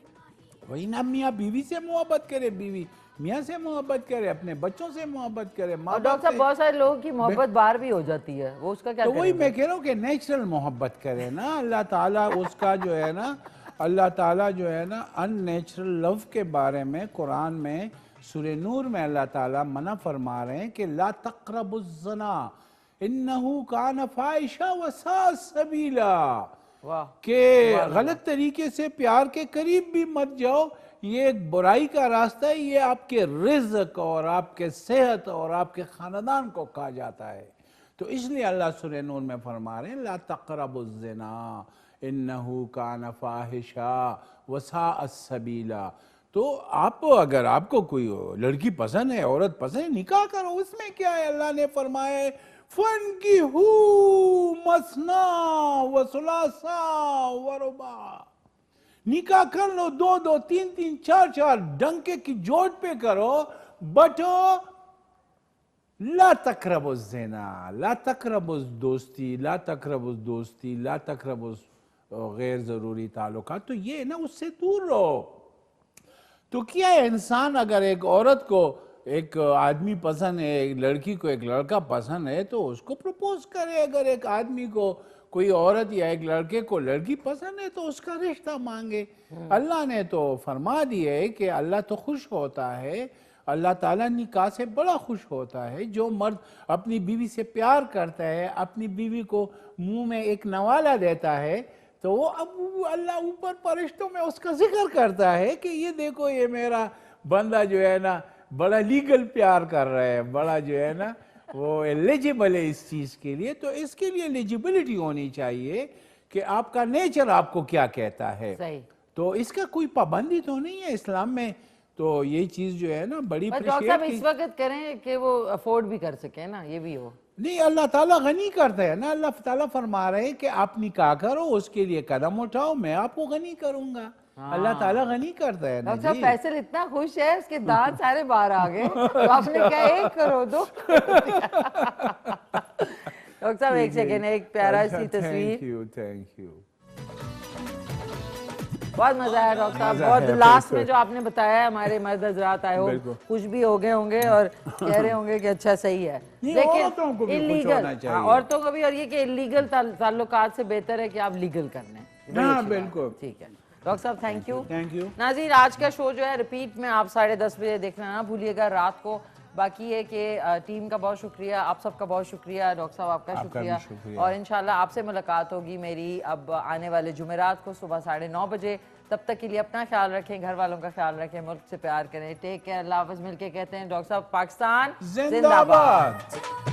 वही ना, मियाँ बीवी से मोहब्बत करे, बीवी मियाँ से मोहब्बत करे, अपने बच्चों से मोहब्बत करे। और डॉक्टर साहब, बहुत सारे लोगों की मोहब्बत बाहर भी हो जाती है, वो उसका क्या? तो वही मैं कह रहा हूँ कि नेचुरल मोहब्बत करे ना। अल्लाह ताला उसका जो है ना, अल्लाह ताला जो है ना, अननेचुरल लव के बारे में कुरान में सूरह नूर में अल्लाह ताला मना फरमा रहे हैं कि ला तक़रबुज़ ज़ना इन्नहु कान फ़ाहिशा व साअ सबीला, के गलत तरीके से प्यार के करीब भी मत जाओ, ये एक बुराई का रास्ता है, ये आपके रिज़्क़ और आपके सेहत और आपके ख़ानदान को कहा जाता है। तो इसलिए अल्लाह सूरह नूर में फरमा रहे हैं ला तक़रबुज़ ज़ना इन्नहु कान फ़ाहिशा व साअ सबीला। तो आप, अगर आपको कोई लड़की पसंद है, औरत पसंद है, निकाह करो, उसमें क्या है। अल्लाह ने फरमाया फनकिहू मसना व सुलासा व रुबा, निकाह कर लो, 2-2, 3-3, 4-4 डंके की जोड़ पे करो, बट ला तक़रबुज़ ज़िना, ला तक़रबुज़ दोस्ती, ला तक़रबुज़ दोस्ती, ला तक़रबुज़ गैर ज़रूरी ताल्लुकात। तो ये ना, उससे दूर रहो। तो क्या है, इंसान अगर एक औरत को एक आदमी पसंद है, एक लड़की को एक लड़का पसंद है, तो उसको प्रपोज करे। अगर एक आदमी को कोई औरत या एक लड़के को लड़की पसंद है तो उसका रिश्ता मांगे। अल्लाह ने तो फरमा दिया है कि अल्लाह तो खुश होता है, अल्लाह ताला निकाह से बड़ा खुश होता है। जो मर्द अपनी बीवी से प्यार करता है, अपनी बीवी को मुंह में एक नवाला देता है, तो वो अब अल्लाह ऊपर फरिश्तों में उसका जिक्र करता है कि ये देखो, ये मेरा बंदा जो है ना बड़ा लीगल प्यार कर रहा है, बड़ा जो है ना वो एलिजिबल है इस चीज़ के लिए। तो इसके लिए एलिजिबिलिटी होनी चाहिए कि आपका नेचर आपको क्या कहता है। सही। तो इसका कोई पाबंदी तो नहीं है इस्लाम में। तो ये चीज़ जो है ना बड़ी डॉक्टर साहब इस वक्त करें कि वो अफोर्ड भी कर सके ना, ये भी हो। नहीं, अल्लाह ताला गनी करता है ना। अल्लाह ताला फरमा रहे हैं कि आप निकाह करो, उसके लिए कदम उठाओ, मैं आपको गनी करूंगा। अल्लाह ताला गनी करता है ना। डॉक्टर फैसल इतना खुश है, उसके दांत सारे बाहर आ गए, तो आपने क्या एक करो दो। डॉक्टर साहब एक सेकेंड, एक प्यारा सी तस्वीर। Thank you. बहुत मजा आया डॉक्टर साहब, बहुत लास्ट में जो आपने बताया, हमारे मर्द हजरात आए हो, खुश भी हो गए होंगे और कह रहे होंगे कि अच्छा सही है। लेकिन इलीगल, औरतों को भी, और ये कि इलीगल ताल्लुकात से बेहतर है कि आप लीगल कर लें। हाँ बिल्कुल, ठीक है डॉक्टर साहब, थैंक यू। Thank you. नाज़रीन, आज का शो जो है रिपीट में आप 10:30 बजे देखना ना भूलिएगा। रात को बाकी है कि टीम का बहुत शुक्रिया, आप सबका बहुत शुक्रिया, डॉक्टर साहब आपका आपका भी शुक्रिया, शुक्रिया। और इंशाल्लाह आपसे मुलाकात होगी मेरी अब आने वाले जुमेरात को सुबह 9:30 बजे। तब तक के लिए अपना ख्याल रखें, घर वालों का ख्याल रखें, मुल्क से प्यार करें। टेक केयर, अल्लाह हाफ़िज़। मिलके कहते हैं डॉक्टर साहब पाकिस्तान जिंदाबाद।